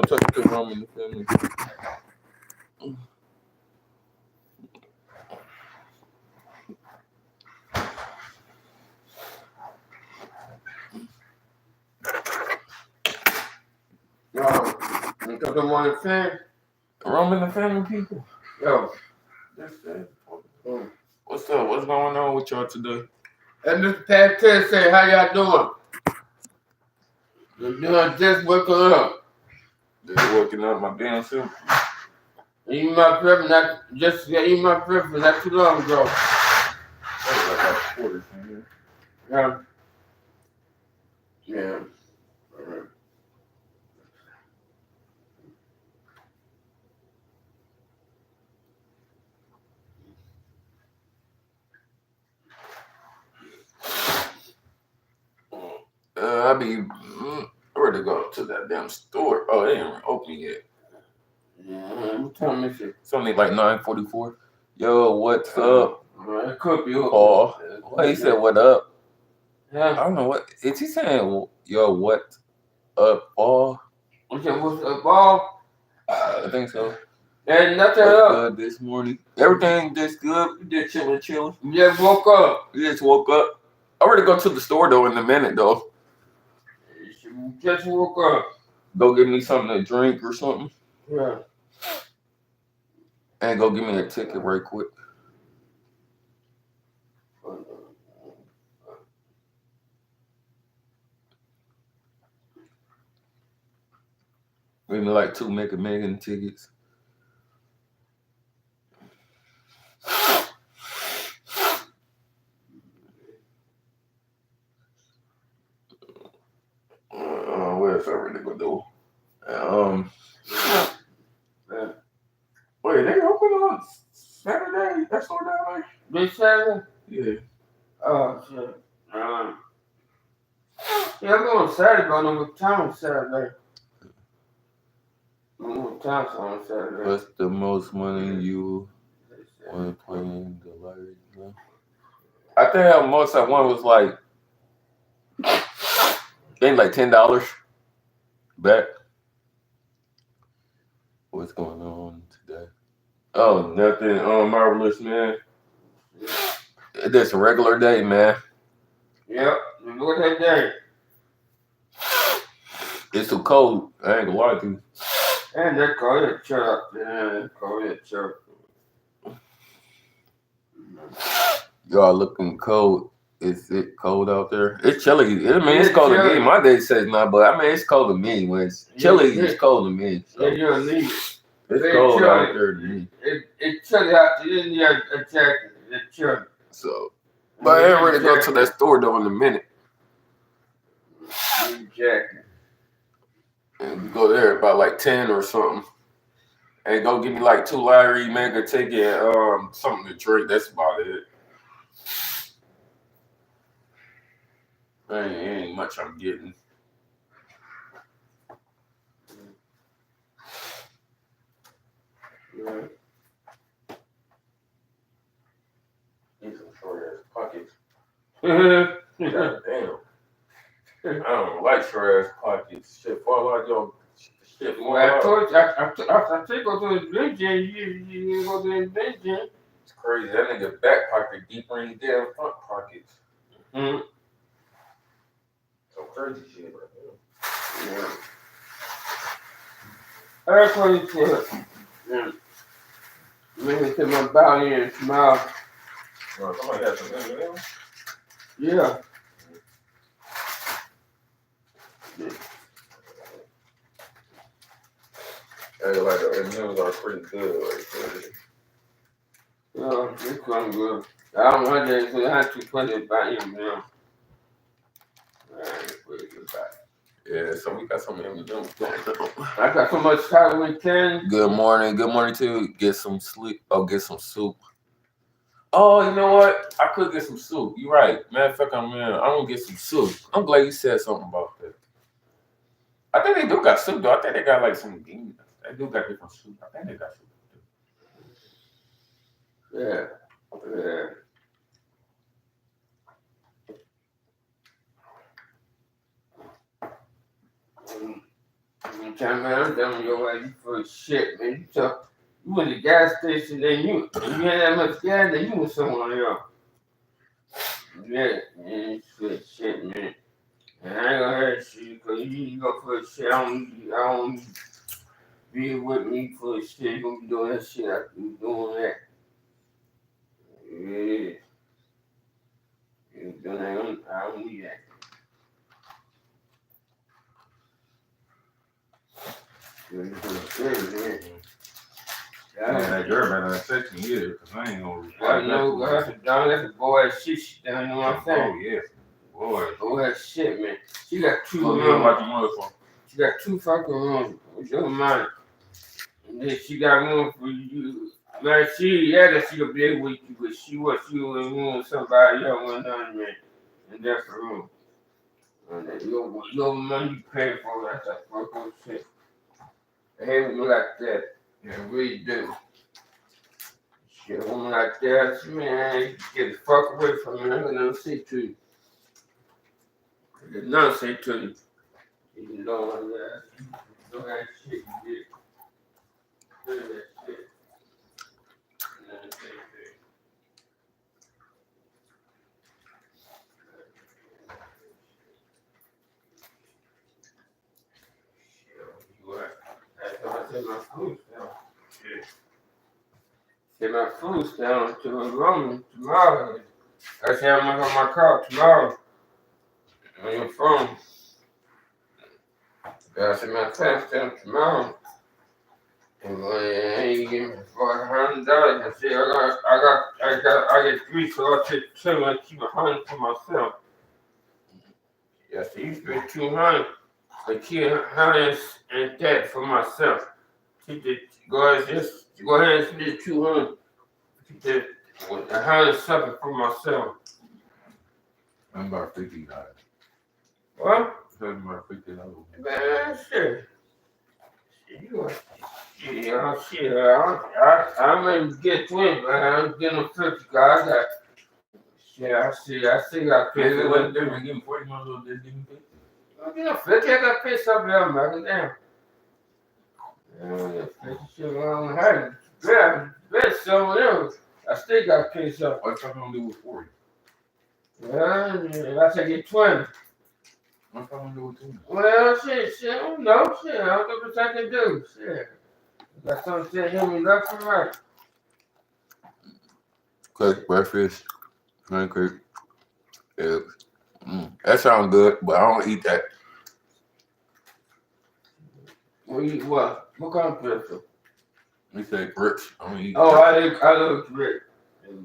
talk to Rome in the family. You talk to one of the family? Rome in the family people. Yo. That's it. What's up? What's going on with y'all today? And Mr. Pat Ted say, how y'all doing? You're doing just waking up. Just waking up my damn self. Eating my breakfast, not too long ago. Yeah. Yeah. I be ready to go to that damn store. Oh, they ain't open yet. Yeah, what time is it? It's only like 9:44. Yo, what's up? It could be Paul. Well, he said, what up? Yeah. I don't know what is he saying. Yo, what up, Paul? What's up, Paul? I think so. There's nothing What's up. good this morning? Everything just good. We just chilling. You just woke up. You just woke up. I already go to the store though in a minute though. You just woke up. Go get me something to drink or something. Yeah. And go give me a ticket right quick. Give me like 2 Megan tickets. What else I really gonna do? Wait, they open on Saturday? That store down there? This Saturday? Yeah. Oh, shit. Yeah, I'm going Saturday, but I'm with town Saturday. I'm with town on Saturday. What's the most money you want playing the lottery? No? I think the most I won was like, I think like $10 back. What's going on today? Oh, nothing. Marvelous, man. It's a regular day, man. Yep. Look at that day. It's too cold. I ain't gonna lie to you. And they call it a church. Yeah, they call it a church. Y'all looking cold. Is it cold out there? It's chilly. I mean, it's cold to me. My day says not, but I mean, it's cold to me. When it's chilly, it's cold to me. So. Yeah, you'll need it. It's cold out there to me. It's chilly out there. You need a jacket. It's chilly. So, but I ain't ready to go to that store though in a minute. Jacket. And we go there about like 10 or something. And go give me like 2 lottery mega ticket, something to drink. That's about it. Ain't much I'm getting. Yeah. These some short ass pockets. God damn. I don't like short ass pockets. Shit fall out your shit. Well, I told you, I think go to the drink gym. You go to the drink gym. It's crazy. That nigga back pocket deeper in his damn front pockets. Mm-hmm. Some crazy shit right there. Yeah. That's what he said. Yeah. Make me take my belly and smile. Somebody got some in Yeah. Hey, like the meals are pretty good right there. Yeah, it's going good. I don't want that, so I have to put it by him now. Yeah, so we got some in the room. I got so much Halloween candy. Good morning to you. Get some sleep. Oh, get some soup. Oh, you know what? I could get some soup. You're right. Matter of fact, I'm gonna get some soup. I'm glad you said something about that. I think they do got soup though. I think they got like some beans. They do got different soup. I think they got soup. Yeah. Yeah. Time, man, I'm done with your ass. You full of shit, man. You went to the gas station, then you had that much gas, then you went somewhere else. Yeah, man, you full of shit, man. And I ain't gonna hurt you, cause you go full of shit. I don't be with me full of shit. You gonna be doing that shit after you doing that. Yeah. You doing that, I don't need that. You're full of shit, man. Yeah, that girl better than 16 years, because I ain't gonna I know, that's a boy shit. She done, you know what I'm saying? Oh, yeah. Boy. Boy shit, man. She got two Like rooms. your She got two fucking rooms. With your mind. And then she got room for you. Man, that she could be able with you, but she was in room with somebody else one night, man. And that's the room. And then your money you pay for, that's a fucking shit. I hate women like that. I really do. Shit, a woman like that, man, get the fuck away from me. I ain't got nothing to say to you. There's nothing to say to you. You know that shit you did. Do that shit. Nothing to say to you. Shit, what? I said my food's down. Shit. Get my food down to a room tomorrow. I said I'm gonna my car tomorrow on your phone. I said my fast down tomorrow. And I ain't give me $400. I said I get three, so I'll take two and keep 100 for myself. Yeah, so you spend 200, but keep 100 and that for myself. Go ahead and spend 200. Keep that 100 something for myself. I'm about $50. What? I'm about $50. Man, shit. I may get 20, but I ain't getting no 50, guys. I see, I pay It for wasn't it. different. Give me 40 months old, just give me 50. I get no 50, I got to pay something else, man. Damn. Yeah, 50 shit, I don't have it. Bet something else. I still got to pay something. What you gonna do with 40? Yeah, I say get 20. What you gonna do with 20? Well, shit, I don't know, shit. I don't know what I can do, shit. Got something to hit me left and right. Cook breakfast, pancake, eggs. That sounds good, but I don't eat that. Well, you eat what? What kind of pizza? We say grits. I don't eat Oh, grits. I love grit.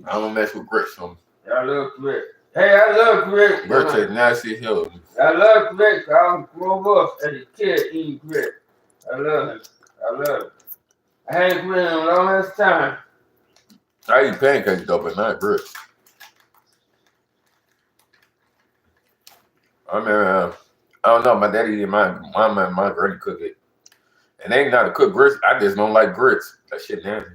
I don't mess with grits. So I love grit. Hey, I love grit. grits is nasty as hell. I love grit. I grew up as a kid eating grit. I love it. I love it. I ain't grit in a long ass time. I eat pancakes though, but not grits. I mean, I don't know. My daddy did my granny cook it. And they ain't know how to cook grits. I just don't like grits. That shit nasty.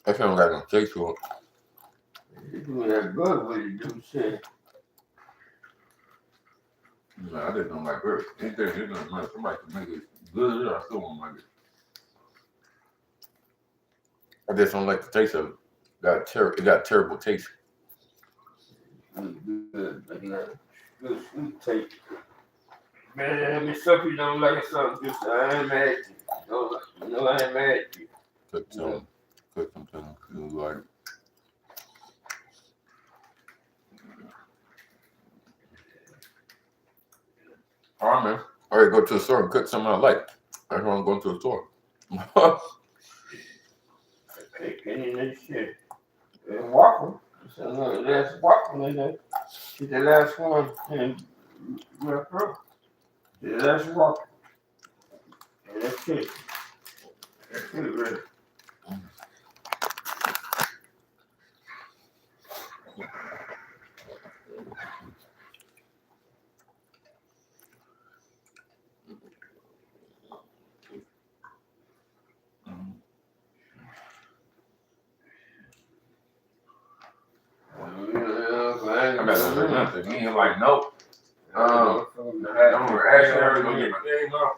That shit don't got no taste to it. You do that good when you do shit. No, I just don't like grits. Anything somebody can make it good, I still won't like it. I just don't like the taste of it. It got a terrible taste. Good, good sweet taste. Man, some people don't like something just I ain't mad at you. No, I ain't mad at you. Cook some you like. All right, man. All right, go to the store and cook something I like. That's why I'm going to the store. Penny and that shit. And waffle. So look, last waffle in there. Get the last one and real pro. The last waffle. And that's it. That's it, really. I got nothing. He ain't like, nope. I don't We're actually already gonna get my game out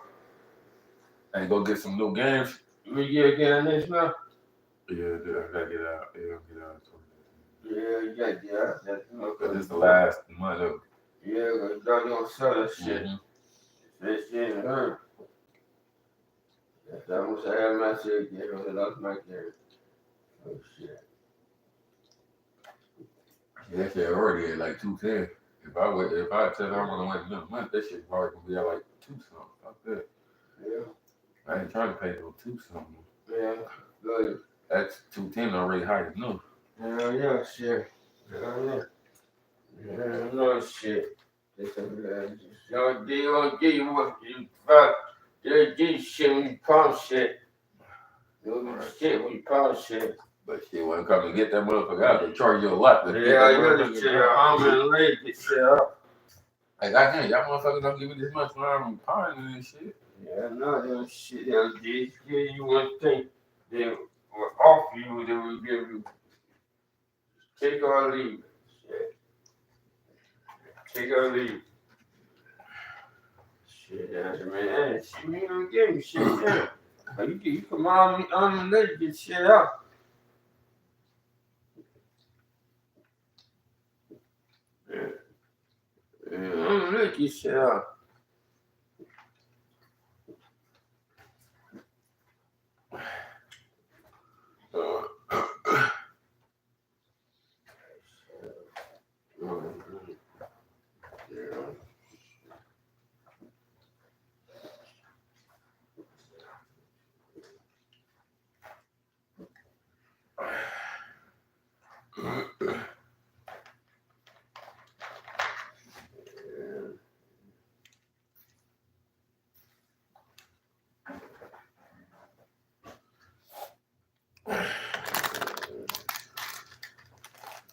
and go get some new games. We get on this now? Yeah, dude, I gotta get out. Yeah, get out. Yeah, you gotta get out. Cause it's the last month of. Yeah, cause y'all don't sell that shit. That shit hurt. That's almost I had my shit again. I lost my game. Oh shit. That shit already at like 210. If I tell her I want to win another month, that shit probably gonna be at like 2 something. Fuck that. Yeah. I ain't trying to pay no 2 something. Yeah. Good. That's 210 already high enough. Yeah, shit. Yeah. Yeah, no shit. Y'all give you what you fuck. They'll give you shit when you pump shit. They'll give you shit when you pump shit. But shit, when it comes to get that motherfucker out, they charge you a lot to get Yeah, that you motherfucker gotta shit. out. I'm in late, get shit up. Like, goddamn, y'all motherfuckers don't give me this much when I'm pining and shit. Yeah, no, that shit. They'll give you one thing. They will offer you, they will give you. Take or leave. Shit. Take or leave. Shit, man. Hey, shit, you don't give me shit, yeah. You come on me on the leg, get shit up. Yeah, on the leg, get shit up.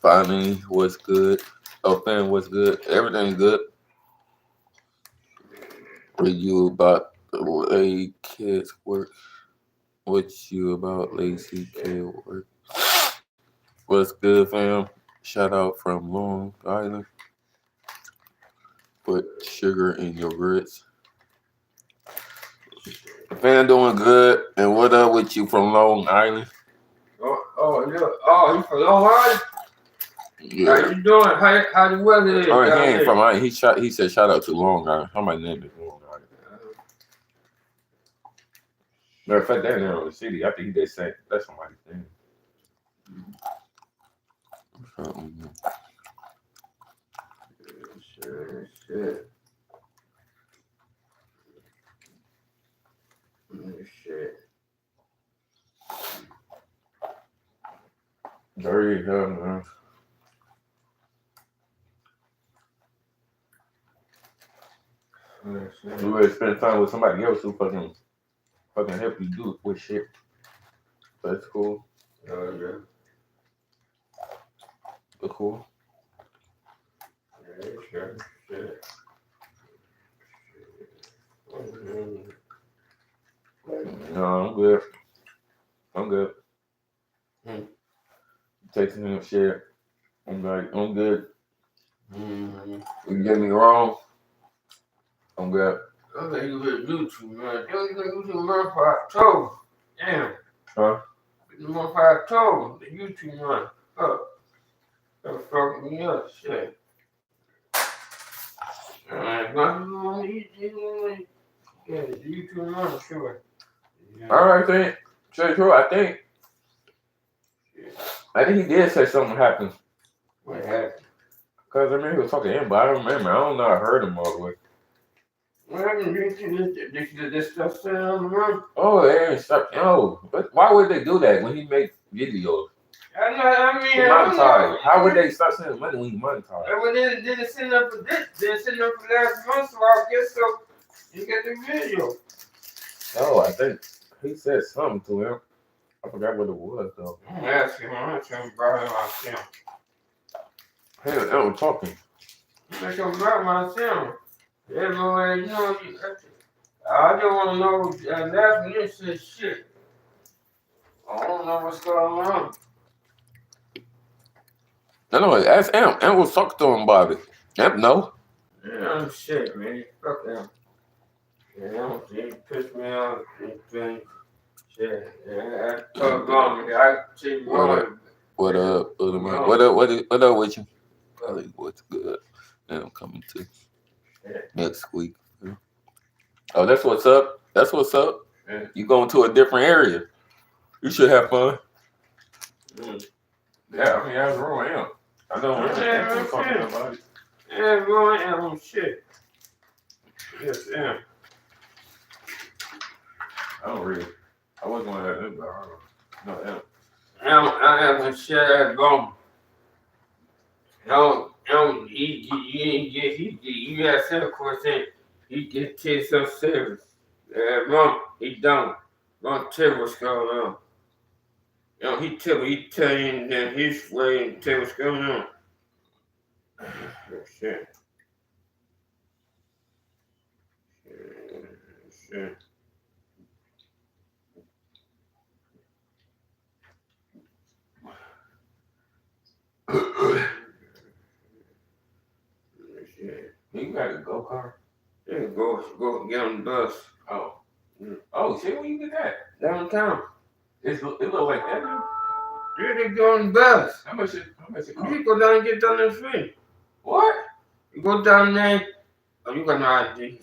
Finally, what's good? Oh, fam, what's good? Everything's good. Review about the way kids work. What you about lazy kid work? What's good, fam? Shout out from Long Island. Put sugar in your grits. Fam doing good. And what up with you from Long Island? You from Long Island? Yeah. How you doing? How the weather is? Oh, he ain't from Island. He said shout out to Long Island. How my name is Long Island. Matter of fact, that ain't on the city. I think he did say that's somebody's name. Shit. Shit. Dirty as hell, man. You would spend time with somebody else who fucking help you do it with shit. That's cool. Oh, yeah. That's cool. Yeah, sure. Shit. No, I'm good. I'm good. Texting him shit. I'm like, I'm good. You get me wrong. I'm good. I think you with YouTube, man. You think you should learn for October. Damn. Huh? You learn for October. The YouTube, man. Fuck. That fucking me up. Shit. Yeah, the YouTube, man, sure. Yeah. All right, then. Say true. I think he did say something happened. What happened? Cause I mean he was talking to him, but I don't remember. I don't know. I heard him all the way. What happened? This stuff said on the run? Oh, they ain't stuck. No, but why would they do that when he make videos? I mean, monetize. How would they start sending money when you monetize? Well, then they send up for this. They send up for last month, so I guess so. You get the video. Oh, I think he said something to him. I forgot what it was though. I'm asking him. I'm asking him about him. Hey, I'm talking. I'm asking him about myself. Yeah, boy, you know, I just want to know. Last minute said shit. I don't know what's going on. I know. Ask Amp. Amp was talking to him about it. Amp, no. Yeah, shit, man. Fuck them. Yeah, they pissed me off. Anything. Shit. Yeah, I told mom, I take What up? water. What up? What up? What up with you? Probably what's good. And I'm coming to next week. Oh, that's what's up. That's what's up. Yeah. You going to a different area. You should have fun. Yeah, I mean, I was wrong. I don't really Yeah, think okay. about it. Yeah, wrong. Shit. Yes, yeah. I don't really. I wasn't going to have them, but I don't know. I have a shit at home. You got some question. He get to some service. Mom, he don't. Don't tell what's going on. You know, he tell you that his way and tell what's going on. Shit. Shit. You got a go kart? Yeah, go get on the bus. Oh. Oh, shit, where you get that? Downtown. It look like that now? Yeah, they go on the bus. How much it cost? You go down and get down there free. What? You go down there. Oh, you got no ID.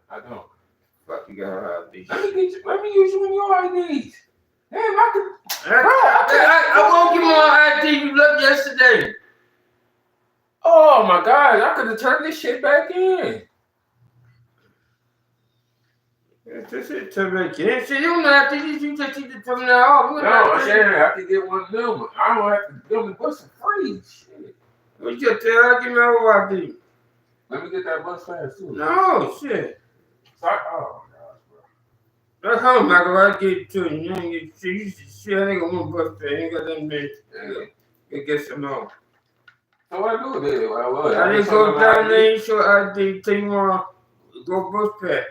I don't. Fuck, you got no ID. Let me use one of your IDs. Damn, I won't give you my ID. You left yesterday. Oh my God, I could have turned this shit back in. This is to make it. See, you don't have to. You just need to turn that off. No, I'm saying I could get one of them, but I don't have to do the bus for free. Shit. What you tell? I give me my ID. Let me get that bus pass too. No, shit. Sorry. Oh my gosh, bro. That's how Michael, I get it to you. You ain't get shit. I ain't got one bus pass. You ain't got that many. You get some more. So what I do with it? I didn't go down there and show ID. Tell you more. Go bus pass.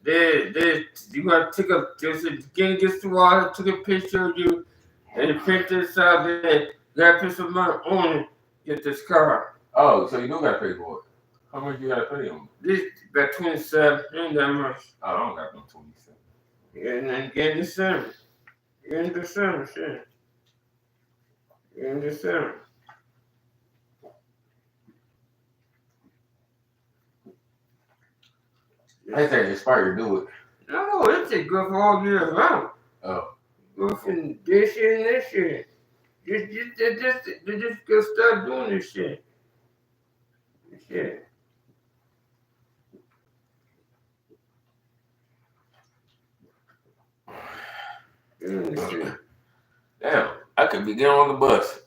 You gotta take a just again against the wall, took a picture of you, and the picture inside there. You gotta put some money on it, get this car. Oh, so you do gotta pay for it. How much you gotta pay them? This about 27, ain't that much. Oh, I don't got no 27. Yeah, and then get in December. Get in December, shit. Get in December. I think it's expired to do it. No, it's a good for all years round. Oh. Good for this year and this year. Just go start doing this shit. Shit. Damn, I could be getting on the bus.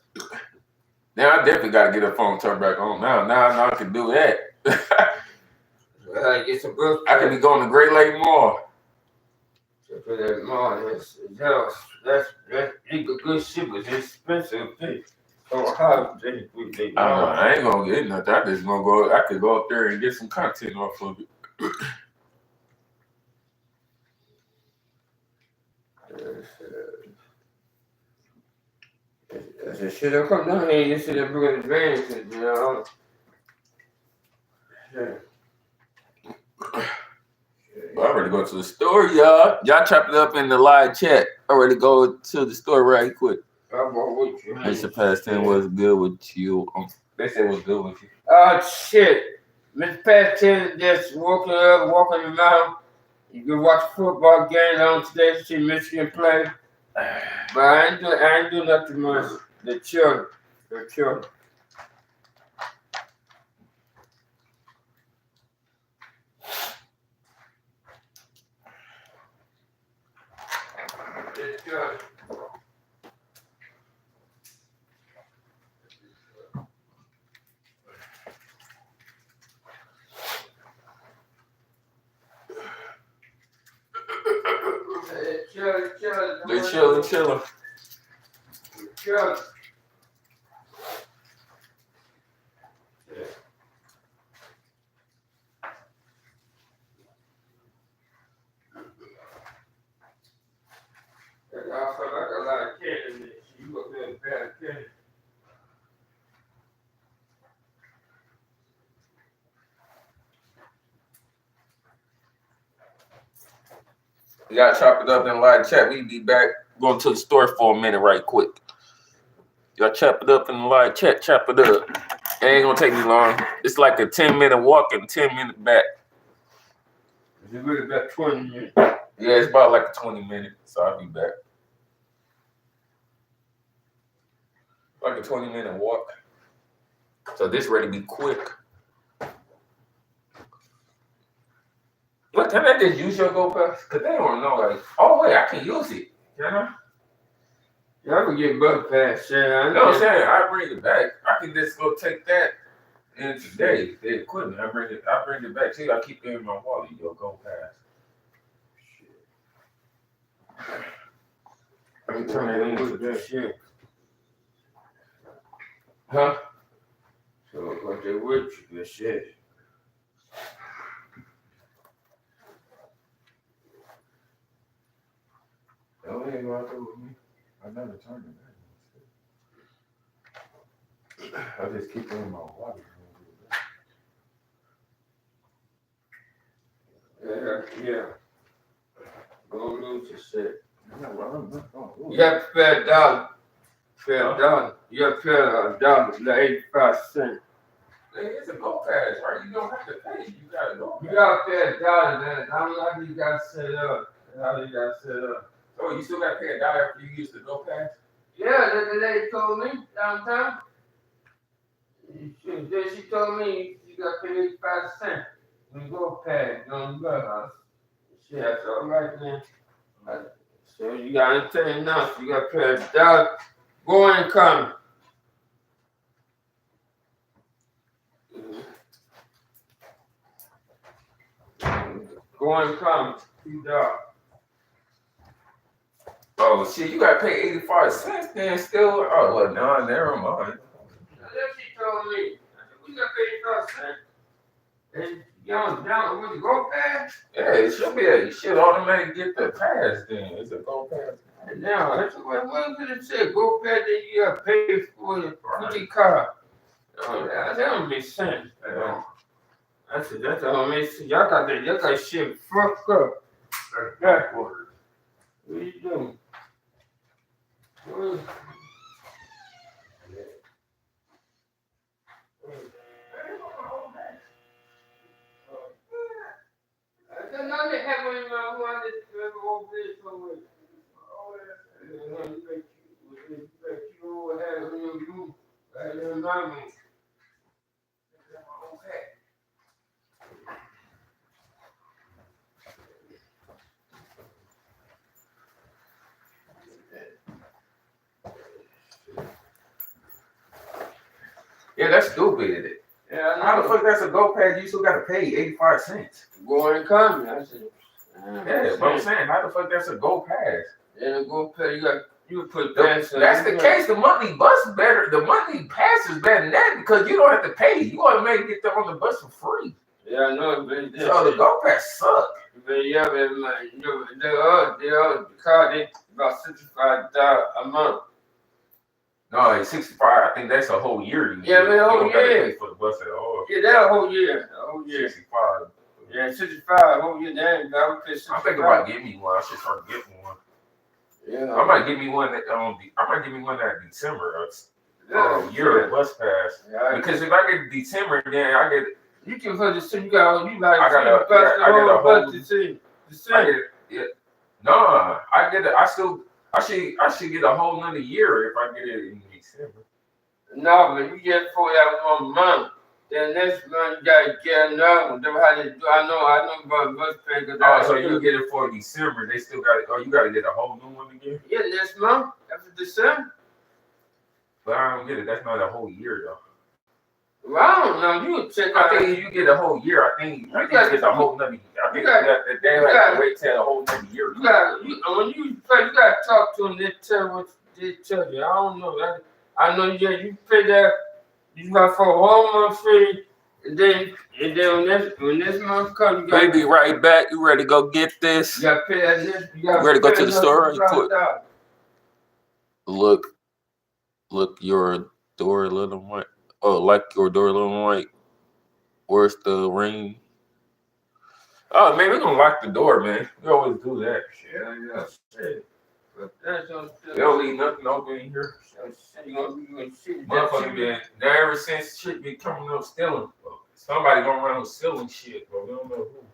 Now I definitely gotta get a phone turned back on. Now I can do that. Get some bus. I could be going to Great Lake Mall. That's good shit, but it's expensive. Oh, how they I ain't gonna get nothing. I just gonna go. I could go up there and get some content off of it. That's the shit that come down here. You see that big advances, you know. Well, I already go to the store, y'all. Y'all chop it up in the live chat. I already go to the store right quick. Mr. Paston was good with you. They said it was good with you. Oh shit. Mr. Paston just walking around. You can watch a football game on today, see Michigan play. But I ain't do nothing much. The children. They chilling. You gotta chop it up in live chat. We be back. Going to the store for a minute, right quick. Y'all chop it up in the live chat. Chop it up. It ain't gonna take me long. It's like a 10-minute walk and 10-minute back. It's really about 20 minutes. Yeah, it's about like a 20-minute. So I'll be back. Like a 20-minute walk. So this ready to be quick. What, can I just use your GoPass? Because they don't know, like, oh, wait, I can use it. You know? Yeah, I can get bus pass, yeah. You know what I'm saying? I bring it back. I can just go take that in today. The equipment, I bring it back to you. I keep it in my wallet. Your GoPass. I'm turning it into that shit. Huh? So what they with you, that shit. Oh, ain't going through with me. I never turned it back. I just keep it in my wallet. Yeah. Don't lose your shit. You You have to pay $1. Pay $1. You have to pay $1, like 85 cents. It's a GoPass, right? You don't have to pay. You gotta go. You gotta pay $1, man. How you gotta set up? How you gotta set up? Oh, you still gotta pay $1 after you use the GoPass? Yeah, the lady told me downtown. She told me you gotta pay 85 cents. When you go past on the bus. Shit, that's all right, man. So you gotta tell you now, so you gotta pay $1. Go and come. Go and come. $2. Oh shit, you gotta pay 85 cents then still. Oh well, no, never mind. That's what she told me. I said, we gotta pay 85 cents. And down when you go past. Yeah, it should be you should automatically get the pass then. It's a GoPass. Now, that's what did it say? Go past then you gotta pay for the car. That don't make sense. That don't make sense. Y'all got shit fucked up. Backwards. What you doing? I know they have one in my one that's over there somewhere. You have in your room. Right in my room. Yeah, that's stupid. Yeah, How the fuck that's a GoPass? You still gotta pay 85 cents. Go and come. I said, Yeah, but I'm saying, how the fuck that's a GoPass? yeah, go pay. You put That's the case. The monthly bus better. The monthly pass is better than that because you don't have to pay. You automatically get there on the bus for free. Yeah, I know. But So the GoPass suck. But yeah, but the car they about $65 a month. No, it's 65. I think that's a whole year. Yeah, man, a whole you don't gotta year. pay for the bus at all. Yeah, that a whole year. A whole year. 65. Yeah, 65. Whole year. Damn, I would pay 65. I'm thinking about getting me one. I should start getting one. Yeah. I might give me one that December. Year of bus pass. Yeah, Because if I get December, then I get. you can put the city. You got I got a whole. No, I get it. I should get a whole nother year if I get it in December. No, but you get for that 1 month. Then next month you gotta get another one. That's how they do. I know about bus pay. Oh, so you get it for December. They still got it. Oh, you got to get a whole new one again? Yeah, next month after December. But I don't get it. That's not a whole year though. Well, I don't know. You check out. I think you get a whole year. I think you get a whole nother. I think they have to wait till a whole nother year. When you pay, you gotta talk to them. They tell what they tell you. I don't know. I know you pay that. You got for 1 month free, and then when this month comes, you got. Baby, right back. You ready to go get this? You gotta pay that. You ready to go to the store right quick? Look, your door a little white. Oh, like your door a little white. Where's the ring? Oh man, we're gonna lock the door, man. We always do that. Yeah, shit. But that's all We don't leave nothing open in here. shit. You gonna see Motherfucker been there ever since shit be coming up stealing. Somebody going around with stealing shit, but we don't know who.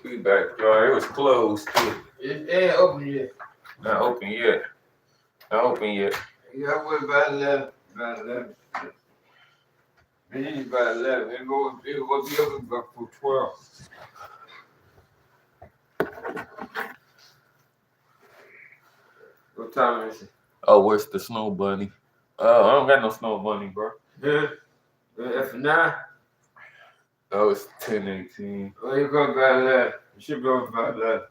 Feedback jar. It was closed too. It ain't open yet. Not open yet. Not open yet. Yeah, I went about 11. About 11. It's about 11. It will be open about for 12. What time is it? Oh, where's the snow bunny? I don't got no snow bunny, bro. Yeah. F nine. Oh, it's 10:18. Oh, you go about 11. You should go about 11.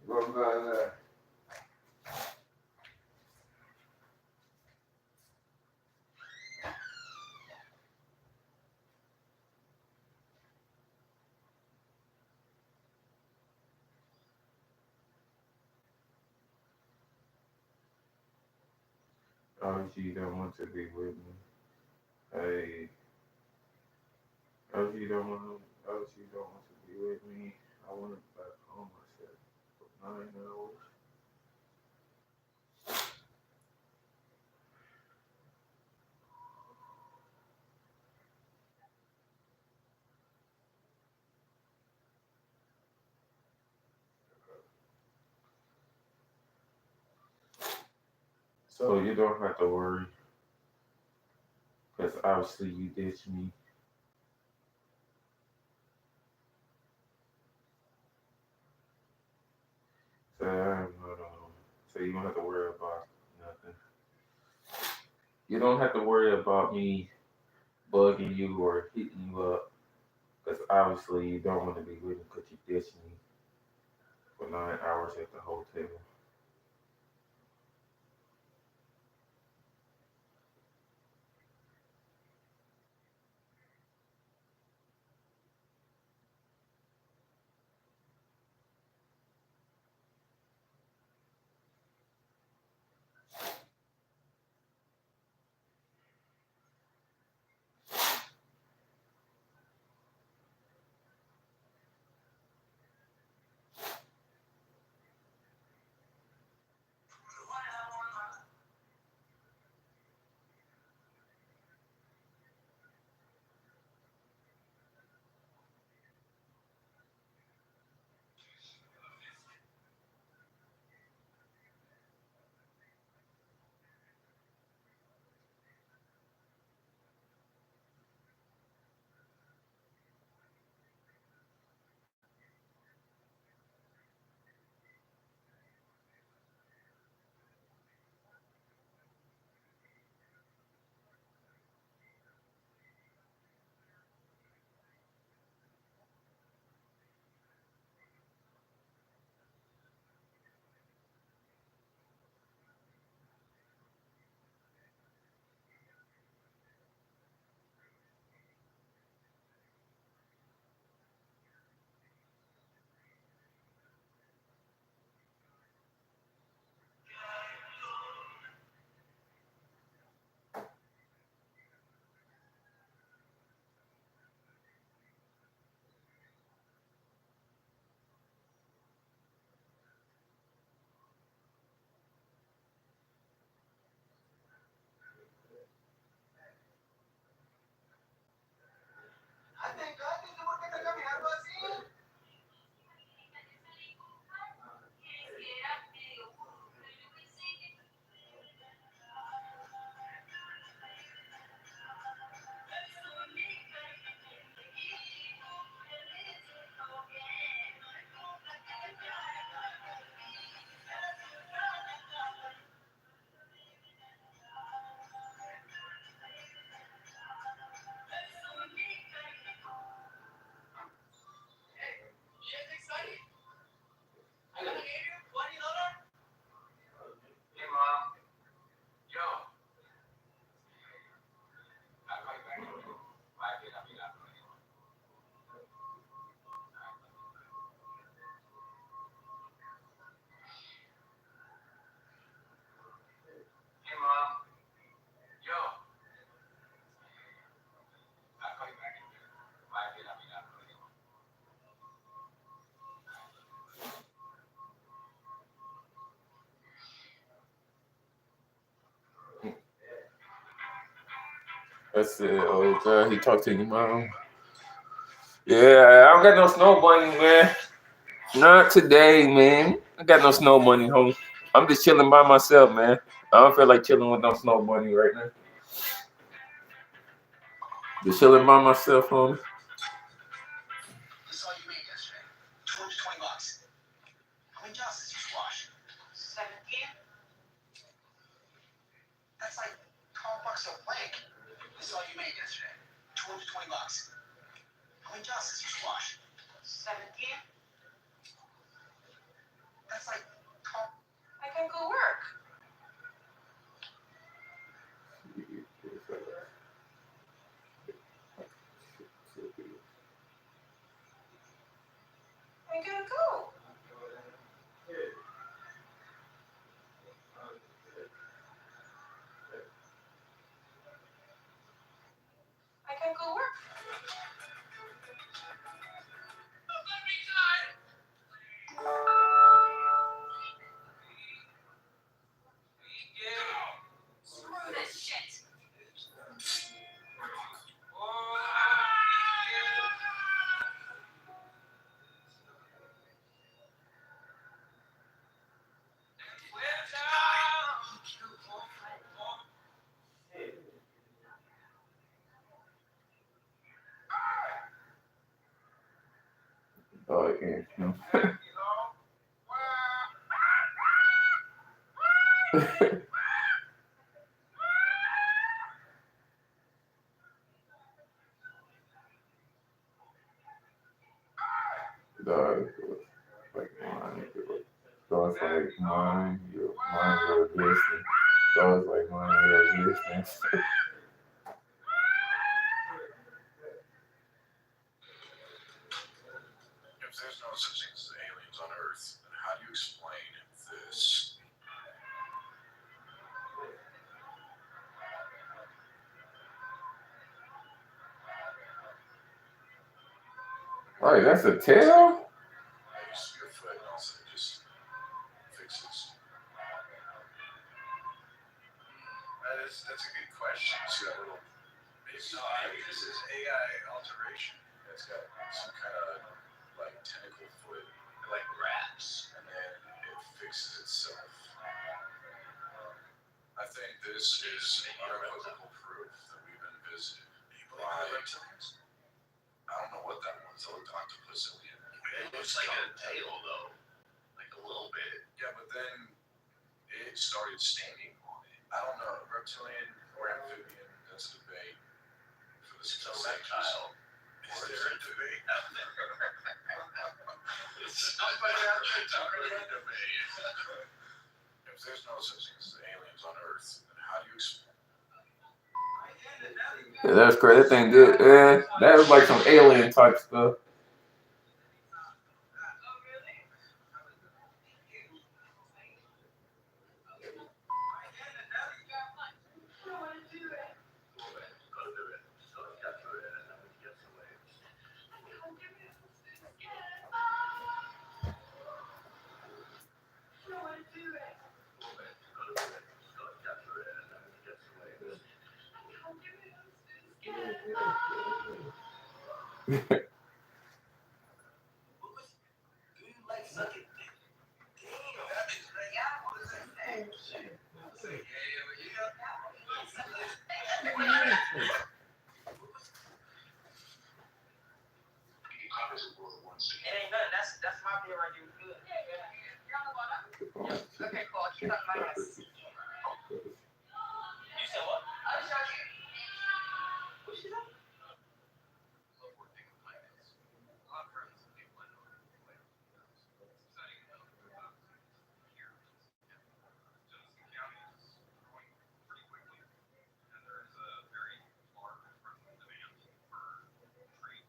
Go about 11. Oh, she don't want to be with me. Hey. Oh, she don't want to. Oh, she don't want to be with me. I want to back home myself for 9 hours. So you don't have to worry, because obviously you ditched me. So you don't have to worry about nothing. You don't have to worry about me bugging you or hitting you up, because obviously you don't want to be with me because you ditched me for 9 hours at the hotel. That's it. Oh God, he talked to your mom. Yeah, I don't got no snow bunny, man. Not today, man. I got no snow bunny home. I'm just chilling by myself, man. I don't feel like chilling with no snow bunny right now. Just chilling by myself, homie. Saw you made yesterday. $220. How many glasses you squash? 17. That's like $12 a leg. I saw you made yesterday. $220. How many glasses you squash? 17. That's like 12. I can go work. I gotta go. I can go work. Screw this shit. Oh, yeah. Dog, like mine. Dogs like mine, your existence. Dogs like mine, your existence. If there's no such thing as aliens on Earth, then how do you explain this? Right, that's a tail? I used to be a foot and also just fixes. That's a good question. See that little maybe this is AI alteration. It's got some kind of like tentacle foot. It like wraps and then it fixes itself. I think this is unequivocal proof that we've been visited by reptilians. I don't know what that was. It looked octopus alien. It looks like a tail though. Like a little bit. Yeah, but then it started standing on it. I don't know. Reptilian or amphibian, that's a debate. For the it's a reptile. Is there a debate out there? Somebody out there talking about debate. If there's no such thing as aliens on Earth, then how do you explain? Yeah, that's crazy. That thing good. Yeah, that was like some alien type stuff. It ain't nothing. That's my beer right here. Good. You're on the water? Yeah. Okay, cool. I'll keep on my wrist. You said what? I'll show you. What she said? Love working with clients. A lot of friends and people I know. Exciting enough here. Johnson County is growing pretty quickly, and there is a very large present demand for tree.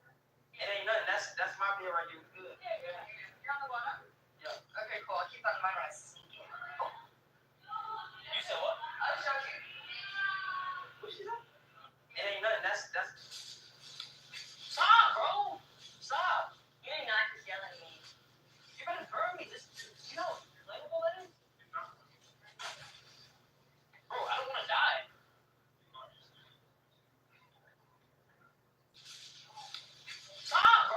It ain't nothing. That's my beer right here. Good. You're on the water? Yeah. Okay, cool. I'll keep on my wrist. You said what? I'll show you. What she said? It ain't nothing. That's. Stop, bro. Stop. You ain't not just yelling at me. You're gonna burn me. Just you know, flammable that is. Bro, I don't want to die. Stop, bro.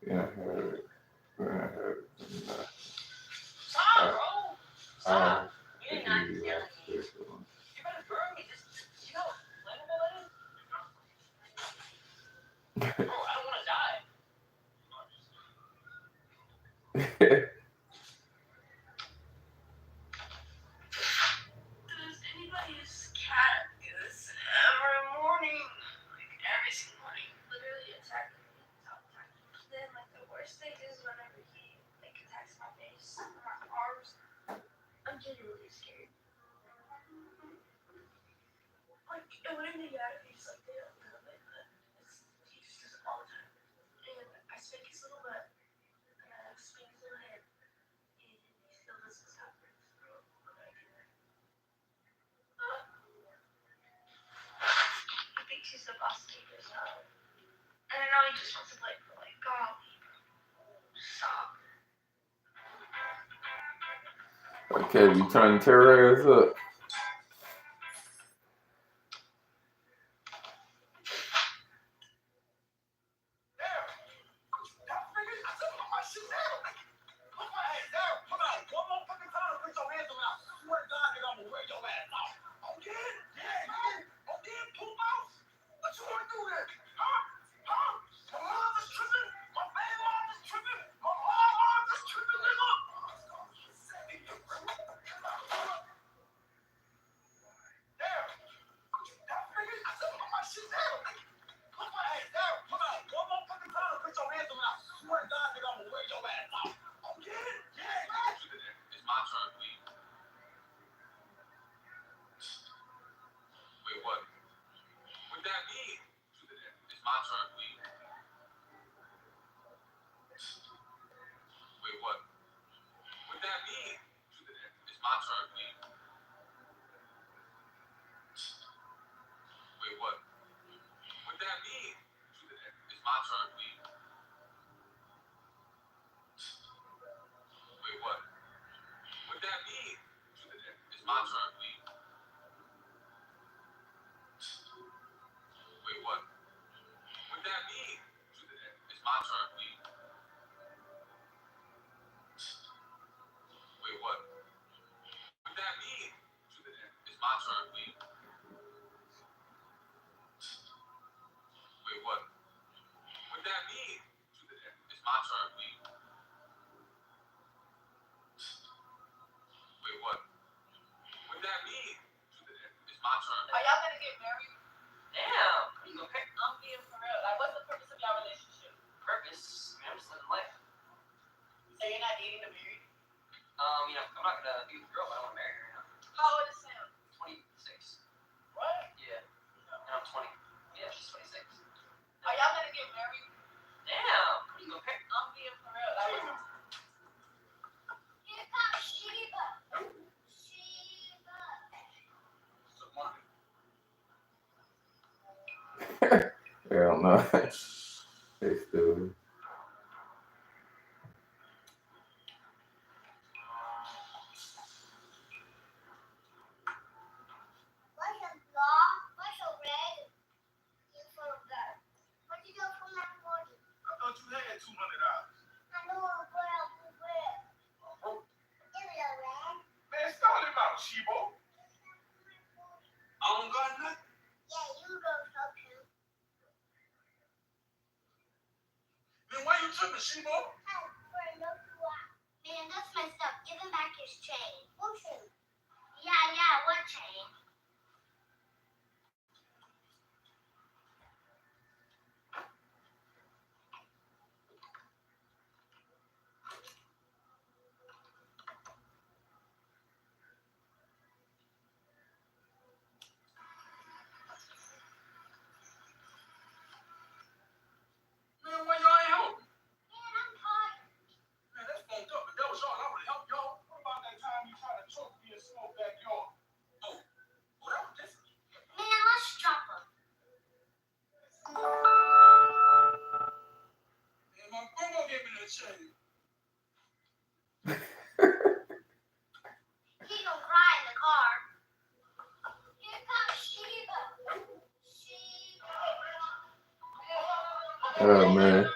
Yeah, I heard. I heard. Stop, bro. I Stop. You ain't not yelling at me. You better burn me. Just, you know, flammable it is. Bro, I don't want to die. Does anybody's cat do this every morning? Like every single morning. Literally attacking me all the time. Then like the worst thing is whenever he like attacks my face or my arms, I'm genuinely scared. Like it wouldn't be bad if he just like did it a little bit, but he just does it all the time. And I spank his little butt, and I spank his little head, and he still doesn't stop for his throat when I do that. He thinks he's the boss of his job. And I know he just wants to play, but like, golly, stop. Okay, you trying to tear her ass up. Are y'all gonna get married? Damn. Okay. I'm being for real. Like, what's the purpose of y'all relationship? Purpose? I mean, I'm just living life. So you're not dating to marry? You know, I'm not gonna be with a girl, but I want to marry her. You know? How old is Sam? 26. What? Yeah. And I'm 20. Yeah, she's 26. Are y'all gonna get married? Damn. Okay. I'm being for real. Like, here comes Sheba. Sheba. Hell no. They stupid. What's a claw? What's a red? You for that. What you got from that morning? I thought you had $200. I know a girl who red. Give me a red. Man, start him out, Shebo. I don't got nothing. Yeah, you go help him. Then why you tripping, Shebo? Man, that's messed up. Give him back his chain. What chain? Yeah, what chain? Man, why y'all ain't help me? Man, I'm tired. Man, that's fucked up. If that was y'all, I would have helped y'all. What about that time you tried to choke me in Smoke backyard? Oh, that was different. Man, let's drop him. Man, my grandma gave me that chain. He gonna cry in the car. Here comes Sheba. Sheba. Oh man.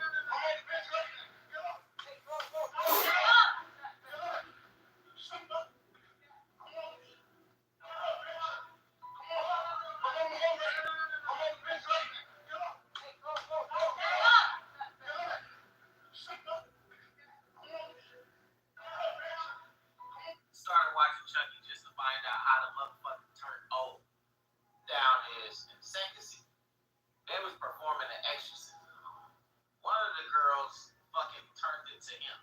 an exorcism. One of the girls fucking turned into him.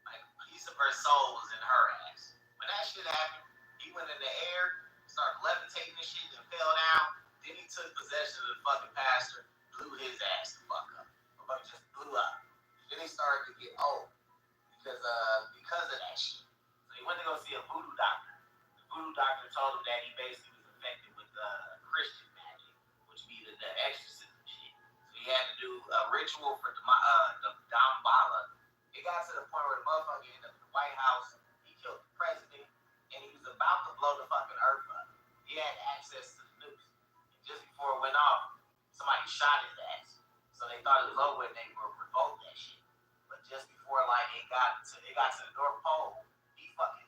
Like a piece of her soul was in her ass. When that shit happened, he went in the air, started levitating and shit, and fell down. Then he took possession of the fucking pastor, blew his ass the fuck up. The fuck just blew up. Then he started to get old because of that shit. So he went to go see a voodoo doctor. The voodoo doctor told him that he basically was infected with Christian magic, which be the exorcism shit. So he had to do a ritual for the Dambala. It got to the point where the motherfucker ended up in the White House. He killed the president, and he was about to blow the fucking earth up. He had access to the nukes. And just before it went off, somebody shot his ass. So they thought it was over and they were revoked that shit. But just before like it got to the North Pole, he fucking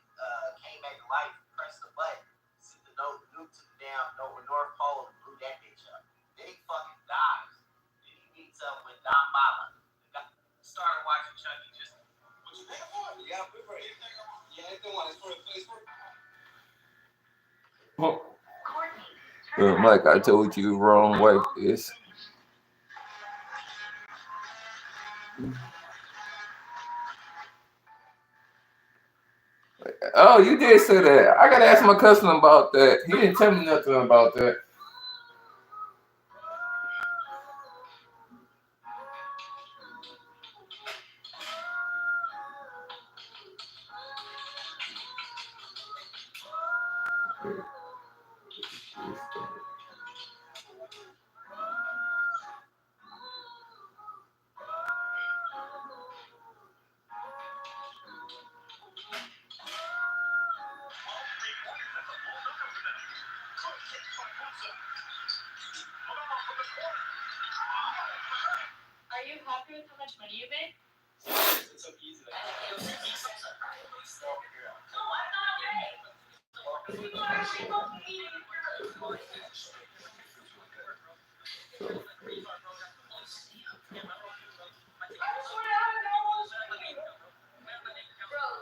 came back to life, pressed the button, sent the nuke to the damn North Pole and blew that bitch up. Then he fucking dies. Then he meets up with Don Bala. Started watching Chucky just. What you think for? Yeah, we were. Yeah, anything one is for a place for. Mike, I told you wrong way is. Oh, you did say that. I gotta ask my cousin about that. He didn't tell me nothing about that. Are you happy with how much money you made? It's so easy. No, I'm not okay. People are actually fucking eating. Bro,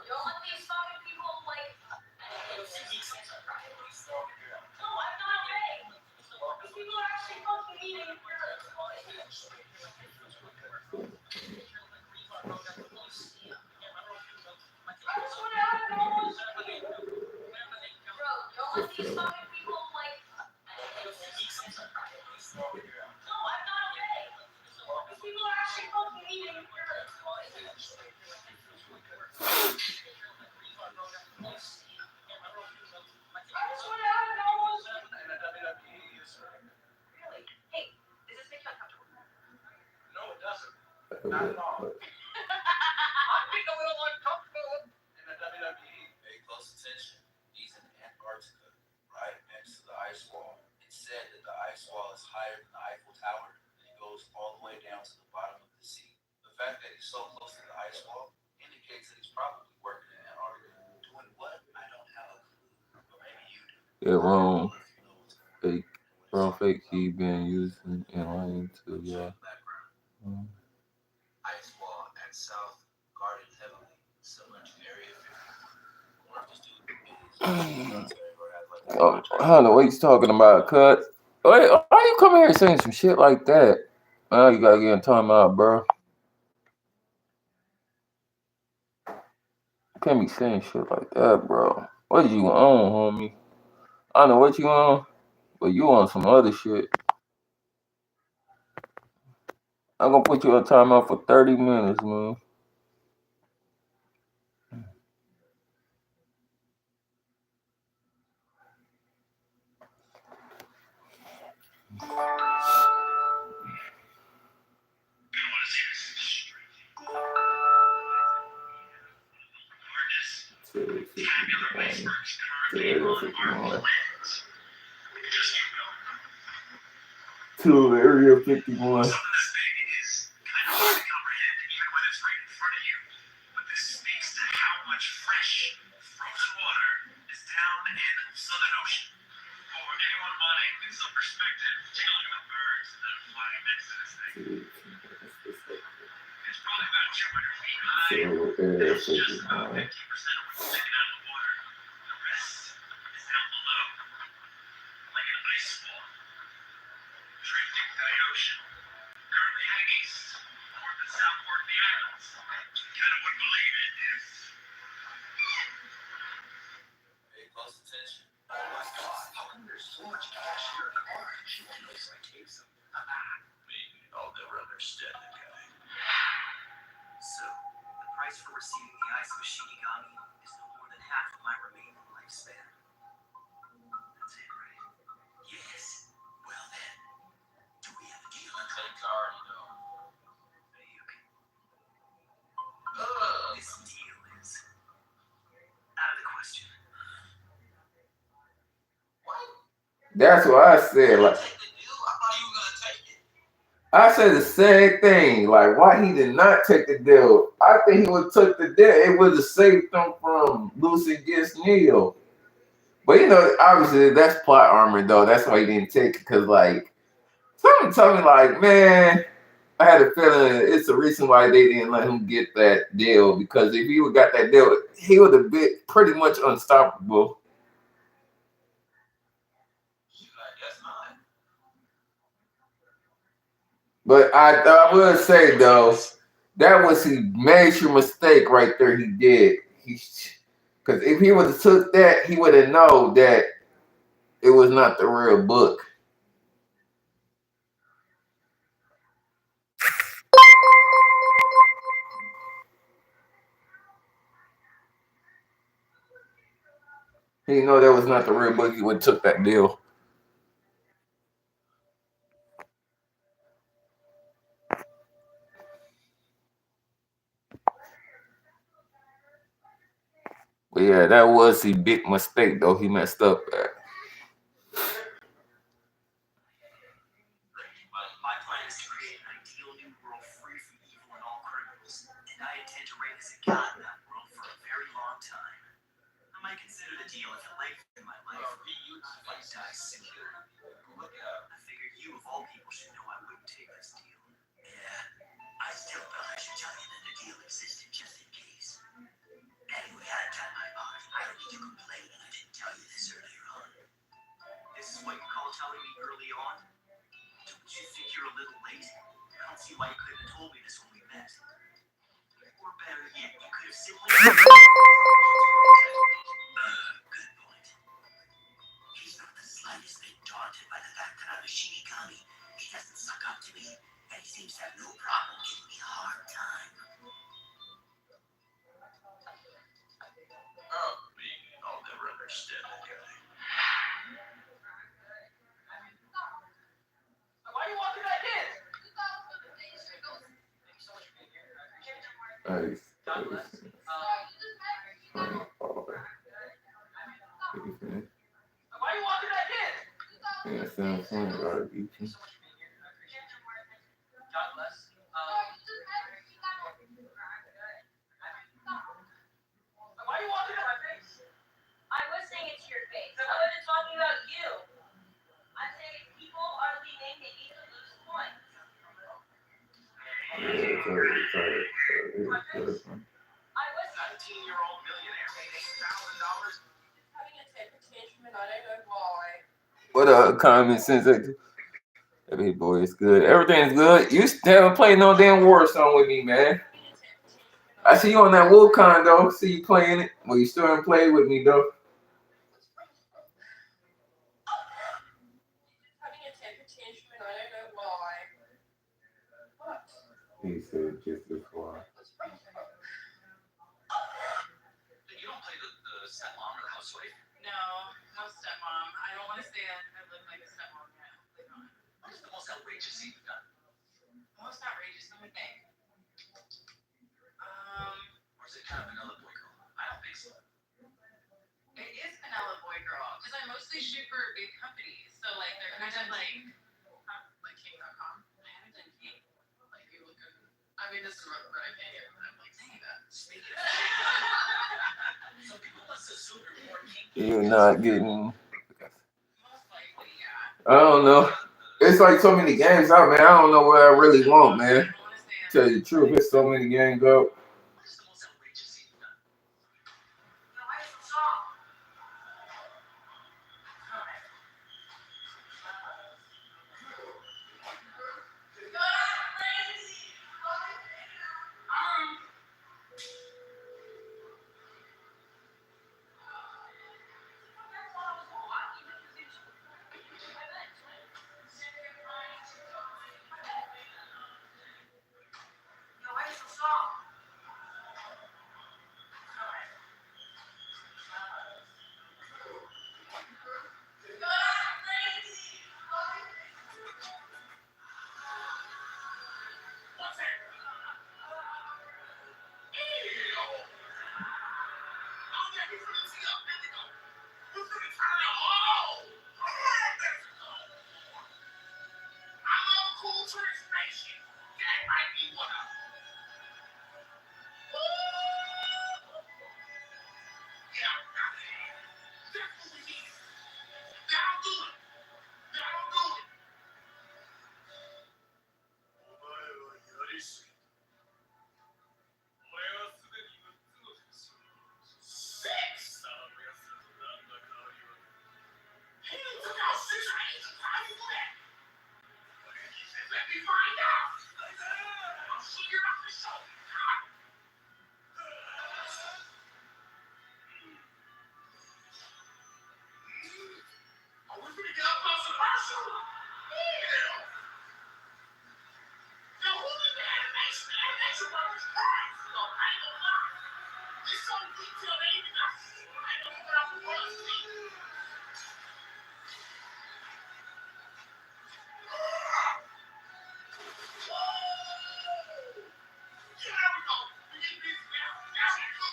don't let these fucking people like. No, I'm not okay. People are actually fucking eating. Bro, don't let these fucking people like. No, I'm not okay. People are actually fucking eating. Really? Hey, does this make you uncomfortable? No, it doesn't. Not at all. I'm being a little uncomfortable. In the WWE, Pay close attention. He's in Antarctica, right next to the ice wall. It's said that the ice wall is higher than the Eiffel Tower, and it goes all the way down to the bottom of the sea. The fact that he's so close to the ice wall indicates that he's probably working in Antarctica. Doing what? I don't have a clue. But maybe you do. Yeah, wrong. If you know what's going on. Fake, wrong fake key being used in lying to, yeah. Background. Ice wall at South guarded heavily, similar to Area 51. One of the students Oh, I don't know what he's talking about, cut. Wait, why you come here saying some shit like that? Now you gotta get in timeout, bro. You can't be saying shit like that, bro. What you on, homie? I don't know what you on, but you on some other shit. I'm gonna put you on timeout for 30 minutes, man. Tabular icebergs currently on our planet. Just you know. To Area 51. Some of this thing is kind of hard to comprehend even when it's right in front of you. But this speaks to how much fresh, frozen water is down in the Southern Ocean. For anyone wanting some perspective, take a look at the birds that are flying next to this thing. It's probably about 200 feet high. It's just about 15% of what's sticking out of the water. The rest is down below, like an ice wall, drifting through the ocean. Currently That's what I said. Like Take the deal. I thought you were gonna take it. I said the same thing. Like why he did not take the deal. I think he would have took the deal. It would have saved him from losing against Neil. But you know, obviously that's plot armor though. That's why he didn't take it because like someone told me like, man, I had a feeling it's the reason why they didn't let him get that deal because if he would got that deal, he would have been pretty much unstoppable. She's like, guess not. But I will say though, that was his major mistake right there. He did. Because if he would have took that, he would have known that it was not the real book. He know that was not the real book. He would have took that deal. But yeah, that was his big mistake though. He messed up at. My plan is to create an ideal new world free from evil and all criminals, and I intend to reign as a god in that world for a very long time. I might consider the deal if it lengthens my life. I might die soon. I figured you, of all people, should know I wouldn't take this deal. Yeah, I still thought I should tell you that the deal existed just in case. Anyway, I've done my part. I don't need to complain, and I didn't tell you this earlier on. This is what you call telling me early on? Don't you think you're a little late? I don't see why you couldn't have told me this when we met. Or better yet, you could have simply... Good point. He's not the slightest bit daunted by the fact that I'm a Shinigami. He doesn't suck up to me, and he seems to have no problem giving me a hard time. Oh, me, I'll never understand that guy. Why you walking like this? Nice. God bless. Why you walking like this? Yeah, sounds funny about it. God bless. Why you walking at my face? I was saying it to your face. I wasn't talking about you. I'm saying if people are leaving, they need to lose points. Yeah, sorry. I was 19-year-old millionaire made $8,000. having a temper tantrum and I don't know why. What common sense? Hey boy, it's good. Everything's good. You haven't played no damn war song with me, man. I see you on that Wukong though. See you playing it. Well, you still haven't played with me though. Having a temper tantrum and I don't know why. What? He said just as far. You don't play the stepmom or the housewife. No stepmom. I don't want to say I live like a stepmom now. What is the most outrageous thing you've done? Most outrageous, let me think. Or is it kind of vanilla boy girl? I don't think so. It is vanilla boy girl because I mostly shoot for big companies, so like they're kind of like King.com. I haven't done King. Like you look good. I mean, this is what I can't get. I'm like saying that. Speaking of some people must assume you're more kinky. You're not getting. Most likely, yeah. I don't know. It's like so many games out, man. I don't know what I really want, man. I don't want to say it. Tell you the truth, there's so many games out. What is the most outrageous thing you've done? No, I just saw. No, I just saw. Release. 俺はすでに6つの年を Six! さあ、目安なんだかあるよ。He took out 6 items and tried to do that. Let me find out. I'll see you off the show. Are we gonna get up on some commercial? Yeah. Now who did the animation? The animation was crazy. So I ain't gonna lie. This so detailed they even got I don't even have to watch me. Yeah, there we go. We get busy now. Now we go.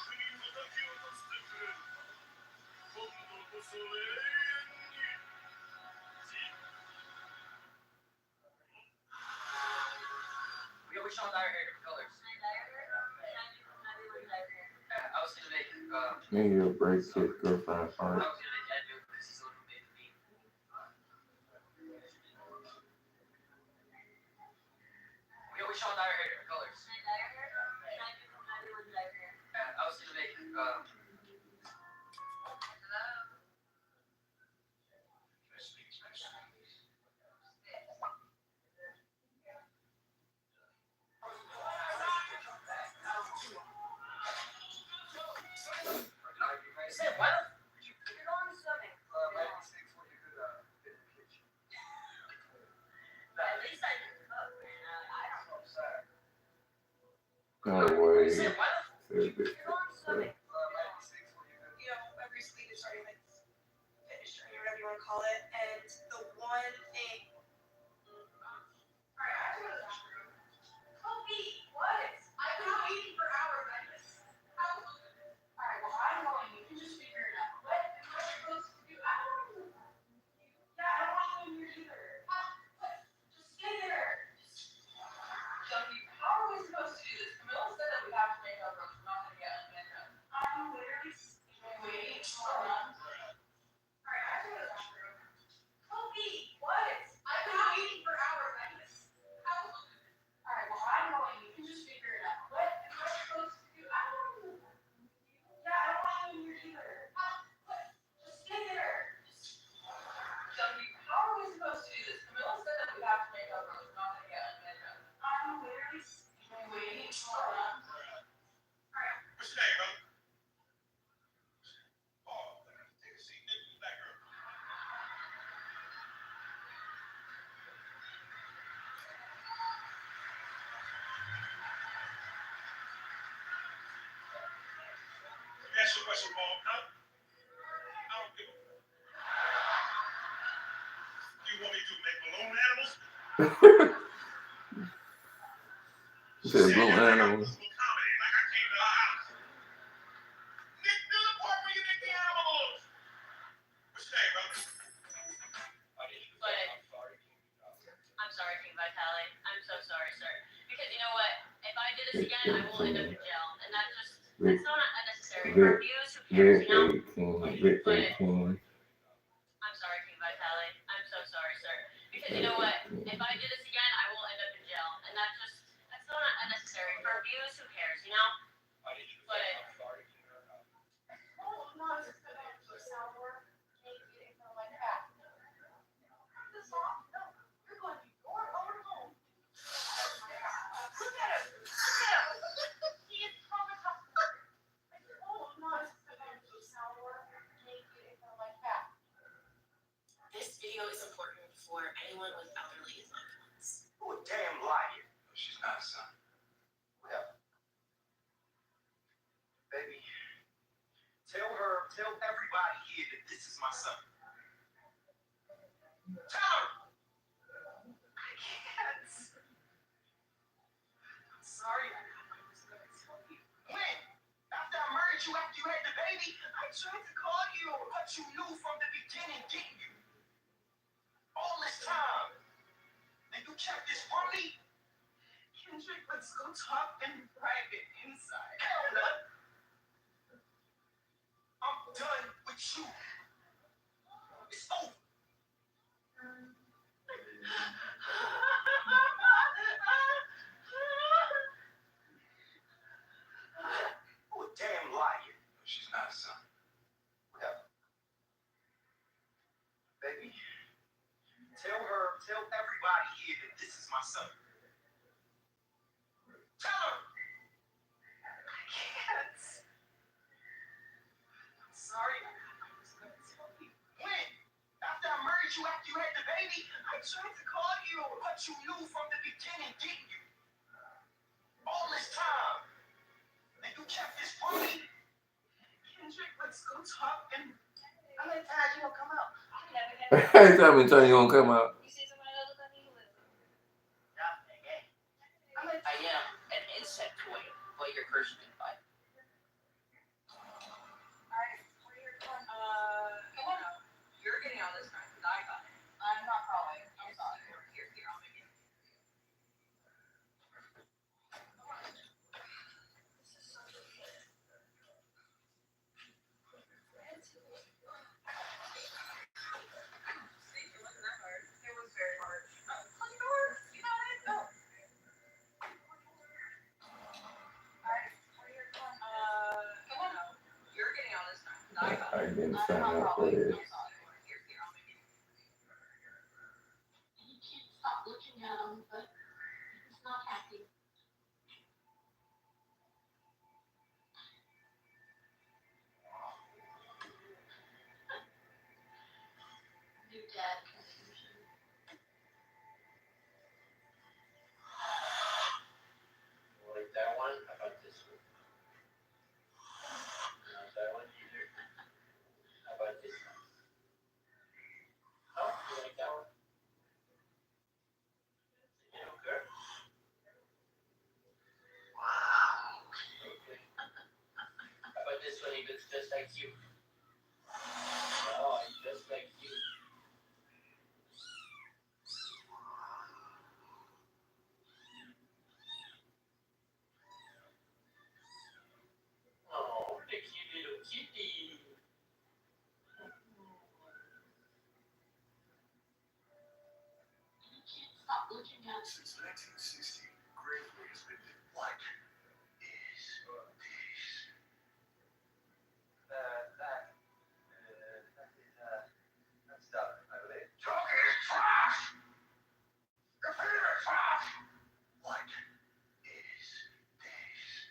Yeah, we shot our hair different colors. I was gonna make Nigga, your break his girlfriend I heart. was gonna make Ed do it because he's the one who made the meme. Yeah, we shot our hair different colors. I was gonna make No way. You Said this. know, every sleep is starting like finish journey or whatever you want to call it. And the one thing. Alright, I have to go to the bathroom. Kobe, what? I've been waiting for hours. I just. Alright, well, I'm going. You can just figure it out. What am I supposed to do? I don't know. Yeah, I don't want you in here either. What? Just stay there. Dumpy, how are we supposed to do this? Camilla said that we have to make up rules. We're not going to get unmanned. I'm literally waiting. Hold on. Alright, I have to go to the bathroom. Kobe, what? I've been waiting for hours. I just. Alright, well, I'm going. You can just figure it out. What am I supposed to do? I don't know. Yeah, I don't want you in here either. What? Just stay there. Dumpy, how are we supposed to do this? Camilla said that we have to make up rules. We're not going to get unmanned. I'm literally waiting. Hold on. Alright. What's your name, brother? Oh, take a seat next to that girl. Let me ask you a question, Paul. I don't give a. You want me to make balloon animals? Said Say blue you're like a animals. musical comedy, like I came to our house. Nick, do the part where you make the animal balloons. What's your name, brother? I'm sorry, King Vitale. I'm so sorry, sir. Because you know what? If I do this again, I will end up in jail. And that's not unnecessary. For abuse, who cares, you know? Vic 18. I'm sorry, King Vitale. I'm so sorry, sir. Because you know what? If I do this again, I will end up in jail. And that's not unnecessary. For abuse, who cares, you know? Oh, no, it's just gonna be sour. Maybe it's not like that. This off? No, you're going to your own home. Look at him. He is traumatized. Oh, no, it's gonna be sour. Maybe it's not like that. This video is important for anyone with elderly loved ones. You a damn liar. she's not a son. Well, baby, tell everybody here that this is my son. Tell her. I can't. I'm sorry. I was gonna tell you. When? After I murdered you after you had the baby? I tried to call you. But you knew from the beginning, didn't you? All this time. And you kept this from me? Kendrick, let's go talk in private inside. Hell no. I'm done with you. It's over. This is my son. Tell her. I can't. I'm sorry. I was going to tell you. When? After I murdered you after you had the baby? I tried to call you. But you knew from the beginning, didn't you? All this time. And you kept this from me? Kendrick, let's go talk. And how many times you gonna come out? I never had Hey, tell me, you gonna come out. You see somebody that looks like me who lives in? How many I am an insect toy, but your curse can bite. Alright, what are your fun? Come on now. You're getting all this crap because I got it. I'm not calling. I'm sorry. Here, I'll make it. This is such a shit. See, it wasn't that hard. It was very hard. Close your door. You got it. Go. Alright, what are your fun? Come on now. You're getting all this crap because I got it. I didn't I'm sign not up for calling. this. I'm sorry. Here, I'll make it. You can't stop looking at him, but he's not happy. New dad confusion. Like that one? How about this one? Not that one either. How about this one? Oh, you like that one? You okay? Wow. Okay. How about this one? He looks just like you. Oh, he's just like you. Oh, the cute little kitty. You can't stop looking at him. Since 1960, Gravely has been what is this? That's stuff, I believe. Talking is trash! Computer trash! What is this?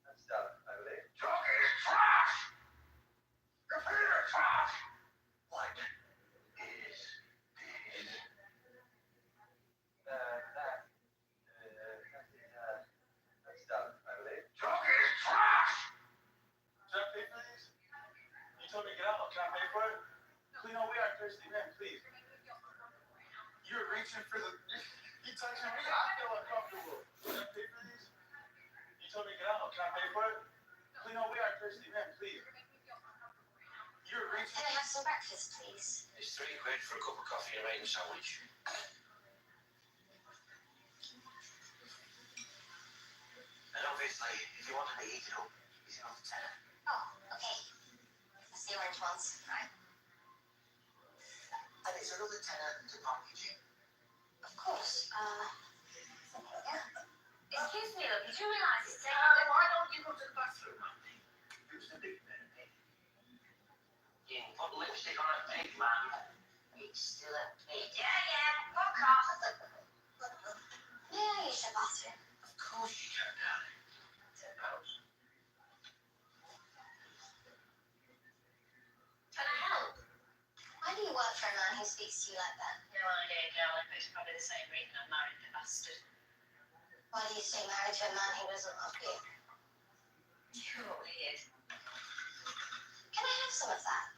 That's stuff, I believe. Talking is trash! Computer trash! What is this? That's stuff, I believe. Talking is trash! Can I pay for these? You told me to get out. Can I pay for it? Please, no, we are thirsty men, please. You're reaching for the. You touching me? I feel uncomfortable. Can I pay for these? You told me to get out. Can I pay for it? Please, no, we are thirsty men, please. You're reaching. Can I have some breakfast, please? It's £3 for a cup of coffee and a bacon sandwich. And obviously, if you wanted to eat it up, it's another tenner. Oh, okay. That's the orange ones, right? And it's another tenner to packaging. Of course. Yeah. Excuse me, look, did you realize it's taking Why don't you go to the bathroom, Andy? It was the big man, eh? You can put lipstick on a pig, man. It's still a pig. Yeah, fuck off. May I use the bathroom? Of course you can, darling. £10. Can I help? Why do you work for a man who speaks to you like that? No idea, darling, but it's probably the same reason I married the bastard. Why do you stay married to a man who doesn't love you? You're weird. Can I have some of that?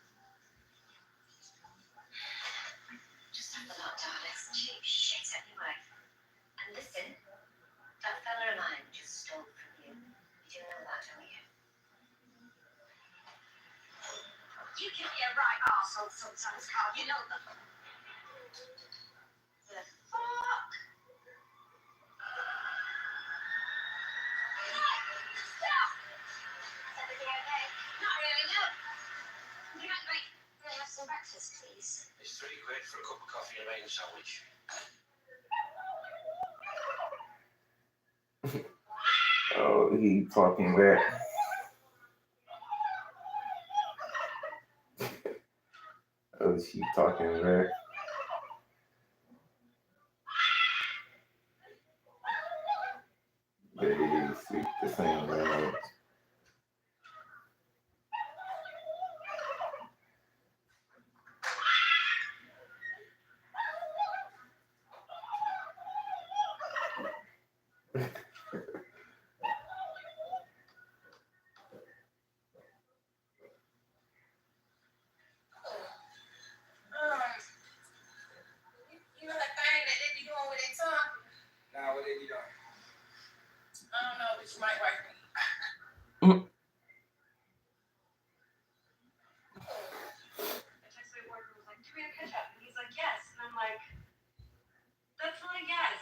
Just have the lot, darling. It's cheap shit anyway. And listen, that fella of mine just stole from you. You do know that, don't you? You can be a right arsehole sometimes, Carl. You know that. The fuck? Stop! Is everything okay? Not really, no. I'm hungry. Can I have some breakfast, please? It's £3 for a cup of coffee and a bacon sandwich. Oh, he talking back. Oh talking back. They speak the same language. You know that thing that they be doing with their tongue? Now, what they be doing? I don't know, but you might wipe me. I texted my boyfriend, was like, do we have ketchup? And he's like, yes. And I'm like, that's not a yes.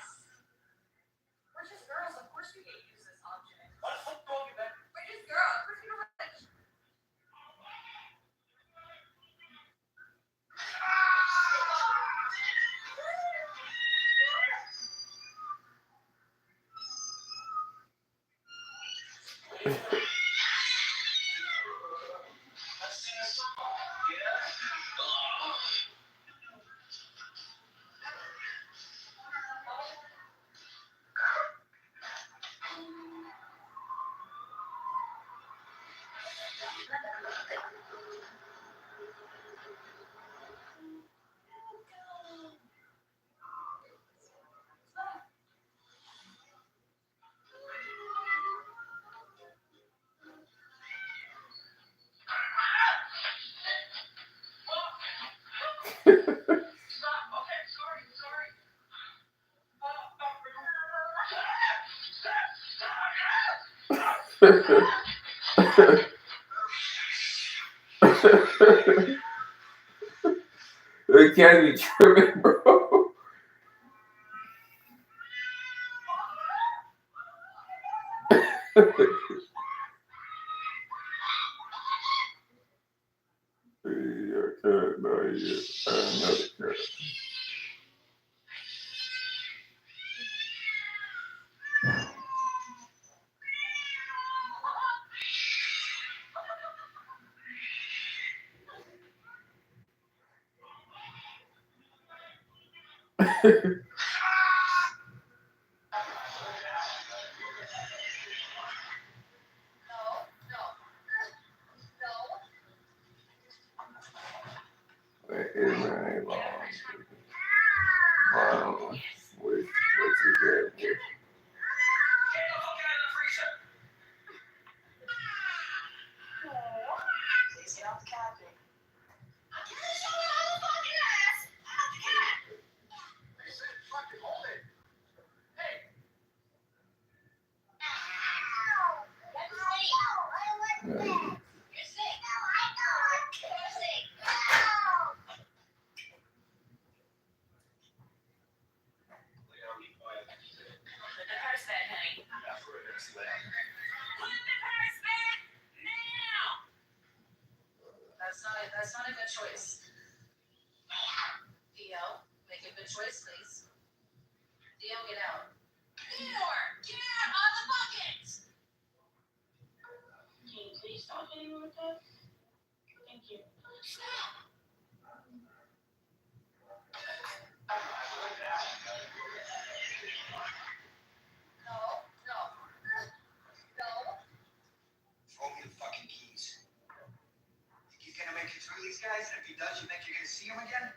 We're just girls, of course we can't use this object. What the fuck wrong with that? We're just girls, of course we don't have to. They can't be tripping, bro. Your cat, no, yeah. Another cat. That earring ain't long. Wow. What you grab here? Please get off the cabinet. I'm gonna show you all the fucking ass. Off the cabinet. They said fucking hold it. Hey, Yeah. You're sick. No, I know. You're sick. Put the purse back, honey. Put the purse back now. That's not a good choice. Theo, make a good choice, please. Theo, get out. Theodore, get out of the bucket. Can you please stop hitting me with that? Thank you. Stop. No. Throw me the fucking keys. Think he's gonna make it through these guys? And if he does, you think you're gonna see him again?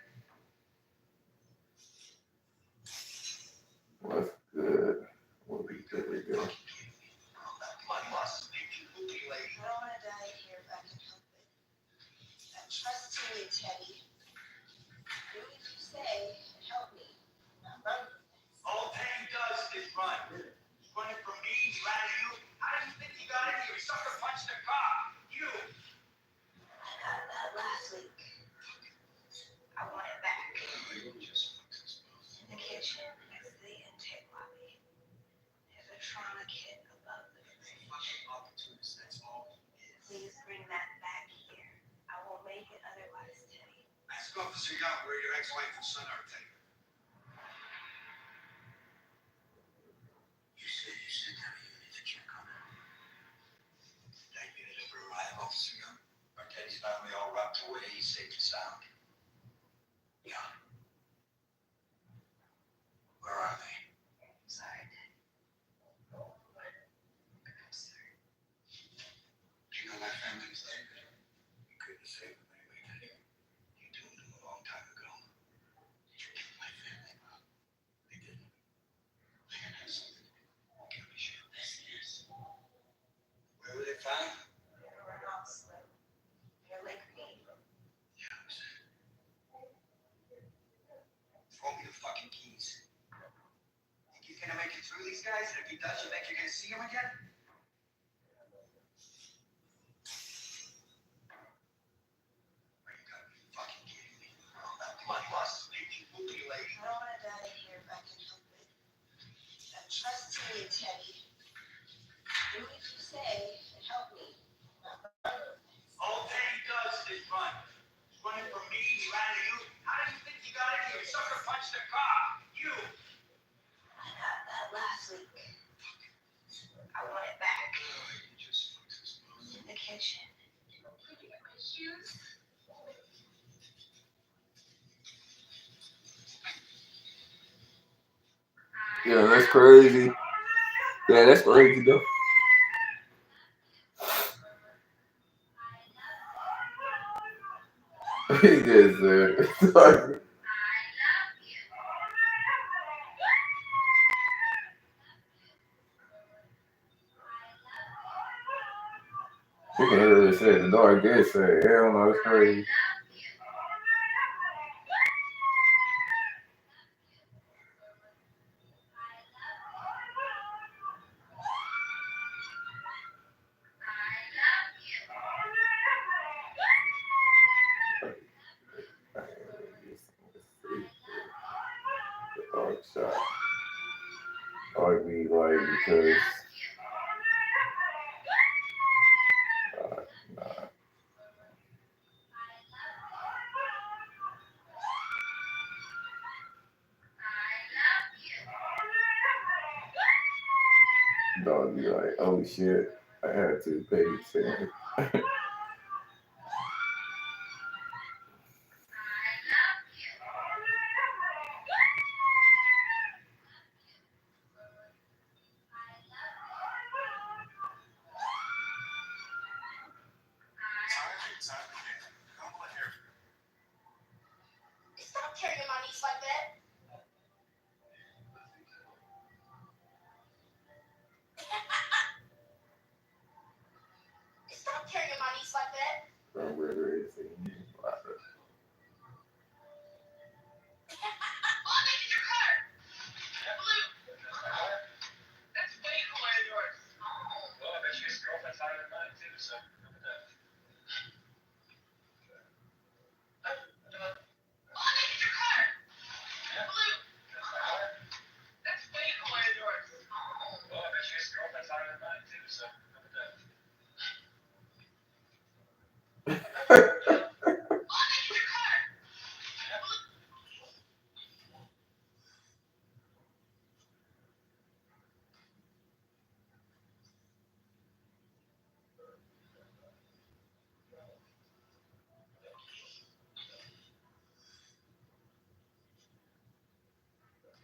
What's good? What we good to go? My boss is making movie lady. I don't want to die here if I can help it. Trust me, Teddy. Do what you say and help me. Not run from this. All Teddy does is run. He's running from me, he ran at you. How do you think he got in here? He sucker punched the cop. You. I got that last week. I want it back. In the kitchen, next to the intake lobby. There's a trauma kit above the fridge. That's all he is. Please bring that back here. I won't make it otherwise, Teddy. Ask Officer Young where your ex-wife and son are, Teddy. You said that you need to check on her. Did I get it ever arrive, Officer Young? Our Teddy's family all wrapped away, safe and sound. keys. Think you're gonna make it through these guys? And if he does, you think you're gonna see him again? Are you gotta be fucking kidding me? Come on, boss. Maybe movie lady. I don't want to die here if I can help it. Trust me, Teddy. Do what you say and help me. All Teddy does is run. He's running from me, he ran to you. How do you think you got in here? Sucker punched the car. You. I got that last week. I want it back. It's in the kitchen. Can you get my shoes? Yeah, that's crazy. Yeah, that's crazy though. He just said. You can hear it say the dog did say, hell no, it's crazy. The dog shot. Dog be like, because dog be like, oh shit, I had to pay attention. Stop carrying my niece like that. Stop carrying my niece like that. From where there is a Oh, this is your car. Blue. That's way cooler than yours. Well, I bet you his girlfriend's out of her mind too, so look at that. Oh, this is your car. Blue. That's way cooler than yours. Well, I bet you his girlfriend's out of her mind too, so look at that.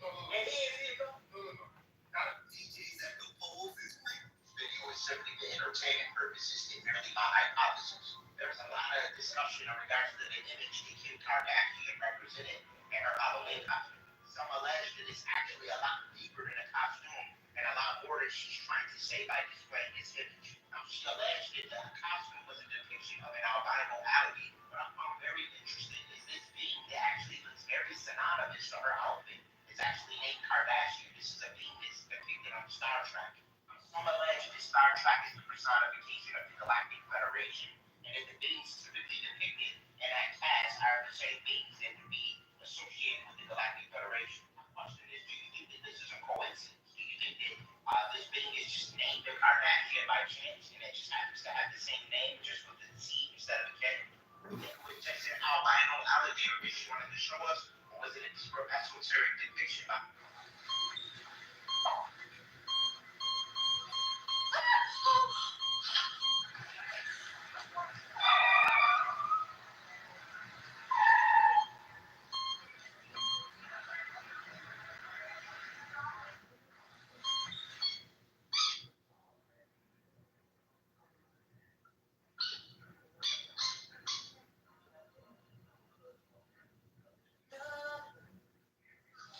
Oh, this is your car. DJs at the polls is real. Video is simply for entertainment purposes. It's merely my hypothesis. There's a lot of discussion in regards to the image that Kim Kardashian represented in her Halloween costume. Some allege that it's actually a lot deeper than a costume and a lot more that she's trying to say by displaying this image. Now, she alleged that the costume was a depiction of an albino alligator. What I found very interesting is this being that actually looks very synonymous to her outfit. It's actually named Kardashian. This is a being that's depicted on Star Trek. Some allege that Star Trek is the personification of the Galactic Federation, and that the beings typically depicted in that cast are the same beings that would be associated with the Galactic Federation. My question is, do you think that this is a coincidence? Do you think that this being is just named a Kardashian by chance, and it just happens to have the same name, just with the Z instead of a K? Do you think it was just an albino alligator that she wanted to show us, or was it a deeper esoteric depiction by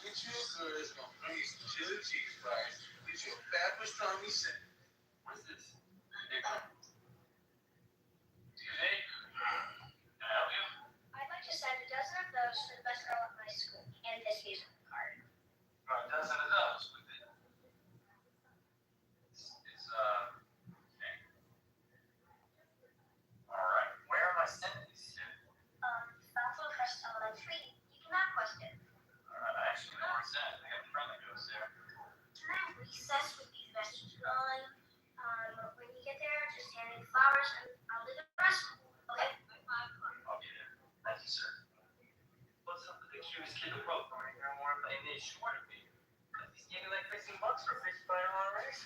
Get you a good, it's gonna bring you some chili cheese fries. Get you a fat pastrami set. What's this? Excuse me? Can I help you? I'd like to send a dozen of those for the best girl at my school and this musical card. or a dozen of those with it. Okay. All right. Where am I sending these to? Southfield Crest Elementary. You can map question. All right. I actually know where it's at. I got a friend that goes there. Can I have recess with these messages? When you get there, just hand me the flowers and I'll do the rest. Okay? I'll be there. Thank you, sir. What's up with the cutest kid in the world? Are you more of an short of me? Because he's getting like $15 for fish by on race.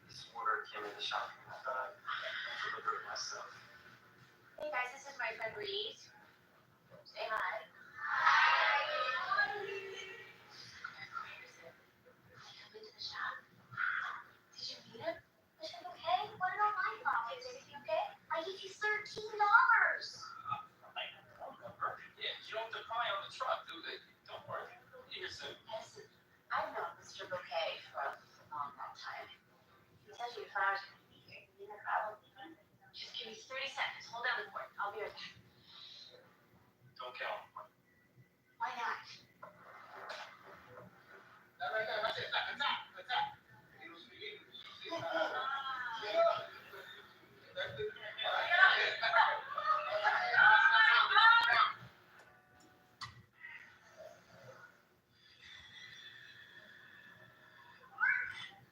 This order came in the shop. I thought I'd deliver it myself. Hey guys, this is my friend Reese. Say hi. Come into the shop. Did you meet him? Is it okay? What about my flowers? Is everything okay? I give you $13. Yeah, you don't have to cry on the truck, do they? Don't worry. You're here soon. Listen, I've known Mr. Bouquet for a long, long time. He tells you your flowers are going to be here. You need a problem. Just give me 30 seconds. Hold down the fort. I'll be right back. Don't count. Why not?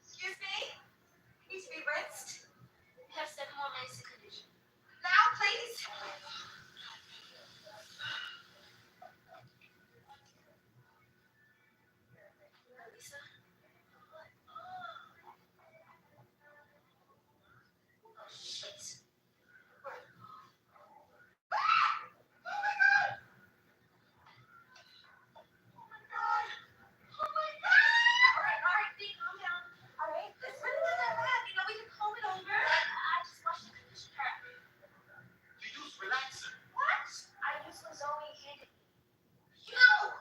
Excuse me? Need to be rinsed? We have 7 more minutes to condition. Now, please. Lisa? What? Oh, shit. Alright, Dee, calm down. Alright, this really not that bad. You know, we can comb it over. I just washed the conditioner. You use relaxer. What? I used what Zoe handed me. You!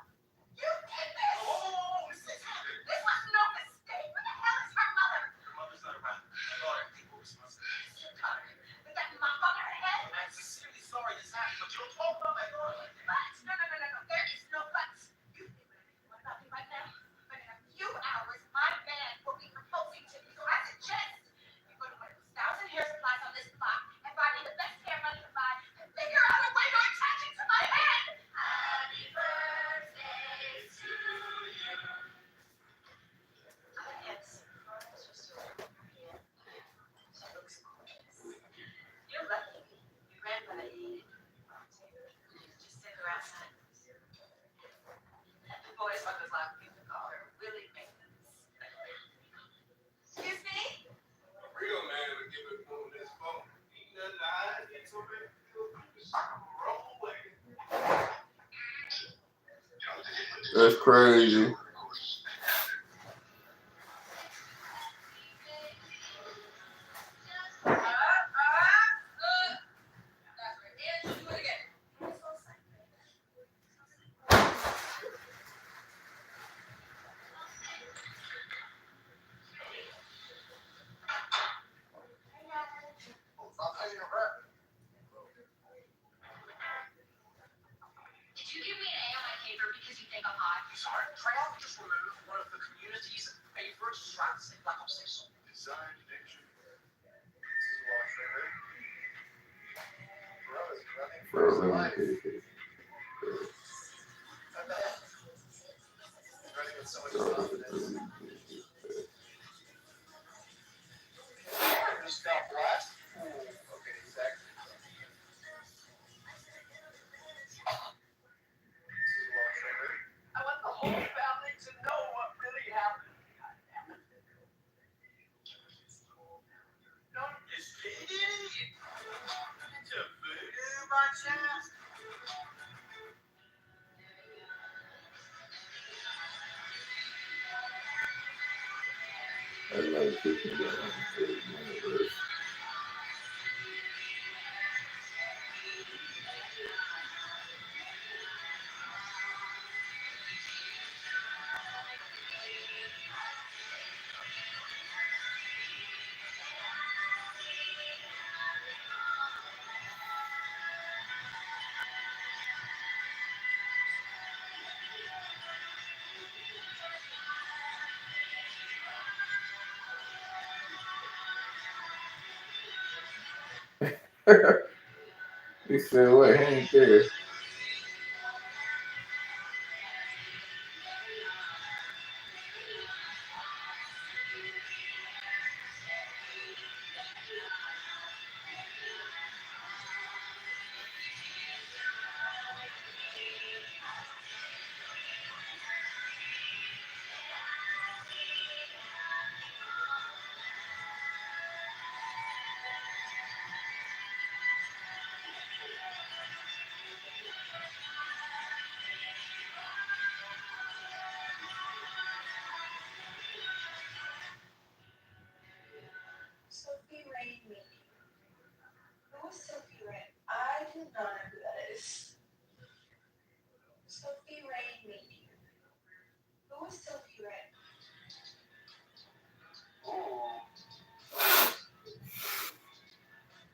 You did this! Oh, this happened. This was no mistake. Where the hell is her mother? Your mother's not around. Daughter, take full responsibility. Your daughter with that mop on her head? I'm sincerely sorry this happened, but you don't talk about my daughter like that. But, no. There is no but. You think what about me right now? But in a few hours, my man will be proposing to me. So I suggest you go to one of those 1,000 hair supplies on this block and buy me the best hair money can buy and figure out a way to attach it to my head. Happy birthday to you. Yes. She looks gorgeous. You're lucky. Your grandmother hated you. Just send her outside. The boys want those loud people call her Willie Maintenance. Excuse me? A real man would give it more this phone. Ain't nothing to hide. It's so big. Roll away. That's crazy. Did you give me an A on my paper because you think I'm hot? Sorry, Trail just removed one of the community's favorite shots in Black Ops 6. Designed picture. This is Los River. Bro is running for his life. What the heck? He's running with so much confidence. Just got blast? Okay, exactly. I want the whole family to know what really happened. Is Katie to voodoo by chance? I like cooking down. He said, "What? He ain't there." Sophie Rain meeting. Who is Sophie Rain? I do not know who that is. Sophie Rain meeting. Who is Sophie Rain? Ooh,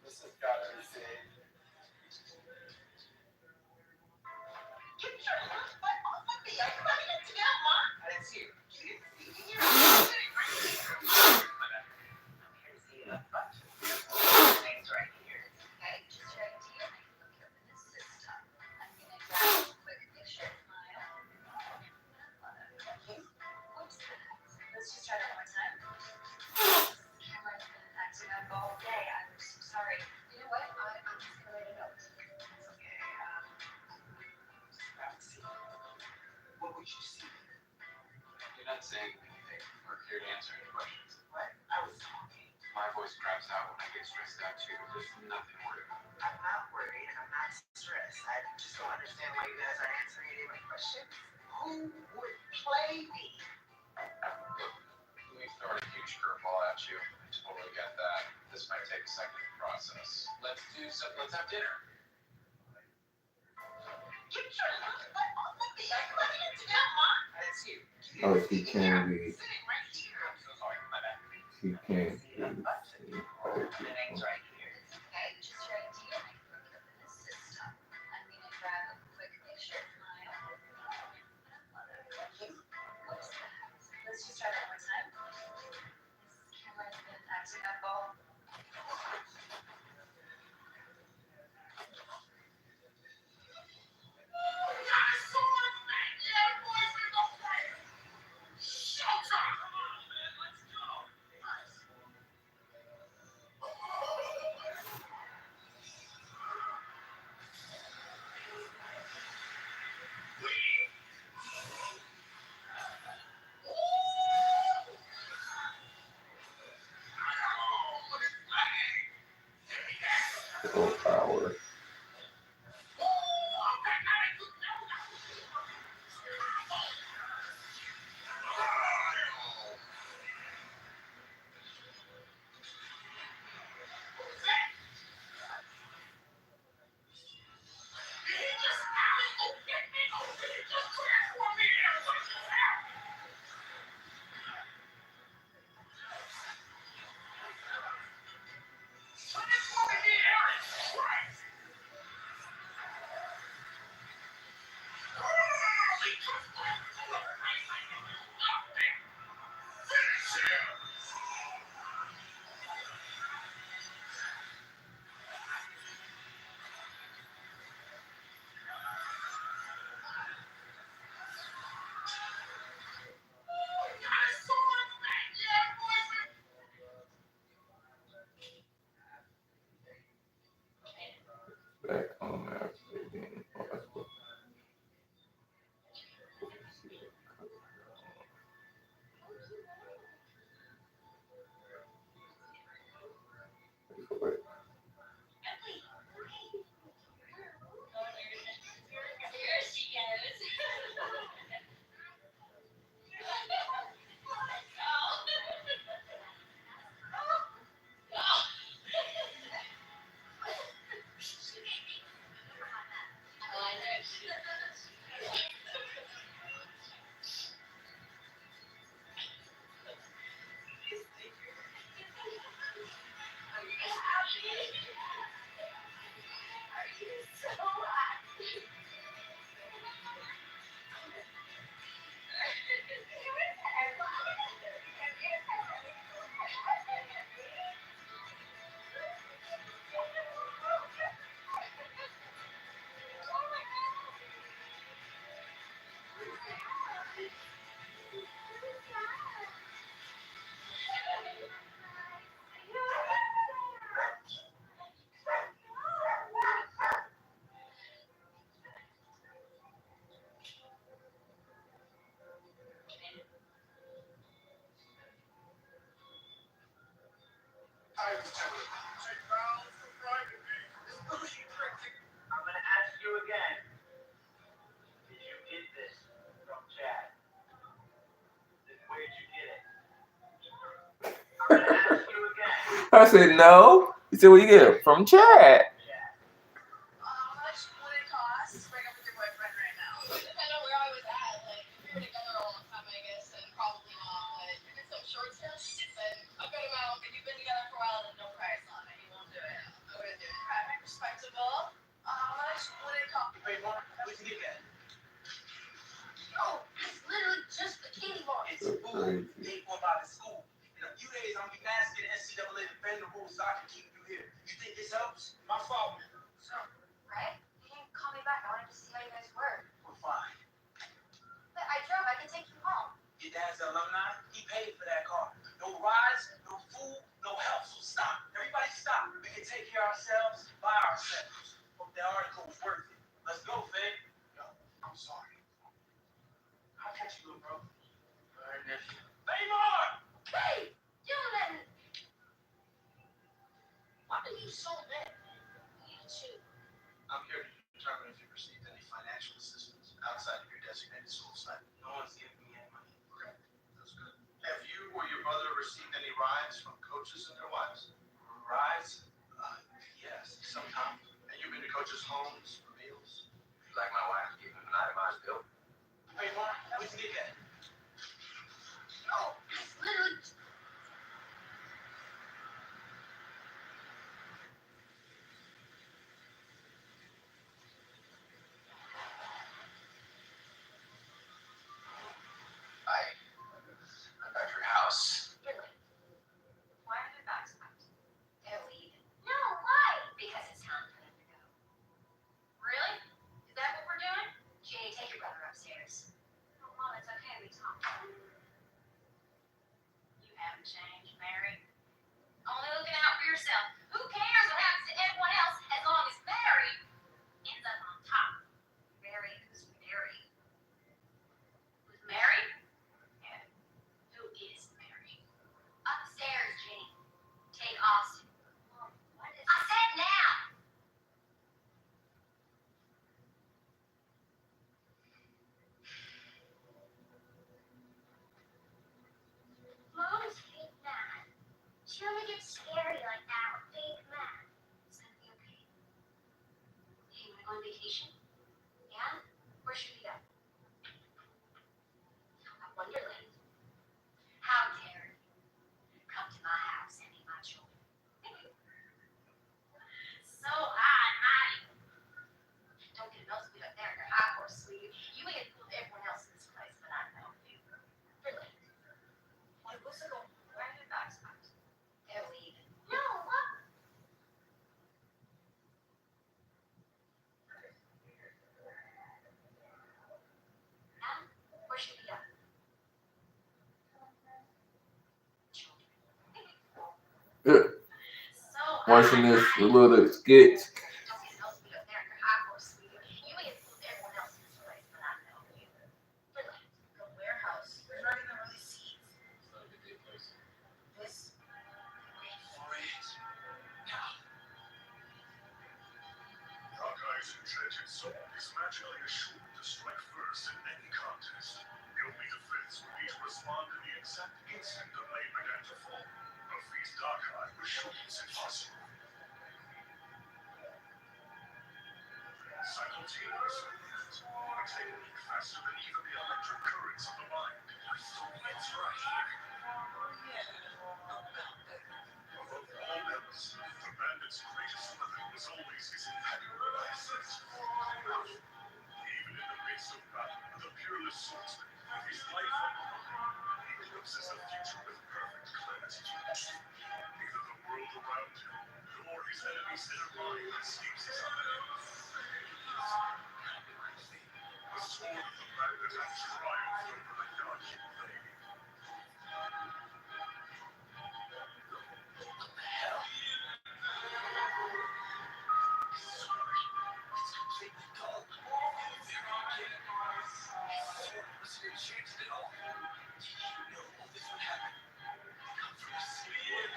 this has got to be saved. Get your little butt off of me. Are you running into that one? I didn't see her. You didn't see me? You're sitting right here. I'm here to see you. Name's right here. Okay, just your idea. I can look it up in the system. I'm gonna grab a quick picture of my What's that? Let's just try that one more time. This camera's been acting up all day. I'm so sorry. You know what? I'm just gonna write a note. It's okay. What would you see? You're not saying anything. We're here to answer any questions. What? I was talking. My voice craps out when I get stressed out too. There's nothing to worry about. I'm not worried and I'm not stressed. I just don't understand why you guys aren't answering any of my questions. Who would play me? Look, we've thrown a huge curveball at you. I totally get that. This might take a second to process. Let's have dinner. Get your little butt off of me. Are you running into that one? I didn't see you. Oh, she can be. Sitting right here. I'm so sorry. My bad. She can't be. The name's right here. Okay, just your idea. I can look it up in the system. I'm gonna grab a quick picture of my What's that? Let's just try that one more time. This camera's been acting up all. Full power. I'm gonna ask you again. Did you get this from Chad? Then where'd you get it? I'm gonna ask you again. I said no. He said, "Where you get it from?" Chad. Chad. How much would it cost to break up with your boyfriend right now? Depending on where I was at. Like, if we were together a long time, I guess, then probably not. But if it's some short stuff, then a good amount. If you've been together for a while, then no price on it. You won't do it. I wouldn't do it. Okay, respectable. How much would it cost? Wait, what? Where'd you get that? Oh, it's literally just the candy bar. It's food paid for by the school. In a few days, I'm gonna be asking NCAA to bend the rules so I can keep you here. You think this helps? My fault. So, right? You didn't call me back. I wanted to see how you guys were. We're fine. But I drove. I could take you home. Your dad's an alumni. He paid for that car. No rides, no food, no help. So stop. Everybody stop. We can take care of ourselves by ourselves. Hope that article was worth it. Let's go, Fig. Yo, I'm sorry. I'll catch you, little bro. All right, nephew. Baymar! Hey, Dylan! Why are you so mad? You too. I'm here to determine if you received any financial assistance outside of your designated school stipend. No one's giving me any money. Okay, that's good. Have you or your mother received any rides from coaches and their wives? Rides? Yes, sometimes. And you've been to coaches' homes for meals? Like my wife gave him an itemized bill. Hey, Mark, where'd you get that? Oh, it's literally. I'm at your house. Dylan. Why are their bags packed? They're leaving. No, why? Because it's time for them to go. Really? Is that what we're doing? Jay, take your brother upstairs. Oh, Mom, it's okay. We talked. You haven't changed, Mary. Only looking out for yourself. Who cares what happens to everyone else as long as Mary ends up on top? Mary, who's Mary? With Mary? Yeah. Who is Mary? Upstairs, Jenny. Take Austin. Mom, what is I said now! Mom's fake mad. She only gets scary like that with fake mad. It's gonna be okay. Hey, you wanna go on vacation? Yeah? Where should we go? Wonderland. How dare you come to my house and be my children? so hot, honey? Don't get no sweet up there in your high horse sleeve. You may have fooled everyone else in this place, but I know you. Really. Wait, what's it going? Why are their bags packed? They're leaving. No, what? Adam, where should we go? Children. So Watching hot, this honey? little skit. Don't get no sweet up there in your high horse sleeve. You may have fooled everyone else in this place, but I know you. Really. The warehouse. We're not even really seats. This. Hawkeye's enchanted soul is magically assured to strike first in any contest. The only defense would be to respond in the exact instant the blade began to fall. Buffy's dark eye was sure it's impossible. Simultaneous movement, a technique faster than even the electric currents of the mind. It's right here. Above all else, the bandit's greatest weapon was always his impeccable eyesight. Even in the midst of battle, the peerless swordsman, with his life on the line, he glimpses a future with perfect clarity. Neither the world around him, nor his enemy's inner mind escapes his eye. The sword of the bandit and triumphed over the dark blade. What the hell? It's completely gone. Was here changed at all? Did you know all this would happen? Come from a city word.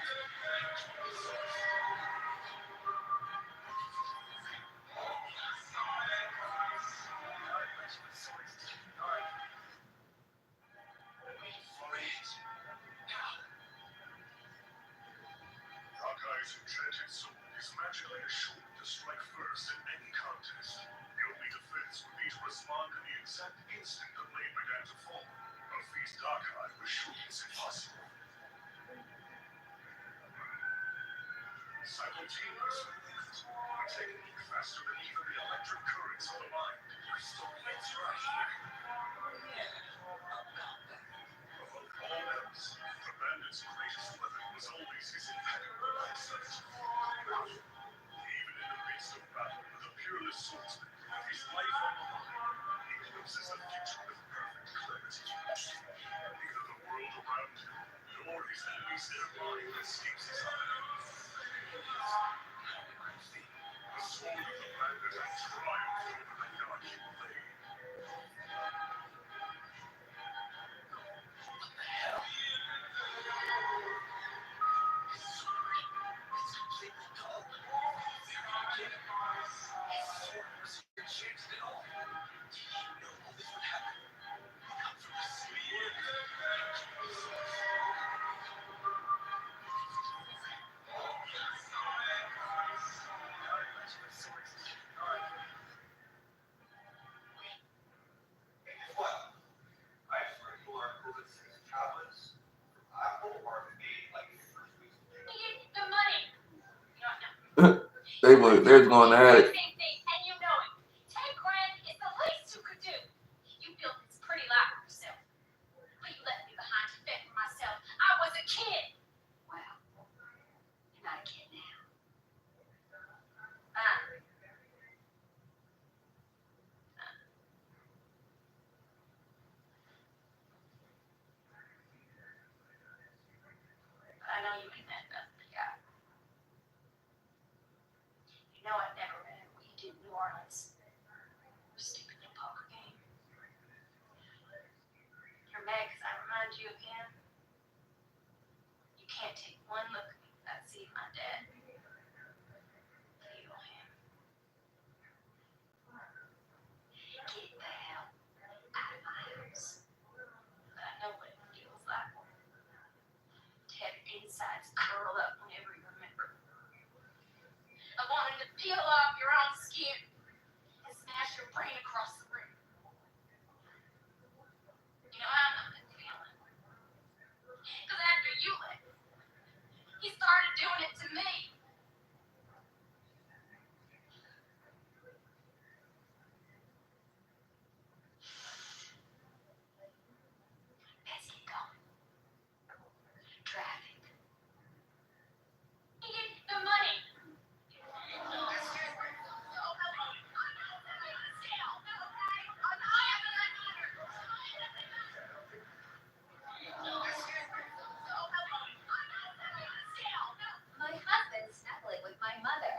Hawkeye's enchanted sword is magically assured to strike first in any contest. The only defense would be to respond in the exact instant the blade began to fall. A feat Hawkeye was sure was impossible. Simultaneous movement, a technique faster than even the electric currents of the mind. Your story ends right here. Yeah, about that. Above all else, the bandit's greatest weapon was always his impeccable eyesight. Even in the midst of battle with a peerless swordsman, with his life on the line, he glimpses the future with perfect clarity. Neither the world around him, nor his enemy's inner mind escapes his eye. The sword of the bandit had triumphed over the dark blade. What the hell? It's completely gone. Was here changed at all? Did you know all this would happen? Come from a city word. Well, I've heard you are overseas travelers. Apple or maybe like your first week. The money. No. They was going at it. Same thing, and you know it. 10 grand is the least you could do. You built this pretty life for yourself. But you left me behind to fend for myself. I was a kid. Well, you're not a kid now. I know you mean that doesn't. Yeah. You know I never read what you did in New Orleans. Stupid little poker game. You're mad because I remind you of him. You can't take one look at me without seeing my dad. Feel him. Get the hell out of my house. But I know what it feels like. To have your insides curl up whenever you remember. I wanted to peel off your own skin and smash your brain across the room. You know, I know that feeling. Because after you left, he started doing it to me. Let's get going. Traffic. He needed the money. My husband's snuggling with my mother.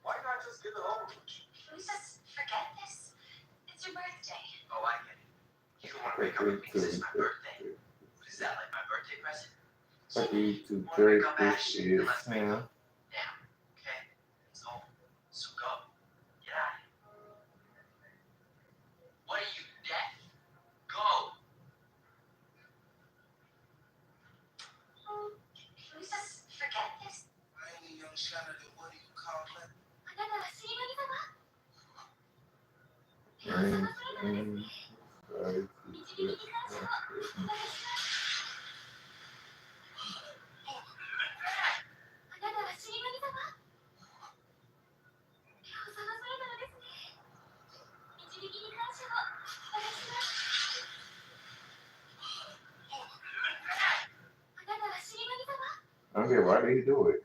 Why not just get it over with? Can we just forget this? It's your birthday. Oh, I get it. You don't want to break up with me because it's my birthday. What is that, like my birthday present? I need to Want to break break up this Ash? shit Then let's break down. up. Now, okay? It's over. So go. Get out of here. What are you, deaf? Go. Can we just forget this? I ain't a young shadow that what do you call it? Okay, why did he do it?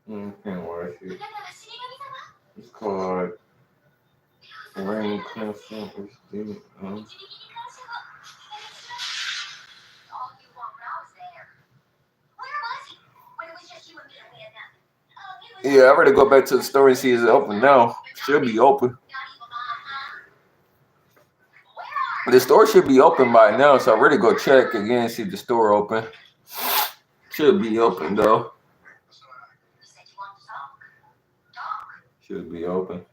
Can't watch it. It's called Rain Crimson. Yeah, I ready to go back to the store and see if it's open now. Should be open. The store should be open by now, so I ready to go check again, see if the store open. Should be open though. Should be open.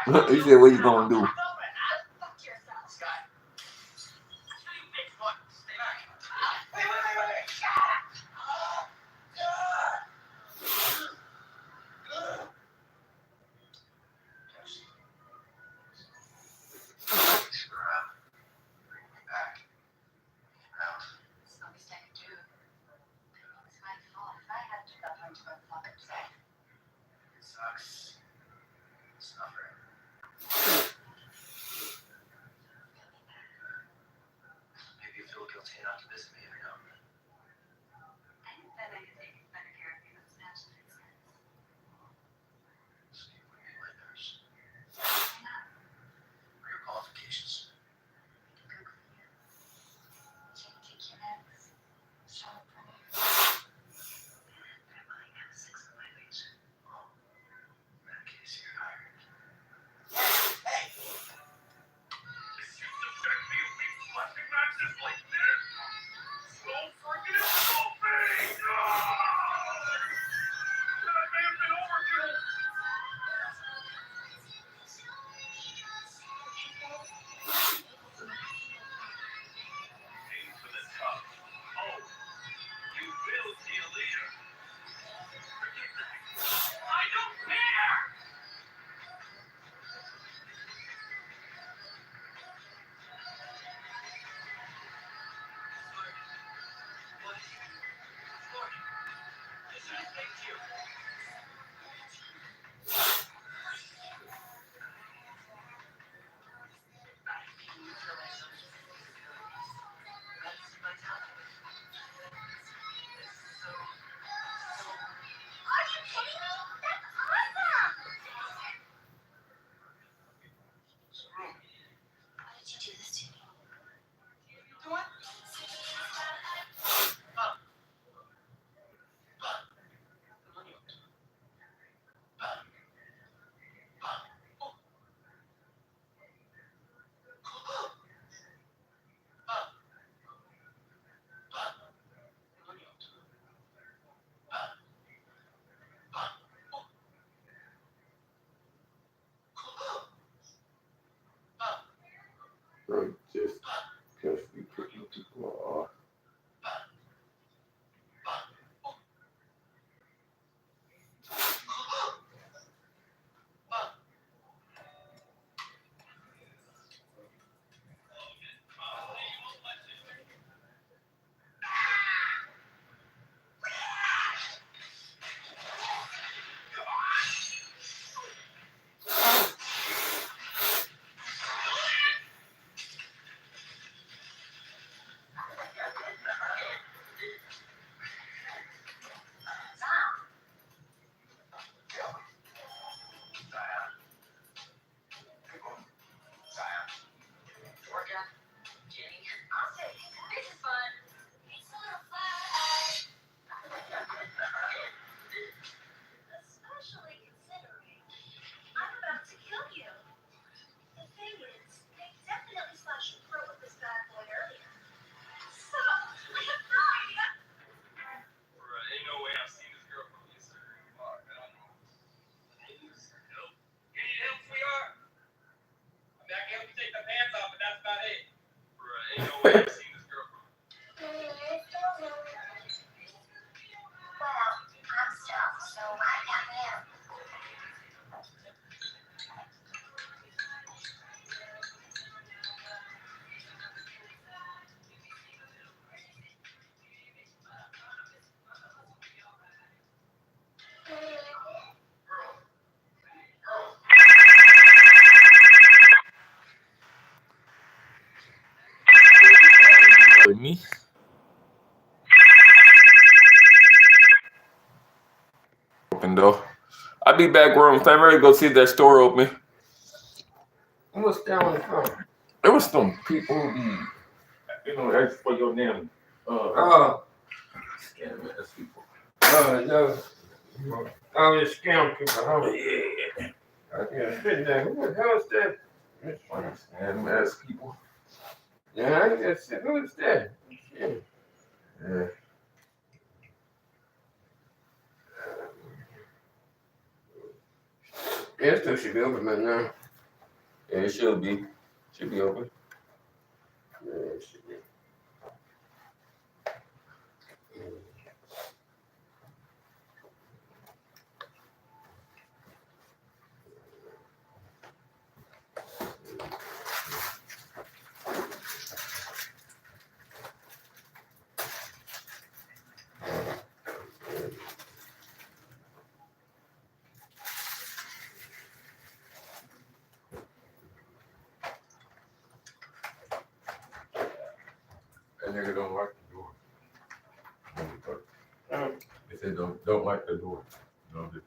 He said, "What you gonna do?" With me. Open though. I'll be back, room. I'm ready to go see if that store open. What's down the phone? There was some people who be, ask for your name. Scam ass people. No. Oh, the scam people, huh? Yeah. I can't sit there. Who the hell is that? Scam ass people. Yeah, I just said, who is that? Shit. Yeah. It still should be open right now. Yeah, it should be. Should be open. Yeah, it should be. That nigga don't like the door. They said don't like the door. No, just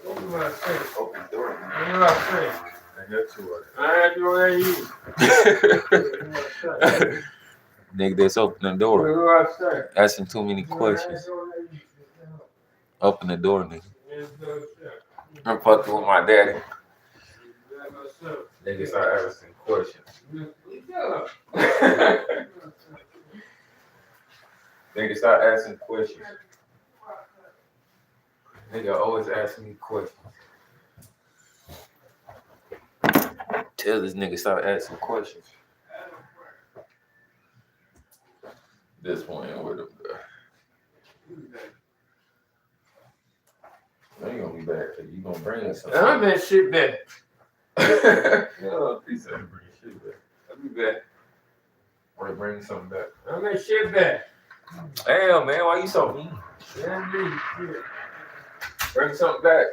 Open my thing. Open the door. Open my thing. I got two of I had to wear you. them. Nigga, that's open the door. What do I say? Asking too many questions. Open the door, nigga. I'm fucking with my daddy. Nigga start asking questions. Nigga start asking questions. Nigga always asking me questions. Tell this nigga start asking questions. This one ain't with him. I ain't gonna be back. You gonna bring us something. I'm that shit back. No, he said bring shit back. I'll be back. Or bring something back. I'm that shit back. Damn, man, why you so mean? Yeah, shit. Bring something back.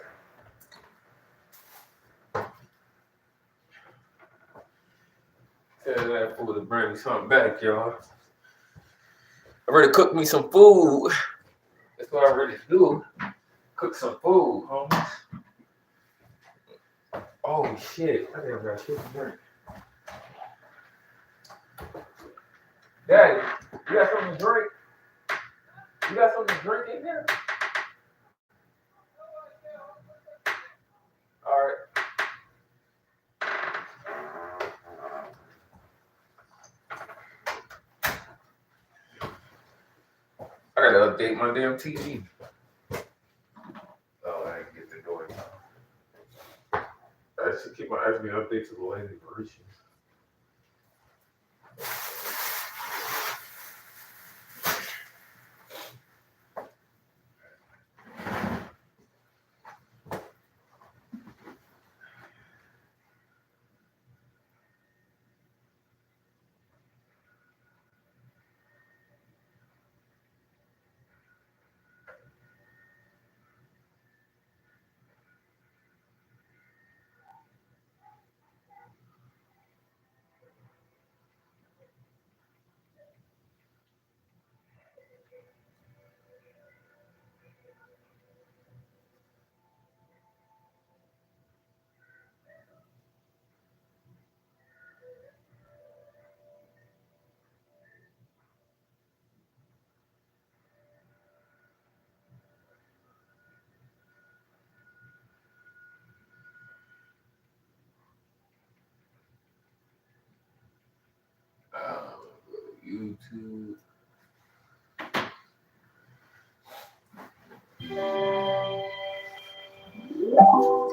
Tell that fool to bring me something back, y'all. I already cooked me some food. That's what I really do. Cook some food, homies. Oh shit! I never got shit to drink. Daddy, you got something to drink? You got something to drink in there? All right. I gotta update my damn TV. Oh, I didn't get the door. I should keep my actually update to the latest version. YouTube.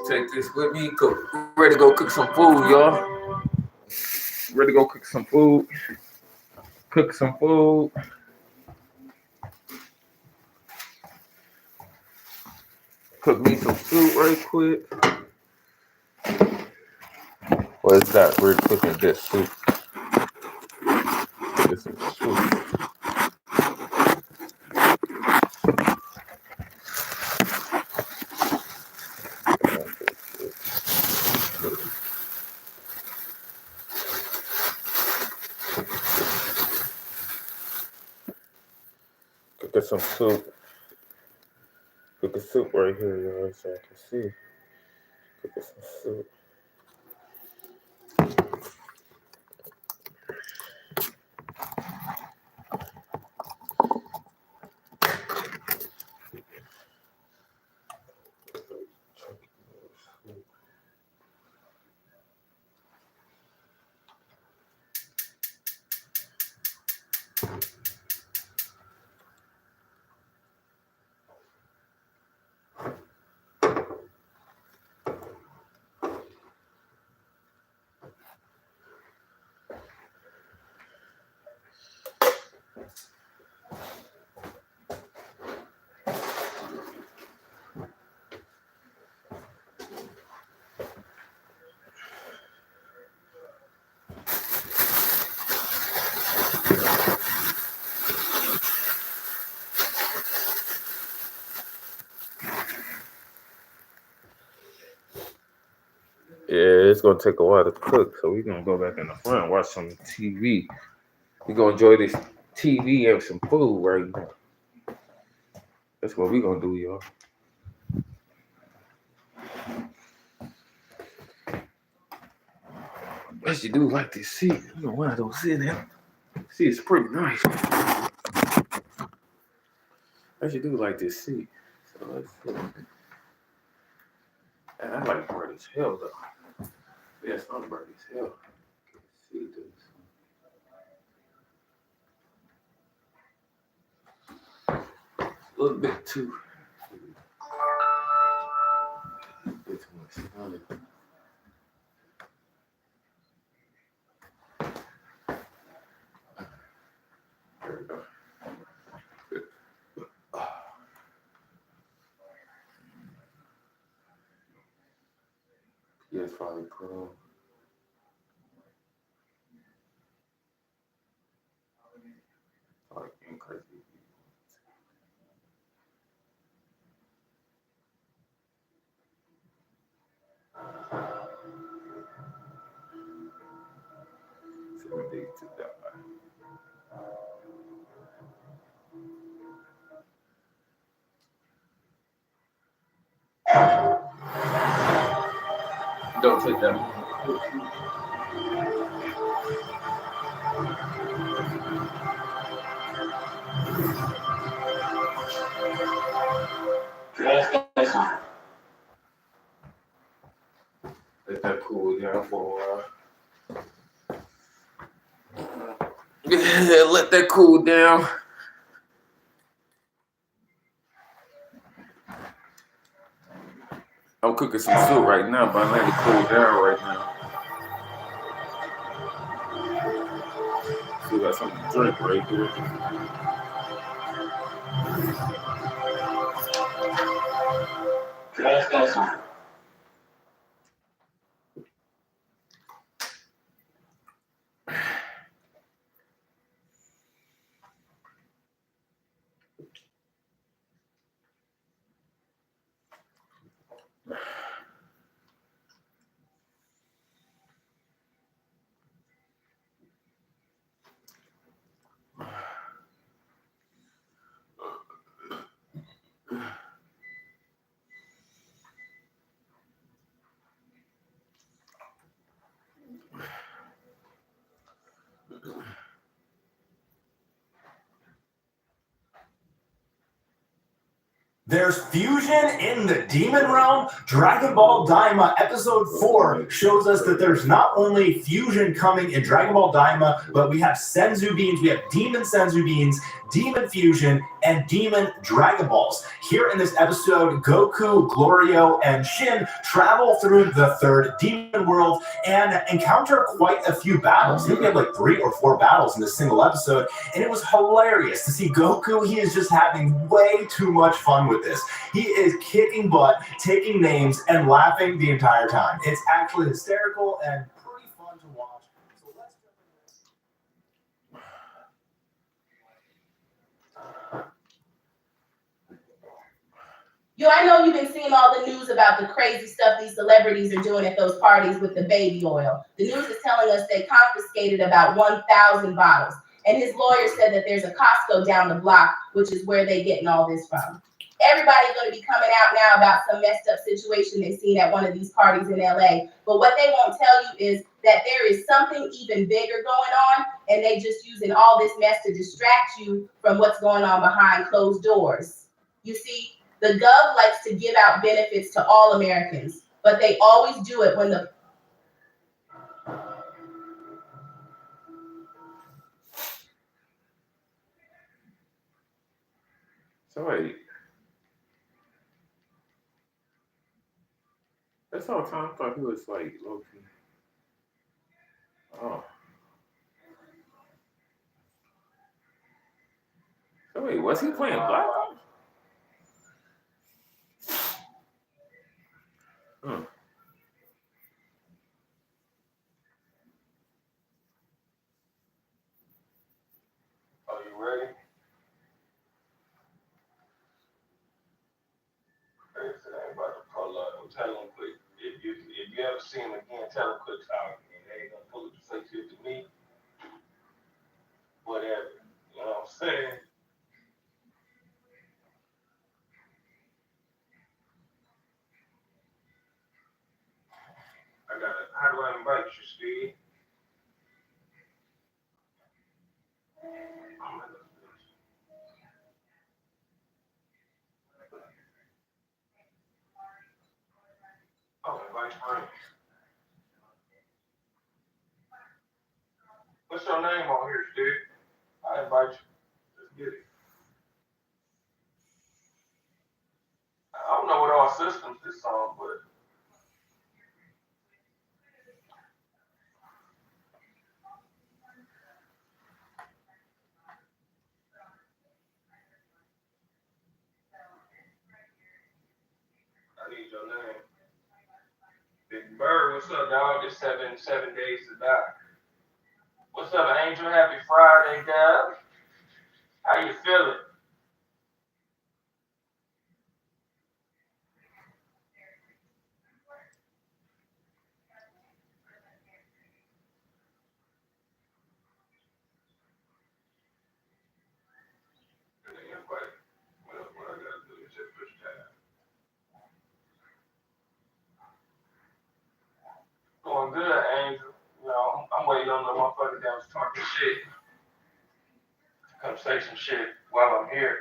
Take this with me. Ready to go cook some food, y'all. Ready to go cook some food. Cook some food. Cook me some soup right quick. Well, it's not we're cooking this soup. Get some soup. Cook some soup. Cook a soup right here, y'all, so I can see. Cook some soup. Yeah, it's gonna take a while to cook, so we're gonna go back in the front and watch some TV. We're gonna enjoy this TV and some food right now. That's what we gonna do, y'all. What you do like this seat? I don't know why I don't sit in it. See, it's pretty nice. I should do like this seat. So let's see. And I like burnt as hell though. Yes, I'm burnt as hell. See this. A little bit too. A bit too much sun. There we go. Yes, probably Pro. Like crazy. Seven days to die. Don't take that. Let that cool down for a while. Yeah, let that cool down. I'm cooking some soup right now, but I let it cool down right now. Still got something to drink right here. There's fusion in the demon realm. Dragon Ball Daima Episode 4 shows us that there's not only fusion coming in Dragon Ball Daima, but we have Senzu beans, we have demon Senzu beans, demon fusion, and demon Dragon Balls. Here in this episode, Goku, Glorio, and Shin travel through the third demon world and encounter quite a few battles. I think we had like 3 or 4 battles in this single episode, and it was hilarious to see Goku. He is just having way too much fun with this. He is kicking butt, taking names, and laughing the entire time. It's actually hysterical and pretty fun to watch. So let's jump Yo, I know you've been seeing all the news about the crazy stuff these celebrities are doing at those parties with the baby oil. The news is telling us they confiscated about 1,000 bottles. And his lawyer said that there's a Costco down the block, which is where they're getting all this from. Everybody's going to be coming out now about some messed up situation they seen at one of these parties in LA. But what they won't tell you is that there is something even bigger going on, and they just using all this mess to distract you from what's going on behind closed doors. You see, the gov likes to give out benefits to all Americans, but they always do it when the So wait. That's all time I thought he was like low key. Oh. So wait, was he playing Black Ops? Hmm. Are you ready? Crazy, I ain't about to pull up. Tell them quick. If you ever see him again, tell them quick talk. And they ain't gonna pull up the face to me. Whatever. You know what I'm saying? Oh, invite friends. What's your name on here, Steve? I invite you. Let's get it. I don't know what all systems this song, but I need your name. Big Bird, what's up, dog? It's 7 days to die. What's up, Angel? Happy Friday, guys. How you feeling? What I gotta do is just push tab. Going good, Angel. You know, I'm waiting on the motherfucker that was talking shit. Come say some shit while I'm here.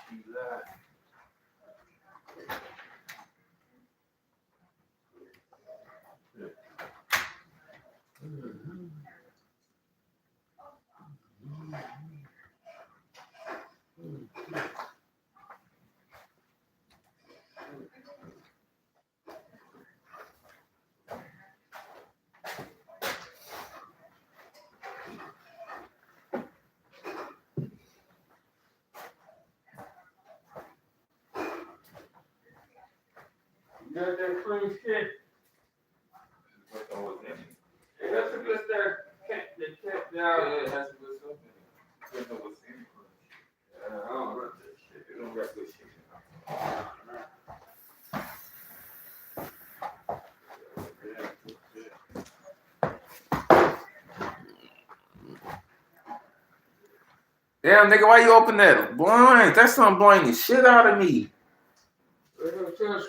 She lied. You got that clean shit? Yeah, that's a good stuff. The cat down. Yeah, it has some good stuff in it. You know what's in it. I don't want that shit. It don't got good shit in it. Damn, nigga, why you open that blind? That's something blowing the shit out of me.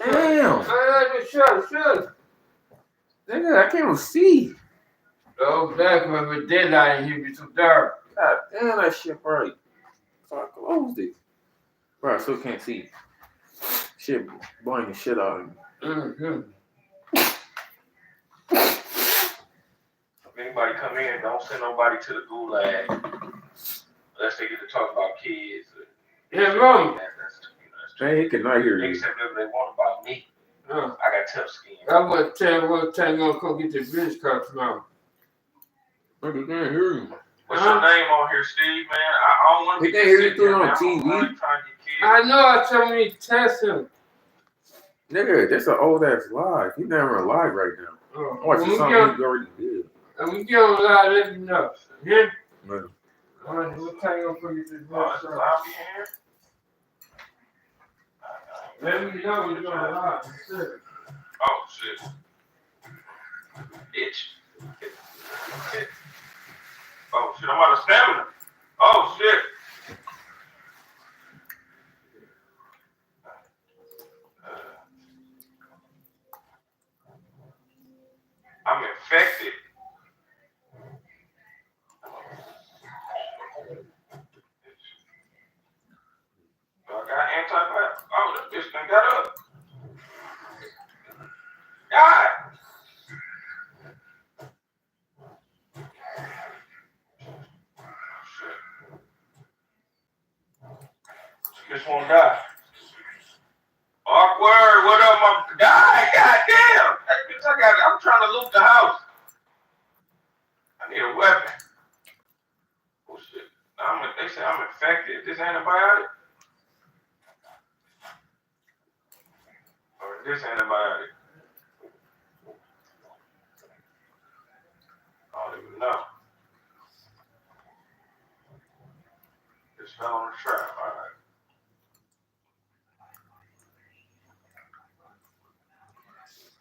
Damn. Shut. Nigga, I can't even see. Go back when the daylight and you be too dark. God damn, that shit bright. So I closed it. Bro, I still can't see. Shit blowing the shit out of me. Mm-hmm. If anybody come in, don't send nobody to the gulag unless they get to talk about kids. Yeah, wrong. Hey, he cannot hear They you. can say whatever they want about me. I got tough skin. I want to tell one time I'm gonna get the bitch cut tomorrow. Look, he can't hear you. What's your name on here, Steve, man? I don't want to He can't hear you through on TV. Trying to get kids. I know I told me to test him. Nigga, that's an old ass live. He's never alive right now. Oh, Watch when the we something get- he already did. And we get on live, let me know. Yeah? Man. All right, what time you gonna get this bitch It's cut? Bobby here. Let me know when you're on live. That's it. Oh, shit. Bitch. Oh, shit, I'm out of stamina. Oh, shit. I'm infected. I got antibiotics. Oh, this bitch done got up. God. I'm trying to loot the house. I need a weapon. Oh shit. They say I'm infected. This antibiotic? Or this antibiotic? I don't even know. Just fell on the trap. Alright.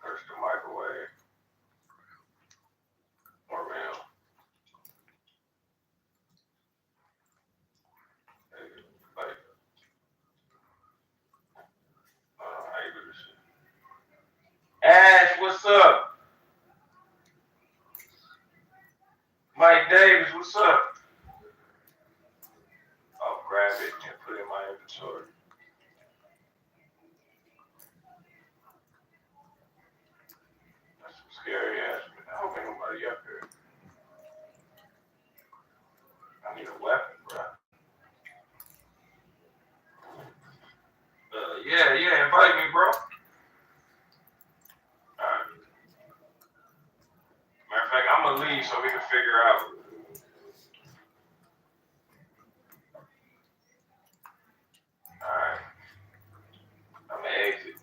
There's the microwave. More meal. Like, how you do this shit? Ash, what's up? Mike Davis, what's up? I'll grab it and put it in my inventory. That's some scary ass. I hope ain't nobody up here. I need a weapon, bro. Yeah, invite me, bro. Alright. Matter of fact, I'm gonna leave so we can figure out. Alright. I'm gonna exit.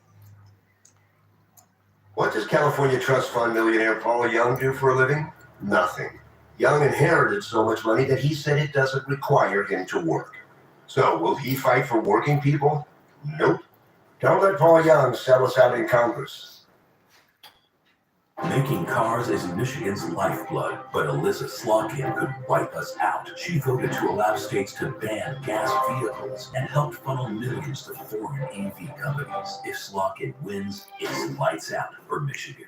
What does California Trust Fund millionaire Paul Young do for a living? Nothing. Young inherited so much money that he said it doesn't require him to work. So, will he fight for working people? Nope. Don't let Paul Young sell us out in Congress. Making cars is Michigan's lifeblood, but Alyssa Slotkin could wipe us out. She voted to allow states to ban gas vehicles and helped funnel millions to foreign EV companies. If Slotkin wins, it's lights out for Michigan.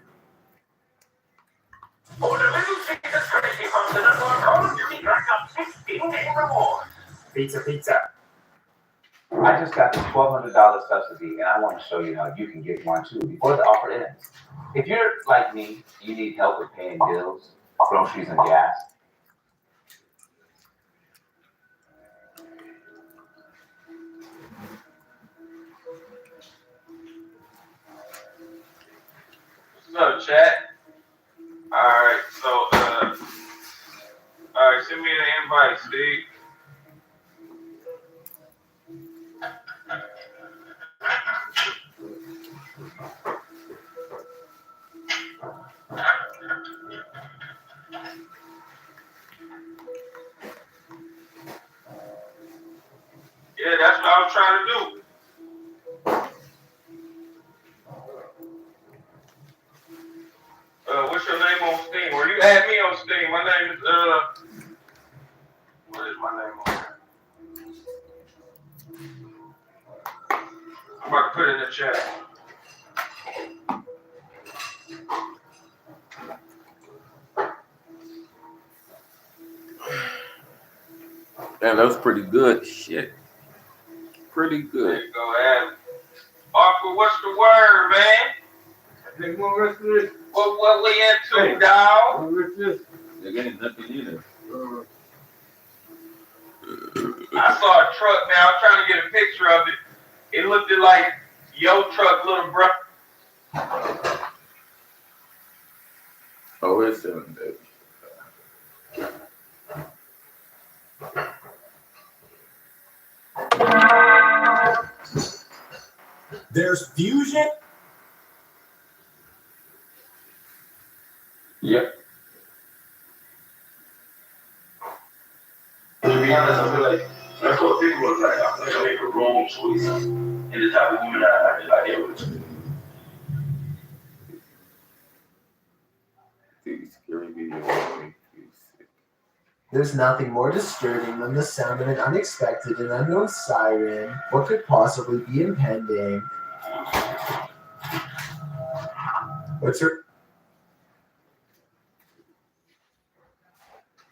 Order Little Caesars courtesy from Senator Call of Duty rack up 16-day rewards. Pizza. I just got the $1,200 subsidy, and I want to show you how you can get one too before the offer ends. If you're like me, you need help with paying bills, groceries, and gas. What's up, chat? Alright, so, alright, send me an invite, Steve. Yeah, that's what I was trying to do. What's your name on Steam? Or you add me on Steam. My name is, what is my name on there? I'm about to put it in the chat. Damn, that was pretty good. Shit. Pretty There good. you go, Adam. Aqua, what's the word, man? Take more rest of this. What we into, dawg? What's this? There ain't nothing either. I saw a truck, man. I'm trying to get a picture of it. It looked like your truck, little bro. Oh, it's 7 days. There's fusion. Yep. To be honest, I feel like that's what people look like. I feel like I make a wrong choice in the type of woman I deal with. These scary videos make you sick. There's nothing more disturbing than the sound of an unexpected and unknown siren. What could possibly be impending? What's her?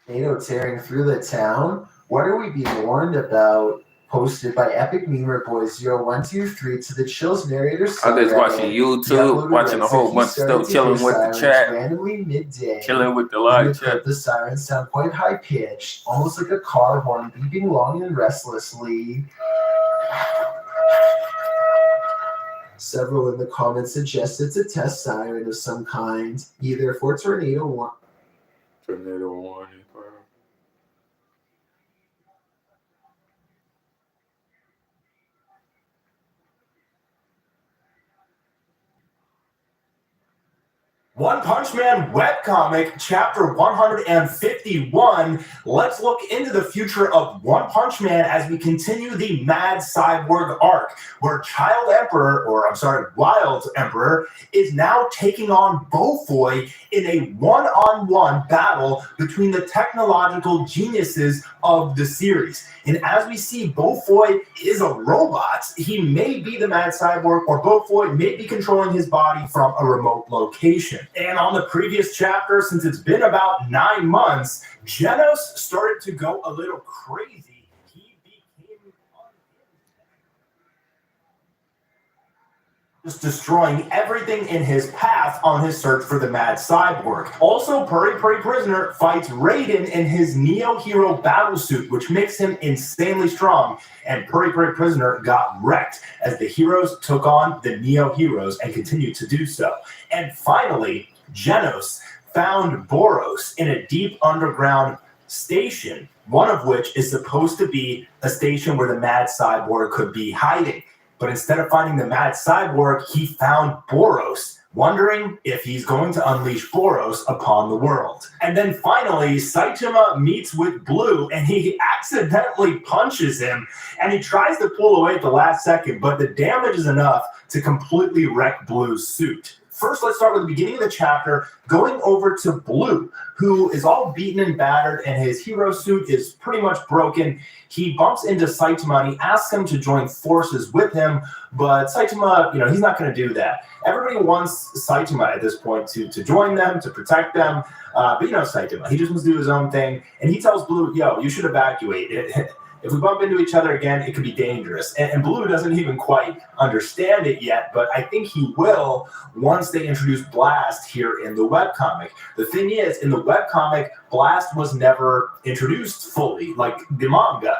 NATO tearing through the town? What are we being warned about? Posted by Epic Memer Boys 0123 to the Chills narrator. I'm just watching YouTube, watching a whole bunch of stuff, chilling with the chat, randomly midday. chilling with the live chat. The sirens sound quite high pitched, almost like a car horn beeping long and restlessly. Several in the comments suggest it's a test siren of some kind, either for tornado warning. Tornado warning, bro. One Punch Man webcomic, chapter 151. Let's look into the future of One Punch Man as we continue the Mad Cyborg arc, where Wild Emperor is now taking on Beaufoy in a one-on-one battle between the technological geniuses of the series. And as we see, Beaufoy is a robot. He may be the Mad Cyborg, or Beaufoy may be controlling his body from a remote location. And on the previous chapter, since it's been about 9 months, Genos started to go a little crazy. He became just destroying everything in his path on his search for the Mad Cyborg. Also, Puri Puri Prisoner fights Raiden in his Neo Hero battle suit, which makes him insanely strong. And Puri Puri Prisoner got wrecked as the heroes took on the Neo Heroes and continued to do so. And finally, Genos found Boros in a deep underground station, one of which is supposed to be a station where the Mad Cyborg could be hiding. But instead of finding the Mad Cyborg, he found Boros, wondering if he's going to unleash Boros upon the world. And then finally, Saitama meets with Blue, and he accidentally punches him, and he tries to pull away at the last second, but the damage is enough to completely wreck Blue's suit. First, let's start with the beginning of the chapter, going over to Blue, who is all beaten and battered, and his hero suit is pretty much broken. He bumps into Saitama, and he asks him to join forces with him, but Saitama, he's not going to do that. Everybody wants Saitama at this point to join them, to protect them, but Saitama, he just wants to do his own thing, and he tells Blue, you should evacuate. If we bump into each other again, it could be dangerous. And Blue doesn't even quite understand it yet, but I think he will once they introduce Blast here in the webcomic. The thing is, in the webcomic, Blast was never introduced fully, like the manga.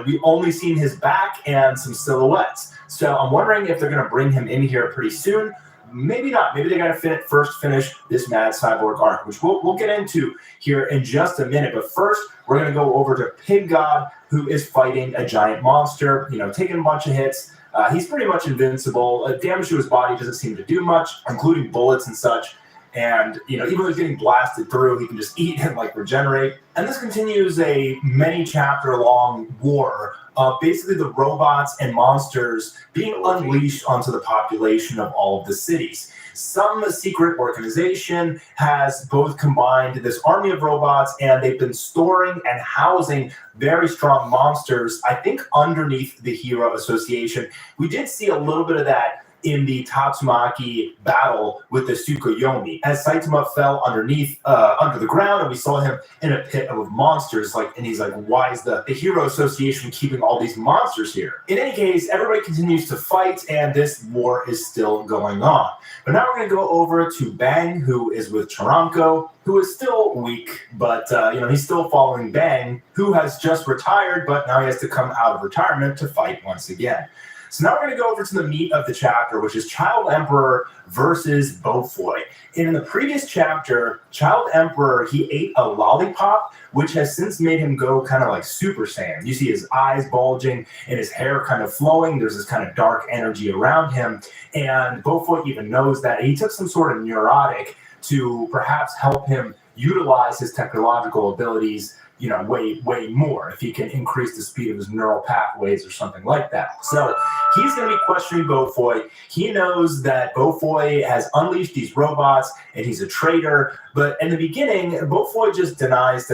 We've only seen his back and some silhouettes. So I'm wondering if they're going to bring him in here pretty soon. Maybe not. Maybe they got to first finish this Mad Cyborg arc, which we'll get into here in just a minute. But first, we're going to go over to Pig God, who is fighting a giant monster, taking a bunch of hits. He's pretty much invincible. Damage to his body doesn't seem to do much, including bullets and such. And, even though he's getting blasted through, he can just eat and, regenerate. And this continues a many-chapter-long war of basically the robots and monsters being unleashed onto the population of all of the cities. Some secret organization has both combined this army of robots, and they've been storing and housing very strong monsters, I think, underneath the Hero Association. We did see a little bit of that in the Tatsumaki battle with the Tsukuyomi, as Saitama fell under the ground, and we saw him in a pit of monsters, and he's like, why is the Hero Association keeping all these monsters here? In any case, everybody continues to fight, and this war is still going on. But now we're going to go over to Bang, who is with Charanko, who is still weak, but he's still following Bang, who has just retired, but now he has to come out of retirement to fight once again. So now we're going to go over to the meat of the chapter, which is Child Emperor versus Beaufoy. And in the previous chapter, Child Emperor, he ate a lollipop, which has since made him go kind of like Super Saiyan. You see his eyes bulging and his hair kind of flowing. There's this kind of dark energy around him. And Beaufoy even knows that. He took some sort of neurotic to perhaps help him utilize his technological abilities way more, if he can increase the speed of his neural pathways or something like that. So he's going to be questioning Beaufoy. He knows that Beaufoy has unleashed these robots and he's a traitor, but in the beginning, Beaufoy just denies.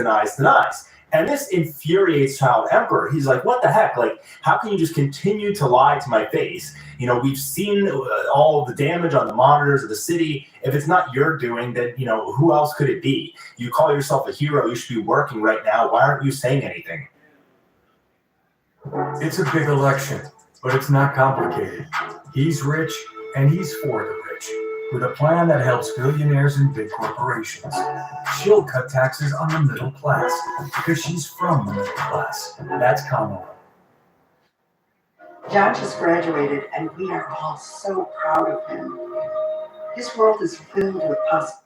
And this infuriates Child Emperor. He's like, what the heck? How can you just continue to lie to my face? We've seen all of the damage on the monitors of the city. If it's not your doing, then, who else could it be? You call yourself a hero. You should be working right now. Why aren't you saying anything? It's a big election, but it's not complicated. He's rich, and he's for the rich, with a plan that helps billionaires and big corporations. She'll cut taxes on the middle class, because she's from the middle class. That's Kamala. John just graduated, and we are all so proud of him. His world is filled with possibilities.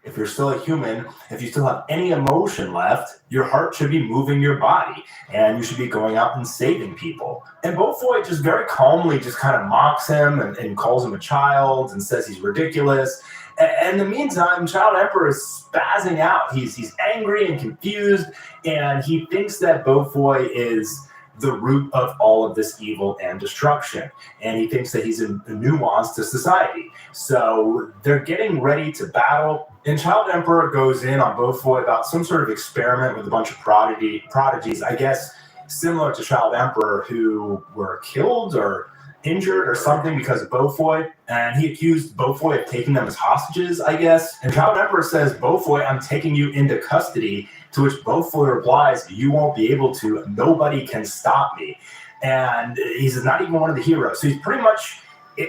If you're still a human, if you still have any emotion left, your heart should be moving your body, and you should be going out and saving people. And Beaufoy just very calmly just kind of mocks him and calls him a child and says he's ridiculous. And in the meantime, Child Emperor is spazzing out. He's angry and confused, and he thinks that Beaufoy is the root of all of this evil and destruction. And he thinks that he's a nuance to society. So they're getting ready to battle. And Child Emperor goes in on Beaufoy about some sort of experiment with a bunch of prodigies, I guess, similar to Child Emperor, who were killed or injured or something because of Beaufoy. And he accused Beaufoy of taking them as hostages, I guess. And Child Emperor says, Beaufoy, I'm taking you into custody. To which Beaufoy replies, you won't be able to. Nobody can stop me. And he's not even one of the heroes. So he's pretty much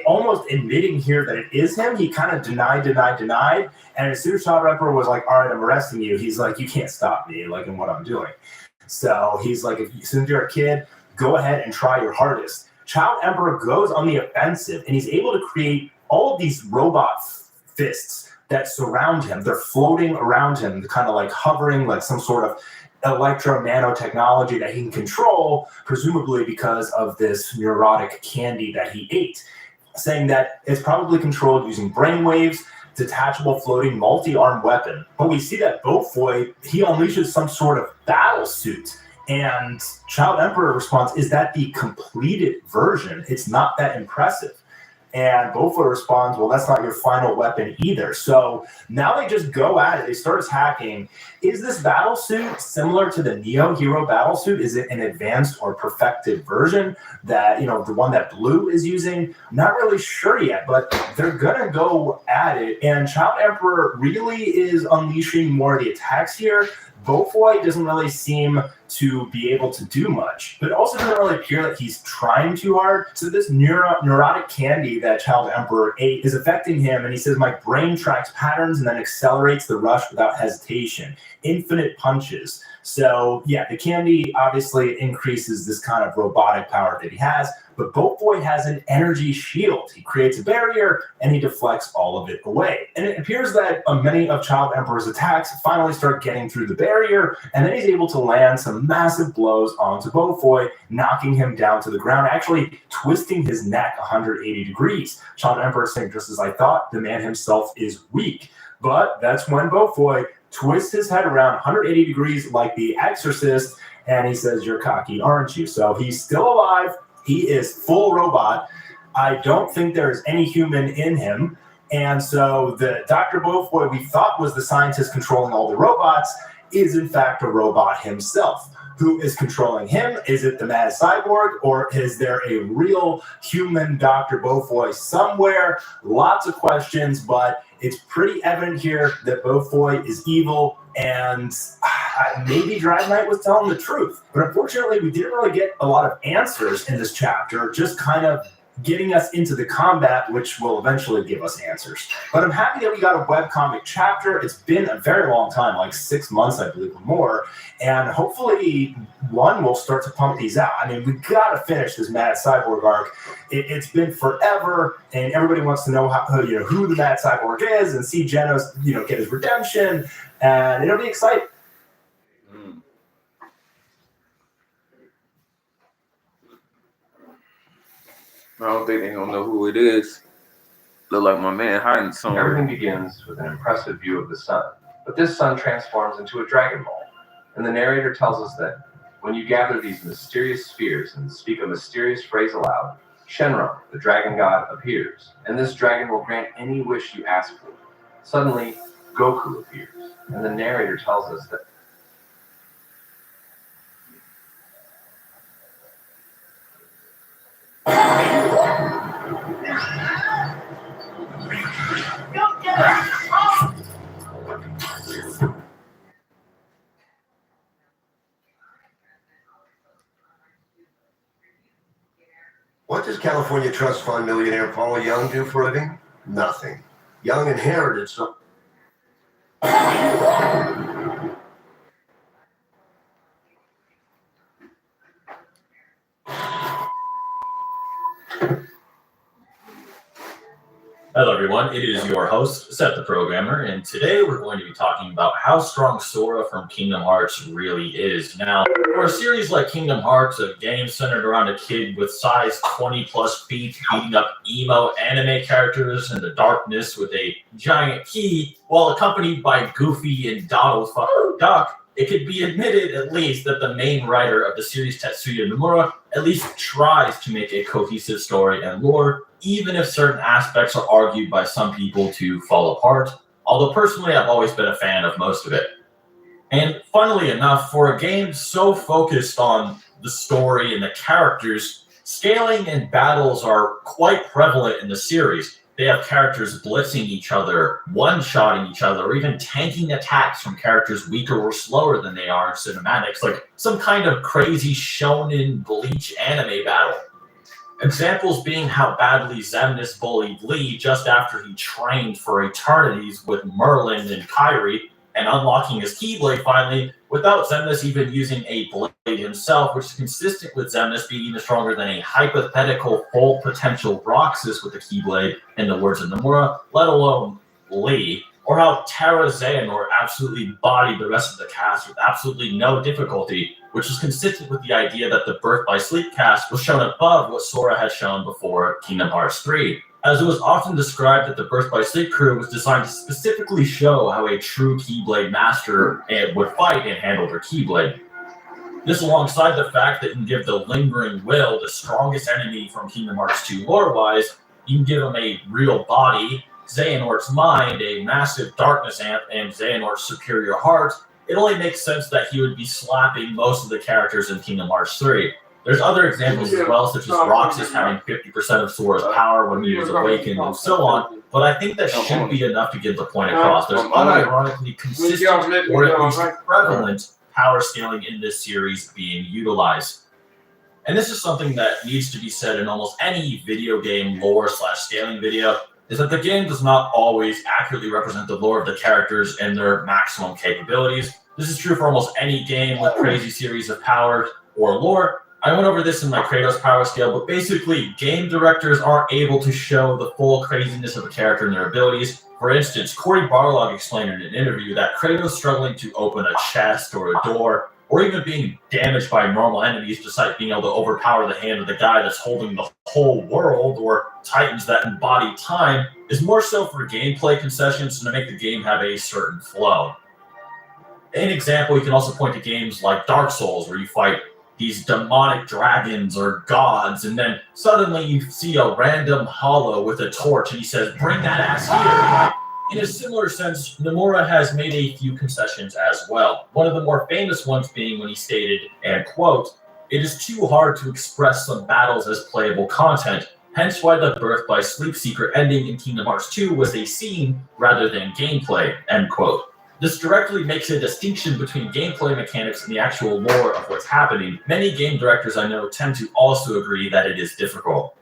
almost admitting here that it is him. He kind of denied. And as soon as Child Emperor was like, all right, I'm arresting you, he's like, you can't stop me, like, in what I'm doing. So he's like, as soon as you're a kid, go ahead and try your hardest. Child Emperor goes on the offensive, and he's able to create all of these robot fists that surround him. They're floating around him, kind of like hovering, like some sort of electro-nanotechnology that he can control, presumably because of this neurotic candy that he ate, saying that it's probably controlled using brainwaves, detachable floating multi-arm weapon. But we see that Beaufoy, he unleashes some sort of battle suit. And Child Emperor responds, is that the completed version? It's not that impressive. And Beaufoy responds, well, that's not your final weapon either. So now they just go at it. They start attacking. Is this battle suit similar to the Neo Hero battle suit? Is it an advanced or perfected version that, the one that Blue is using? Not really sure yet, but they're going to go at it. And Child Emperor really is unleashing more of the attacks here. Beaufoy doesn't really seem to be able to do much, but it also doesn't really appear that he's trying too hard. So this neurotic candy that Child Emperor ate is affecting him, and he says, my brain tracks patterns and then accelerates the rush without hesitation. Infinite punches. So yeah, the candy obviously increases this kind of robotic power that he has, but Beaufoy has an energy shield. He creates a barrier and he deflects all of it away. And it appears that many of Child Emperor's attacks finally start getting through the barrier, and then he's able to land some massive blows onto Beaufoy, knocking him down to the ground, actually twisting his neck 180 degrees. Child Emperor saying, just as I thought, the man himself is weak. But that's when Beaufoy twists his head around 180 degrees like the Exorcist, and he says, you're cocky, aren't you? So he's still alive. He is full robot. I don't think there is any human in him. And so the Dr. Beaufoy we thought was the scientist controlling all the robots is in fact a robot himself. Who is controlling him? Is it the mad cyborg, or is there a real human Dr. Beaufoy somewhere? Lots of questions, but it's pretty evident here that Beaufoy is evil, and maybe Drag Knight was telling the truth. But unfortunately, we didn't really get a lot of answers in this chapter, just kind of getting us into the combat, which will eventually give us answers. But I'm happy that we got a webcomic chapter. It's been a very long time, like 6 months, I believe, or more. And hopefully one will start to pump these out. I mean, we got to finish this Mad Cyborg arc. It's been forever, and everybody wants to know who the Mad Cyborg is and see Genos, get his redemption, and it'll be exciting. I don't think they're gonna know who it is. Look like my man hiding somewhere. Everything begins with an impressive view of the sun, but this sun transforms into a Dragon Ball. And the narrator tells us that when you gather these mysterious spheres and speak a mysterious phrase aloud, Shenron, the dragon god, appears, and this dragon will grant any wish you ask for. Suddenly, Goku appears, and the narrator tells us that What does California Trust Fund millionaire Paul Young do for a living? Nothing. Young inherited some... Hello, everyone. It is your host, Seth the Programmer, and today we're going to be talking about how strong Sora from Kingdom Hearts really is. Now, for a series like Kingdom Hearts, a game centered around a kid with size 20 plus feet beating up emo anime characters in the darkness with a giant key, while accompanied by Goofy and Donald Duck, it could be admitted at least that the main writer of the series, Tetsuya Nomura, at least tries to make a cohesive story and lore, even if certain aspects are argued by some people to fall apart, although personally I've always been a fan of most of it. And funnily enough, for a game so focused on the story and the characters, scaling and battles are quite prevalent in the series. They have characters blitzing each other, one-shotting each other, or even tanking attacks from characters weaker or slower than they are in cinematics, like some kind of crazy shonen Bleach anime battle. Examples being how badly Xemnas bullied Lee just after he trained for eternities with Merlin and Kyrie, and unlocking his Keyblade finally, without Xemnas even using a blade himself, which is consistent with Xemnas being even stronger than a hypothetical full potential Roxas with the Keyblade, in the words of Nomura, let alone Lee. Or how Terra Xehanort absolutely bodied the rest of the cast with absolutely no difficulty, which is consistent with the idea that the Birth by Sleep cast was shown above what Sora had shown before Kingdom Hearts 3. As it was often described that the Birth by Sleep crew was designed to specifically show how a true Keyblade master would fight and handle their Keyblade. This alongside the fact that you can give the Lingering Will, the strongest enemy from Kingdom Hearts 2 lore-wise, you can give him a real body, Xehanort's mind, a massive darkness amp, and Xehanort's superior heart, it only makes sense that he would be slapping most of the characters in Kingdom Hearts 3. There's other examples as well, such as Roxas having 50% of Sora's power when he was awakened and so on, but I think that should be enough to get the point across. There's unironically consistent, or at least prevalent, power scaling in this series being utilized. And this is something that needs to be said in almost any video game lore/scaling video, is that the game does not always accurately represent the lore of the characters and their maximum capabilities. This is true for almost any game with crazy series of power or lore. I went over this in my Kratos power scale, but basically, game directors aren't able to show the full craziness of a character and their abilities. For instance, Cory Barlog explained in an interview that Kratos struggling to open a chest or a door, or even being damaged by normal enemies despite being able to overpower the hand of the guy that's holding the whole world, or titans that embody time, is more so for gameplay concessions and to make the game have a certain flow. An example, you can also point to games like Dark Souls, where you fight these demonic dragons or gods, and then suddenly you see a random hollow with a torch and he says, "Bring that ass here." In a similar sense, Nomura has made a few concessions as well. One of the more famous ones being when he stated, and quote, "It is too hard to express some battles as playable content, hence why the Birth by Sleep secret ending in Kingdom Hearts 2 was a scene rather than gameplay," end quote. This directly makes a distinction between gameplay mechanics and the actual lore of what's happening. Many game directors I know tend to also agree that it is difficult.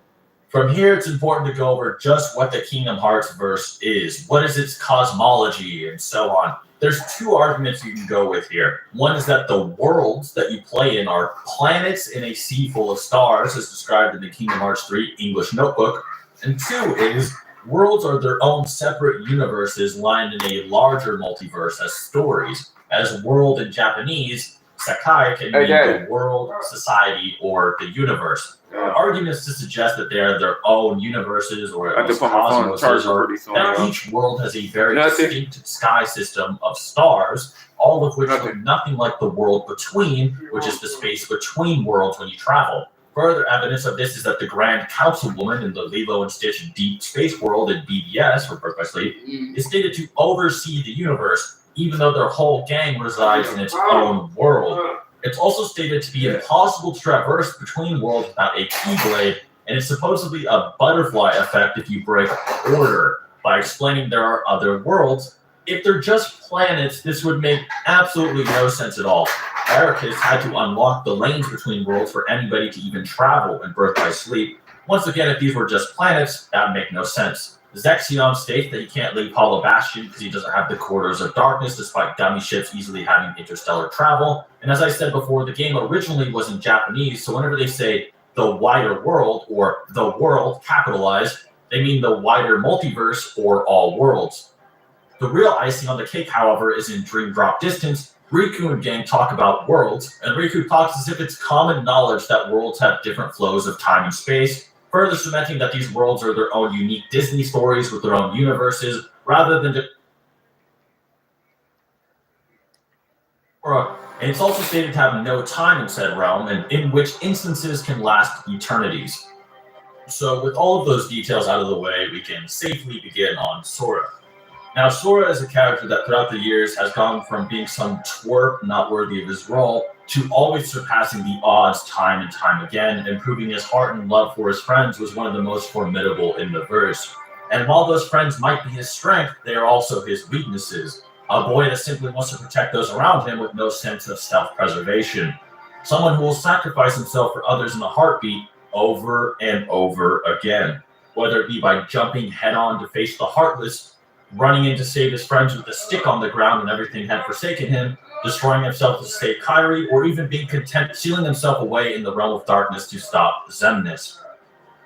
From here, it's important to go over just what the Kingdom Hearts verse is. What is its cosmology and so on. There's two arguments you can go with here. One is that the worlds that you play in are planets in a sea full of stars, as described in the Kingdom Hearts 3 English notebook. And two is worlds are their own separate universes lined in a larger multiverse as stories. As world in Japanese, Sakai can mean the world, society, or the universe. Arguments to suggest that they are their own universes or cosmoses, or that each world has a very distinct sky system of stars, all of which look nothing like the world between, which is the space between worlds when you travel. Further evidence of this is that the Grand Councilwoman in the Lilo and Stitch Deep Space World in BBS, or Birth by Sleep, is stated to oversee the universe, even though their whole gang resides in its own world. It's also stated to be impossible to traverse between worlds without a Keyblade, and it's supposedly a butterfly effect if you break order, by explaining there are other worlds. If they're just planets, this would make absolutely no sense at all. Ericus had to unlock the lanes between worlds for anybody to even travel in Birth by Sleep. Once again, if these were just planets, that would make no sense. Zexion states that he can't leave Hollow Bastion because he doesn't have the Corridors of Darkness, despite dummy ships easily having interstellar travel. And as I said before, the game originally was in Japanese, so whenever they say the wider world, or the world capitalized, They mean the wider multiverse or all worlds. The real icing on the cake, however, is in Dream Drop Distance. Riku and gang talk about worlds, and Riku talks as if it's common knowledge that worlds have different flows of time and space, further cementing that these worlds are their own unique Disney stories with their own universes, rather than and it's also stated to have no time in said realm, and in which instances can last eternities. So with all of those details out of the way, we can safely begin on Sora. Now, Sora is a character that throughout the years has gone from being some twerp not worthy of his role to always surpassing the odds time and time again, and proving his heart and love for his friends was one of the most formidable in the verse. And while those friends might be his strength, they are also his weaknesses. A boy that simply wants to protect those around him with no sense of self-preservation. Someone who will sacrifice himself for others in a heartbeat over and over again, whether it be by jumping head-on to face the heartless, running in to save his friends with a stick on the ground when everything had forsaken him, destroying himself to save Kairi, or even being content sealing himself away in the realm of darkness to stop Xemnas.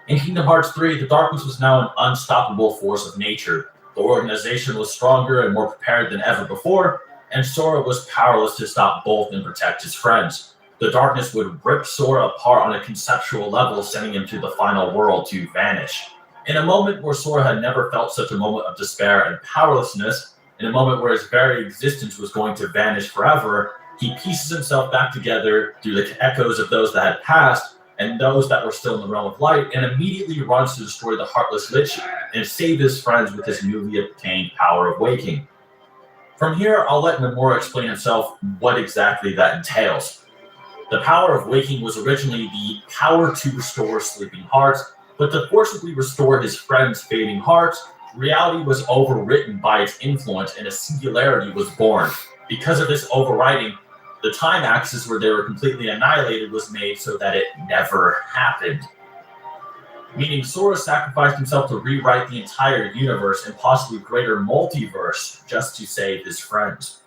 In Kingdom Hearts 3, the darkness was now an unstoppable force of nature. The organization was stronger and more prepared than ever before, and Sora was powerless to stop both and protect his friends. The darkness would rip Sora apart on a conceptual level, sending him to the final world to vanish. In a moment where Sora had never felt such a moment of despair and powerlessness, in a moment where his very existence was going to vanish forever, he pieces himself back together through the echoes of those that had passed and those that were still in the realm of light, and immediately runs to destroy the Heartless Lich and save his friends with his newly obtained power of waking. From here, I'll let Nomura explain himself what exactly that entails. The power of waking was originally the power to restore sleeping hearts, but to forcibly restore his friends' fading hearts, reality was overwritten by its influence and a singularity was born. Because of this overwriting, the time axis where they were completely annihilated was made so that it never happened. Meaning Sora sacrificed himself to rewrite the entire universe and possibly greater multiverse just to save his friends.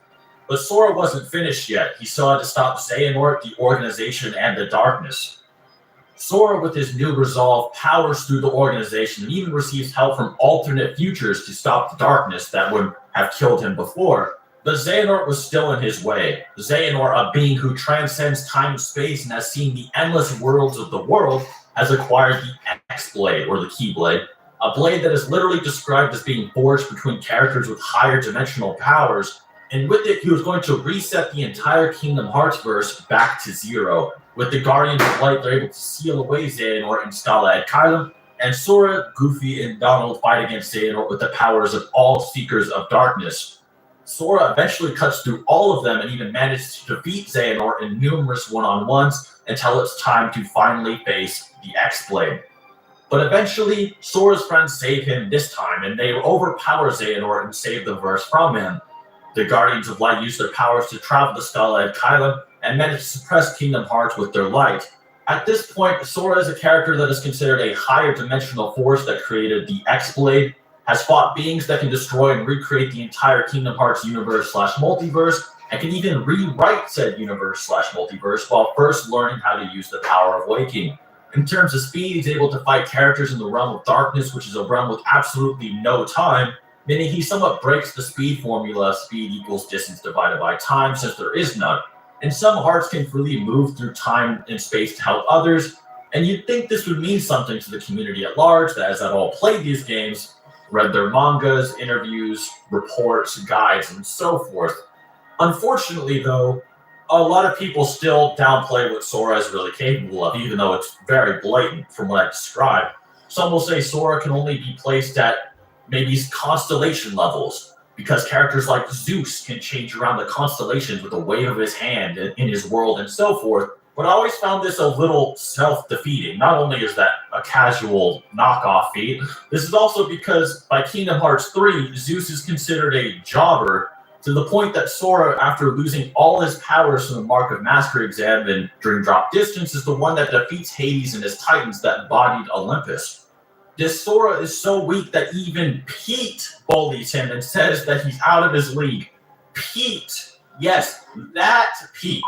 But Sora wasn't finished yet. He still had to stop Xehanort, the organization, and the darkness. Sora, with his new resolve, powers through the organization and even receives help from alternate futures to stop the darkness that would have killed him before. But Xehanort was still in his way. Xehanort, a being who transcends time and space and has seen the endless worlds of the world, has acquired the X-Blade, or the Keyblade, a blade that is literally described as being forged between characters with higher dimensional powers, and with it he was going to reset the entire Kingdom Hearts verse back to zero. With the Guardians of Light, they're able to seal away Xehanort and Scala at Kylam, and Sora, Goofy, and Donald fight against Xehanort with the powers of all Seekers of Darkness. Sora eventually cuts through all of them and even manages to defeat Xehanort in numerous one-on-ones until it's time to finally face the X-Blade. But eventually, Sora's friends save him this time, and they overpower Xehanort and save the verse from him. The Guardians of Light use their powers to travel to Scala and Kylam and manage to suppress Kingdom Hearts with their light. At this point, Sora is a character that is considered a higher dimensional force that created the X-Blade, has fought beings that can destroy and recreate the entire Kingdom Hearts universe/multiverse, and can even rewrite said universe/multiverse while first learning how to use the power of waking. In terms of speed, he's able to fight characters in the realm of darkness, which is a realm with absolutely no time, meaning he somewhat breaks the speed formula, speed equals distance divided by time, since there is none. And some hearts can freely move through time and space to help others, and you'd think this would mean something to the community at large that has all played these games, read their mangas, interviews, reports, guides, and so forth. Unfortunately, though, a lot of people still downplay what Sora is really capable of, even though it's very blatant from what I described. Some will say Sora can only be placed at maybe constellation levels, because characters like Zeus can change around the constellations with a wave of his hand in his world and so forth. But I always found this a little self-defeating. Not only is that a casual knockoff feat, this is also because by Kingdom Hearts 3, Zeus is considered a jobber, to the point that Sora, after losing all his powers from the Mark of Mastery exam in Dream Drop Distance, is the one that defeats Hades and his titans that embodied Olympus. This Sora is so weak that even Pete bullies him and says that he's out of his league. Pete. Yes, that Pete.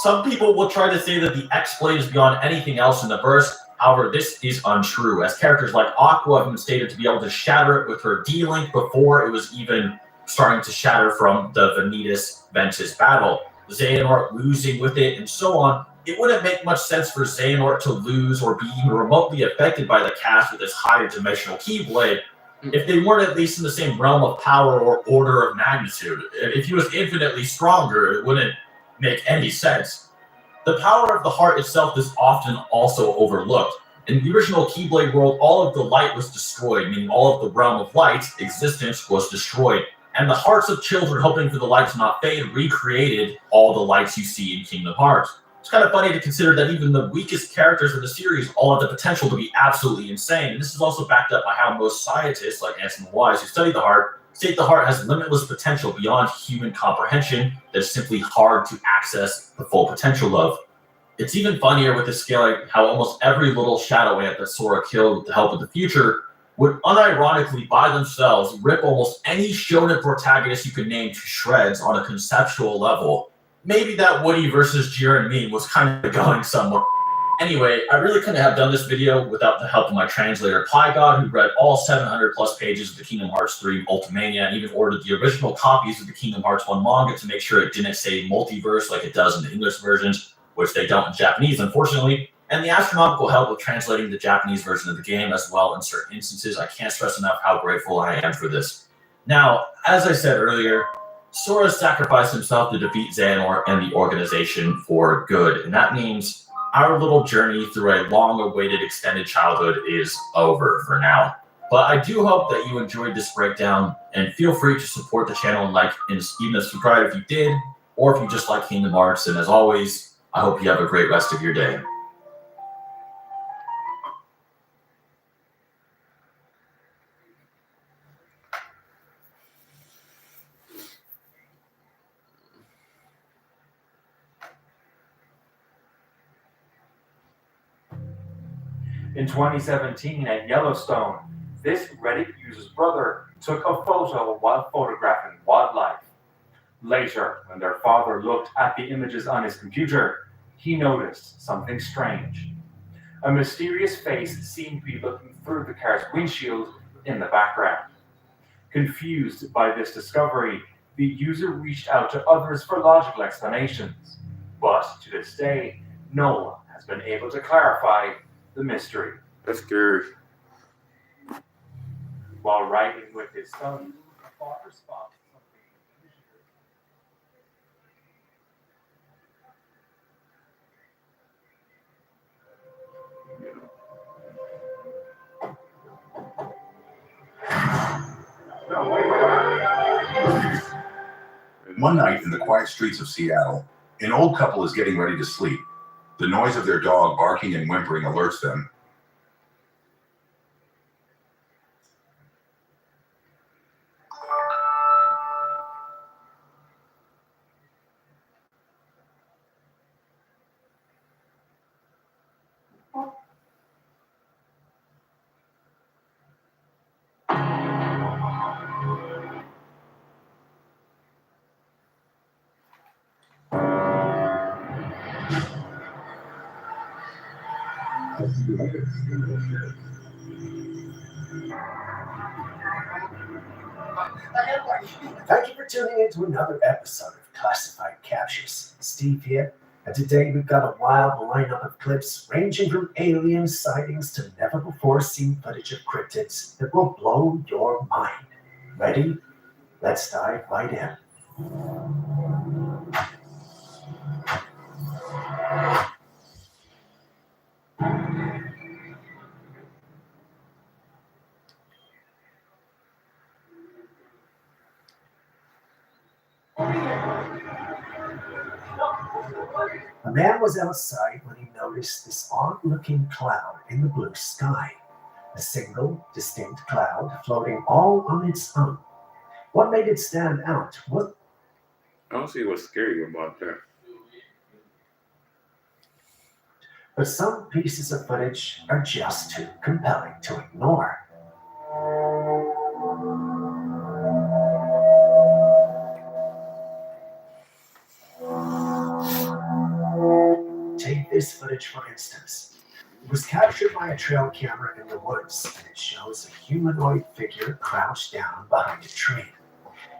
Some people will try to say that the X-Blade is beyond anything else in the verse. However, this is untrue, as characters like Aqua have been stated to be able to shatter it with her D-Link before it was even starting to shatter from the Vanitas-Ventus battle. Xehanort losing with it and so on. It wouldn't make much sense for Xehanort to lose or be even remotely affected by the cast with this higher dimensional Keyblade if they weren't at least in the same realm of power or order of magnitude. If he was infinitely stronger, it wouldn't make any sense. The power of the heart itself is often also overlooked. In the original Keyblade world, all of the light was destroyed, meaning all of the realm of light existence was destroyed. And the hearts of children hoping for the light to not fade recreated all the lights you see in Kingdom Hearts. It's kind of funny to consider that even the weakest characters in the series all have the potential to be absolutely insane. And this is also backed up by how most scientists, like Anson Wise, who study the heart, state the heart has limitless potential beyond human comprehension that is simply hard to access the full potential of. It's even funnier with the scale, like how almost every little shadow ant that Sora killed with the help of the future would unironically by themselves rip almost any shonen protagonist you could name to shreds on a conceptual level. Maybe that Woody versus Jiren meme was kind of going somewhere. Anyway, I really couldn't have done this video without the help of my translator, PyGod, who read all 700 plus pages of the Kingdom Hearts 3 Ultimania and even ordered the original copies of the Kingdom Hearts 1 manga to make sure it didn't say multiverse like it does in the English versions, which they don't in Japanese, unfortunately, and the astronomical help of translating the Japanese version of the game as well in certain instances. I can't stress enough how grateful I am for this. Now, as I said earlier, Sora sacrificed himself to defeat Xehanort and the organization for good, and that means our little journey through a long-awaited extended childhood is over for now. But I do hope that you enjoyed this breakdown, and feel free to support the channel and like and even subscribe if you did, or if you just like Kingdom Hearts. And as always, I hope you have a great rest of your day. In 2017 at Yellowstone, this Reddit user's brother took a photo while photographing wildlife. Later, when their father looked at the images on his computer, he noticed something strange. A mysterious face seemed to be looking through the car's windshield in the background. Confused by this discovery, the user reached out to others for logical explanations, but to this day, no one has been able to clarify the mystery. That's scary. While riding with his son, the father spotted something One night in the quiet streets of Seattle, an old couple is getting ready to sleep. The noise of their dog barking and whimpering alerts them. Thank you for tuning in to another episode of Classified Captures. Steve here, and today we've got a wild lineup of clips ranging from alien sightings to never-before-seen footage of cryptids that will blow your mind. Ready? Let's dive right in. A man was outside when he noticed this odd-looking cloud in the blue sky. A single, distinct cloud floating all on its own. What made it stand out? What? I don't see what's scary about that. But some pieces of footage are just too compelling to ignore. Take this footage for instance. It was captured by a trail camera in the woods, and it shows a humanoid figure crouched down behind a tree.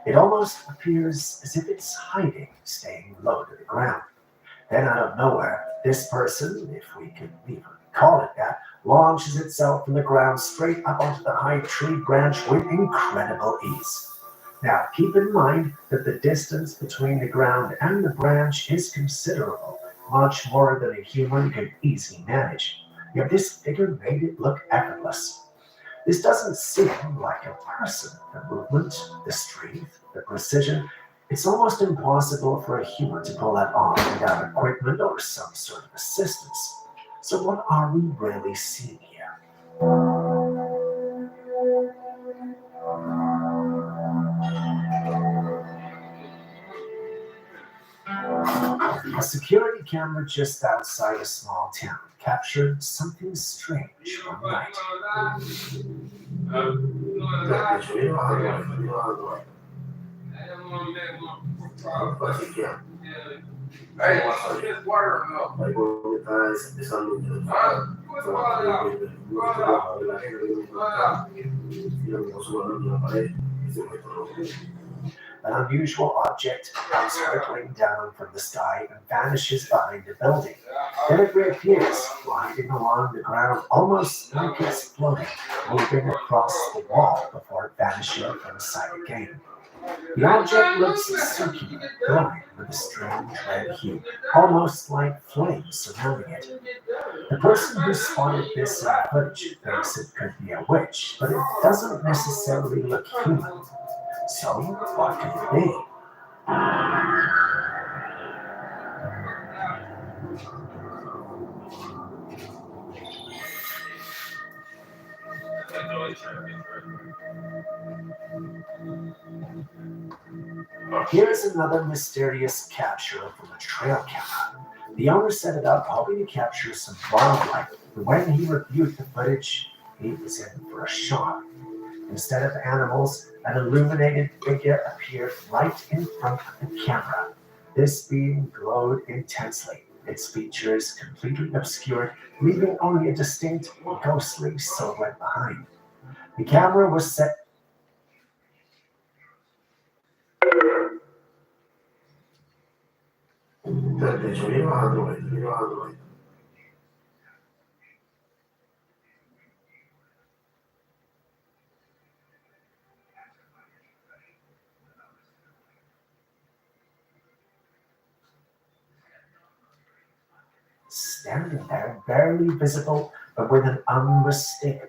It almost appears as if it's hiding, staying low to the ground. Then out of nowhere, this person, if we could even call it that, launches itself from the ground straight up onto the high tree branch with incredible ease. Now, keep in mind that the distance between the ground and the branch is considerable, much more than a human could easily manage. Yet this figure made it look effortless. This doesn't seem like a person. The movement, the strength, the precision, it's almost impossible for a human to pull that off without equipment or some sort of assistance. So what are we really seeing here? A security camera just outside a small town captured something strange one night. An unusual object comes hurtling down from the sky and vanishes behind a building. Then it reappears, gliding along the ground almost like it's floating, moving across the wall before vanishing from sight again. The object looks circular, glowing with a strange red hue, almost like flames surrounding it. The person who spotted this in footage thinks it could be a witch, but it doesn't necessarily look human. So, what could it be? Here's another mysterious capture from a trail camera. The owner set it up hoping to capture some wildlife, but when he reviewed the footage, he was in for a shock. Instead of animals, an illuminated figure appeared right in front of the camera. This being glowed intensely, its features completely obscured, leaving only a distinct, ghostly silhouette behind. The camera was set. Standing there, barely visible, but with an unmistakable.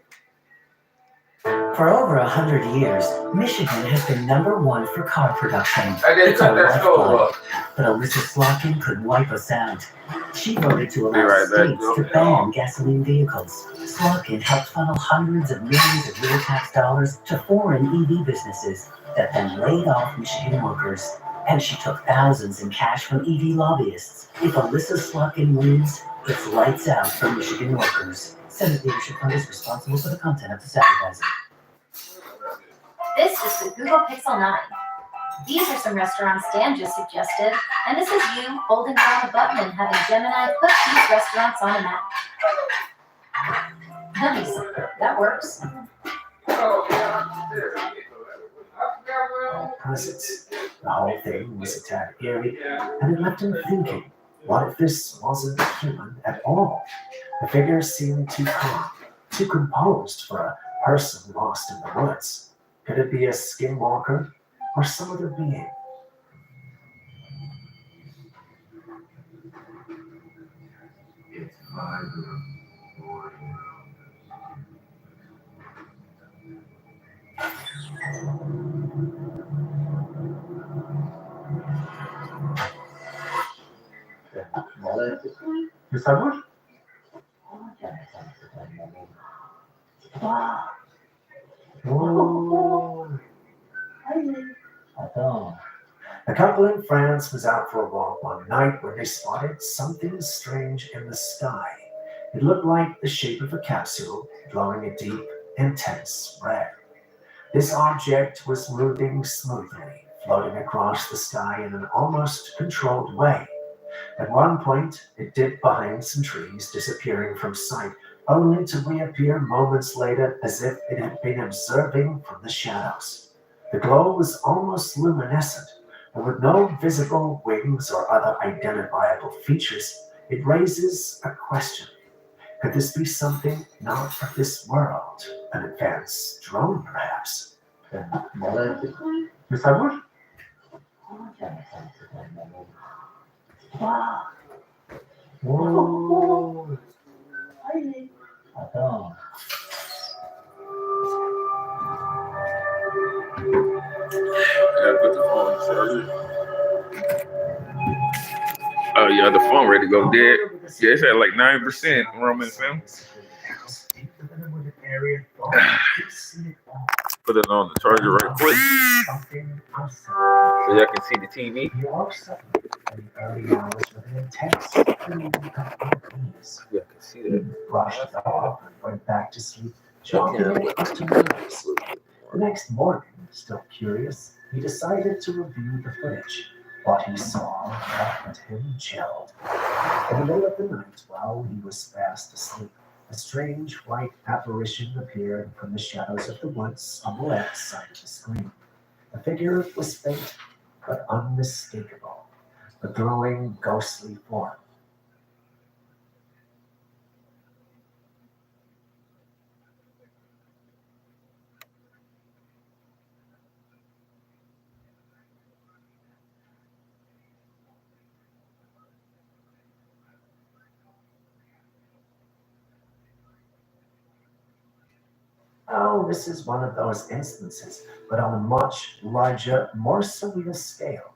For over 100 years, Michigan has been #1 for car production. I didn't It's our cut that stove lifeblood. up. But Alyssa Slotkin couldn't wipe us out. She voted to Be allow right back, states Joe. to ban gasoline vehicles. Slotkin helped funnel hundreds of millions of real tax dollars to foreign EV businesses that then laid off Michigan workers. And she took thousands in cash from EV lobbyists. If Alyssa Slotkin wins, it's lights out for Michigan workers. Senate Leadership Fund is responsible for the content of this advertising. This is the Google Pixel 9. These are some restaurants Dan just suggested, and this is you holding down a button and having Gemini put these restaurants on a map. Nice, that works. All presents. The whole thing was a tad eerie, and it left him thinking, what if this wasn't human at all? The figure seemed too calm, too composed for a person lost in the woods. Could it be a skinwalker or some other being? It's 5 in the morning. Que ça bouge? Oh. A couple in France was out for a walk one night when they spotted something strange in the sky. It looked like the shape of a capsule, glowing a deep, intense red. This object was moving smoothly, floating across the sky in an almost controlled way. At one point, it dipped behind some trees, disappearing from sight, only to reappear moments later as if it had been observing from the shadows. The glow was almost luminescent, and with no visible wings or other identifiable features, it raises a question. Could this be something not of this world? An advanced drone, perhaps? Whoa. Attends. Gotta put the phone on charger. Oh yeah, the phone ready to go dead. Yeah, it's at like 9% Roman film. Put it on the charger right quick. So y'all can see the TV. Yeah, I can see that. Brushed off and went back to sleep, chalking it up to nerves. The next morning, still curious, he decided to review the footage. What he saw left him chilled. In the middle of the night, while he was fast asleep, a strange white apparition appeared from the shadows of the woods on the left side of the screen. The figure was faint but unmistakable, a glowing, ghostly form. Oh, this is one of those instances, but on a much larger, more surreal scale.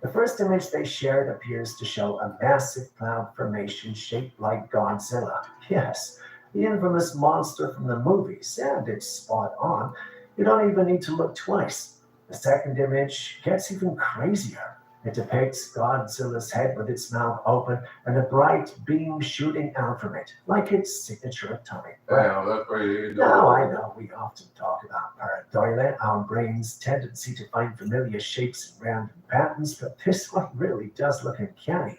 The first image they shared appears to show a massive cloud formation shaped like Godzilla. Yes, the infamous monster from the movies, and it's spot on. You don't even need to look twice. The second image gets even crazier. It depicts Godzilla's head with its mouth open and a bright beam shooting out from it, like its signature atomic breath. Damn, that's crazy. Now, I know we often talk about pareidolia, our brain's tendency to find familiar shapes and random patterns, but this one really does look uncanny.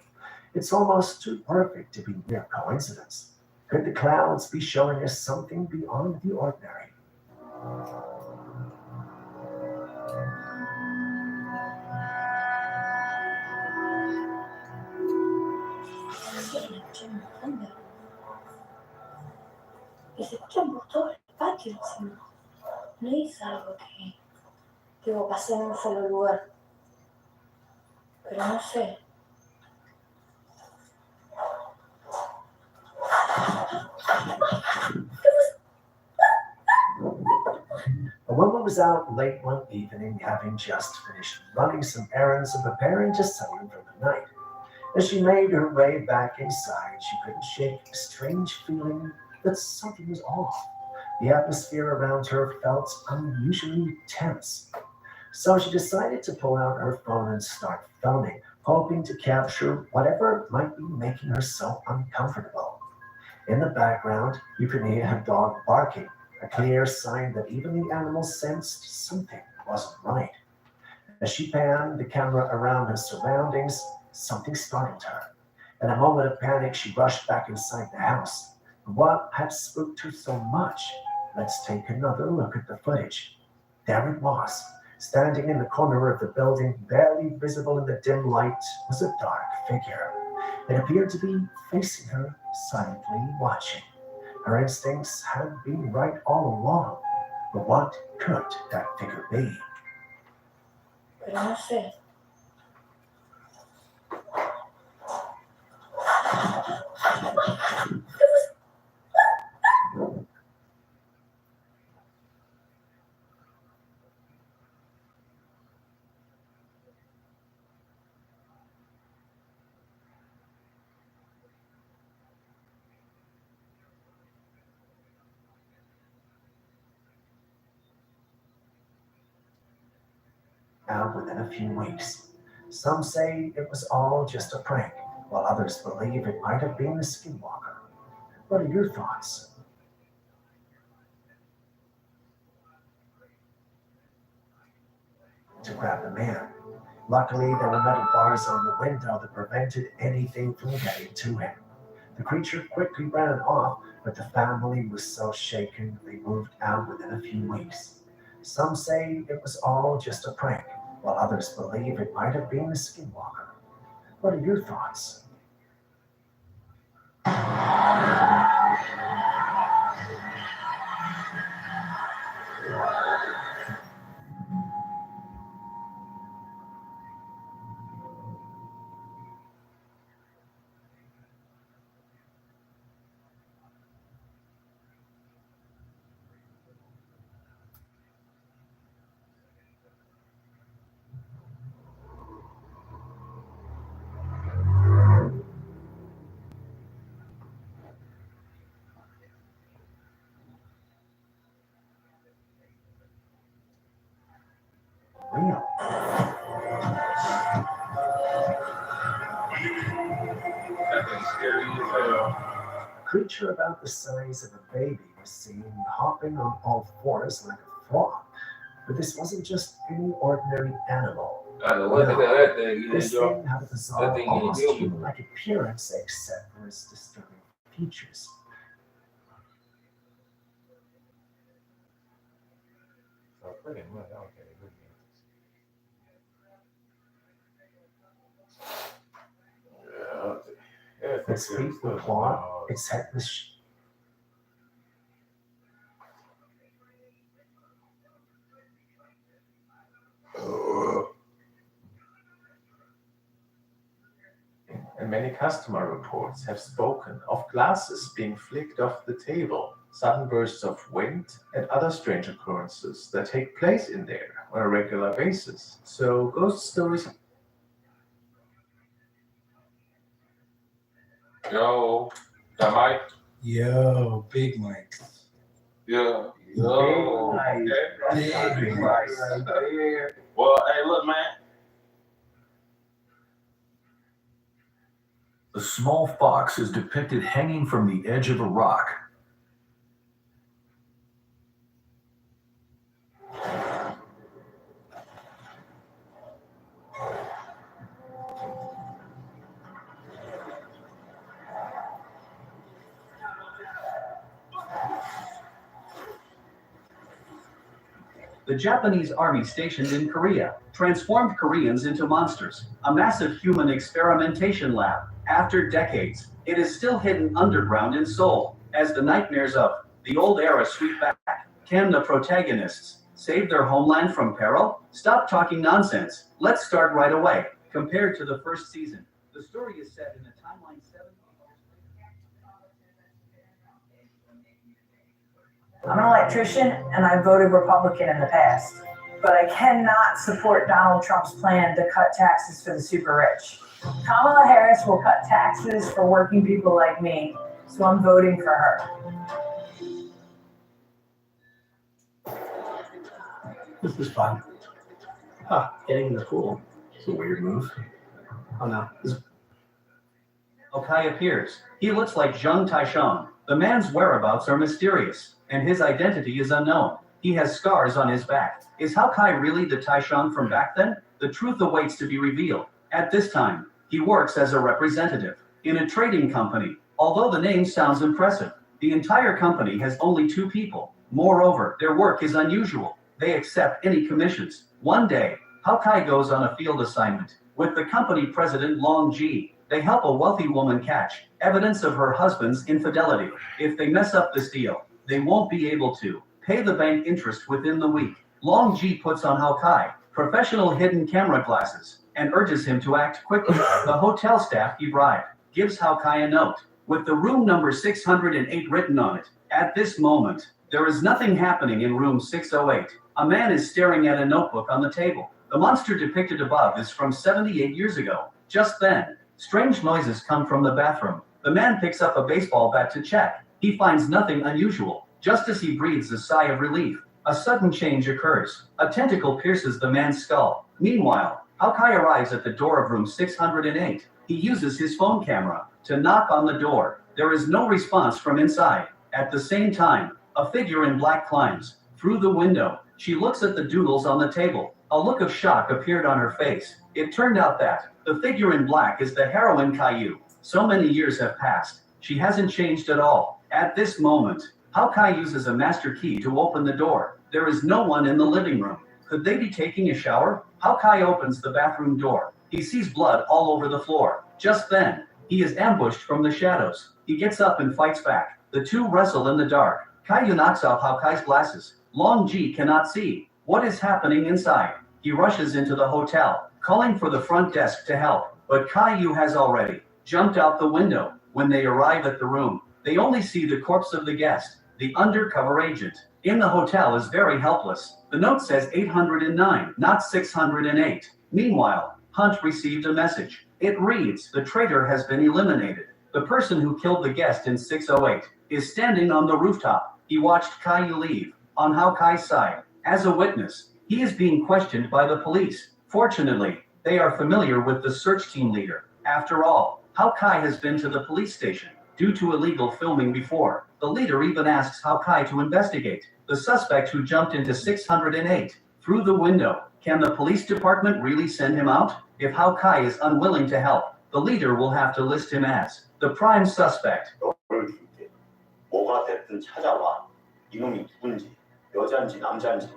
It's almost too perfect to be mere coincidence. Could the clouds be showing us something beyond the ordinary? Y se escuchan por todo el patio encima. No es algo que va a pasar en un solo lugar. Pero no sé. A woman was out late one evening, having just finished running some errands and preparing to settle in for the night. As she made her way back inside, she couldn't shake a strange feeling that something was off. The atmosphere around her felt unusually tense. So she decided to pull out her phone and start filming, hoping to capture whatever might be making her so uncomfortable. In the background, you could hear her dog barking, a clear sign that even the animal sensed something wasn't right. As she panned the camera around her surroundings, something startled her. In a moment of panic, she rushed back inside the house. What had spooked her so much? Let's take another look at the footage. There it was. Standing in the corner of the building, barely visible in the dim light, was a dark figure. It appeared to be facing her, silently watching. Her instincts had been right all along. But what could that figure be? Pero no sé. Out within a few weeks. Some say it was all just a prank, while others believe it might have been a skinwalker. What are your thoughts? To grab the man. Luckily, there were metal bars on the window that prevented anything from getting to him. The creature quickly ran off, but the family was so shaken they moved out within a few weeks. Some say it was all just a prank, while others believe it might have been a skinwalker. What are your thoughts? Real. A creature about the size of a baby was seen hopping on all fours like a frog. But this wasn't just any ordinary animal. I know what the hell that thing is, This y'all. thing had a That bizarre, thing ain't almost human. human-like appearance except for its disturbing features. So pretty much, okay. Yeah, Its feet were clawed, its head was and many customer reports have spoken of glasses being flicked off the table, sudden bursts of wind, and other strange occurrences that take place in there on a regular basis. So ghost stories. Yo, that Mike? Yo, big Mike. Yeah. Yo. Okay. Big Mike. Well, hey, look, man. A small fox is depicted hanging from the edge of a rock. The Japanese army stationed in Korea transformed Koreans into monsters, a massive human experimentation lab. After decades, it is still hidden underground in Seoul. As the nightmares of the old era sweep back, can the protagonists save their homeland from peril? Stop talking nonsense. Let's start right away. Compared to the first season, the story is set in a timeline 7 years I'm an electrician, and I voted Republican in the past, but I cannot support Donald Trump's plan to cut taxes for the super rich. Kamala Harris will cut taxes for working people like me, so I'm voting for her. This is fun. Getting in the pool. It's a weird move. Oh no. Okai appears. He looks like Zheng Taisheng. The man's whereabouts are mysterious, and his identity is unknown. He has scars on his back. Is Haokai really the Taisheng from back then? The truth awaits to be revealed. At this time, he works as a representative in a trading company. Although the name sounds impressive, the entire company has only 2 people. Moreover, their work is unusual. They accept any commissions. One day, Haokai goes on a field assignment with the company president Long Ji. They help a wealthy woman catch evidence of her husband's infidelity. If they mess up this deal, they won't be able to pay the bank interest within the week. Long Ji puts on Haokai professional hidden camera glasses and urges him to act quickly. The hotel staff he bribed gives Haokai a note with the room number 608 written on it. At this moment, there is nothing happening in room 608. A man is staring at a notebook on the table. The monster depicted above is from 78 years ago. Just then, strange noises come from the bathroom. The man picks up a baseball bat to check. He finds nothing unusual. Just as he breathes a sigh of relief, a sudden change occurs. A tentacle pierces the man's skull. Meanwhile, Haokai arrives at the door of room 608. He uses his phone camera to knock on the door. There is no response from inside. At the same time, a figure in black climbs through the window. She looks at the doodles on the table. A look of shock appeared on her face. It turned out that the figure in black is the heroine Caillou. So many years have passed. She hasn't changed at all. At this moment, Hao Kai uses a master key to open the door. There is no one in the living room. Could they be taking a shower? Hao Kai opens the bathroom door. He sees blood all over the floor. Just then, he is ambushed from the shadows. He gets up and fights back. The two wrestle in the dark. Caillou knocks off Hao Kai's glasses. Long Ji cannot see what is happening inside. He rushes into the hotel, calling for the front desk to help. But Caillou has already jumped out the window. When they arrive at the room, they only see the corpse of the guest. The undercover agent in the hotel is very helpless. The note says 809, not 608. Meanwhile, Hunt received a message. It reads, the traitor has been eliminated. The person who killed the guest in 608 is standing on the rooftop. He watched Caillou leave. On Hao Kai's side, as a witness, he is being questioned by the police. Fortunately, they are familiar with the search team leader. After all, Hao Kai has been to the police station due to illegal filming before. The leader even asks Hao Kai to investigate the suspect who jumped into 608 through the window. Can the police department really send him out? If Hao Kai is unwilling to help, the leader will have to list him as the prime suspect. 뭐가 됐든 찾아와. 이놈이 누군지, 여자인지 남자인지.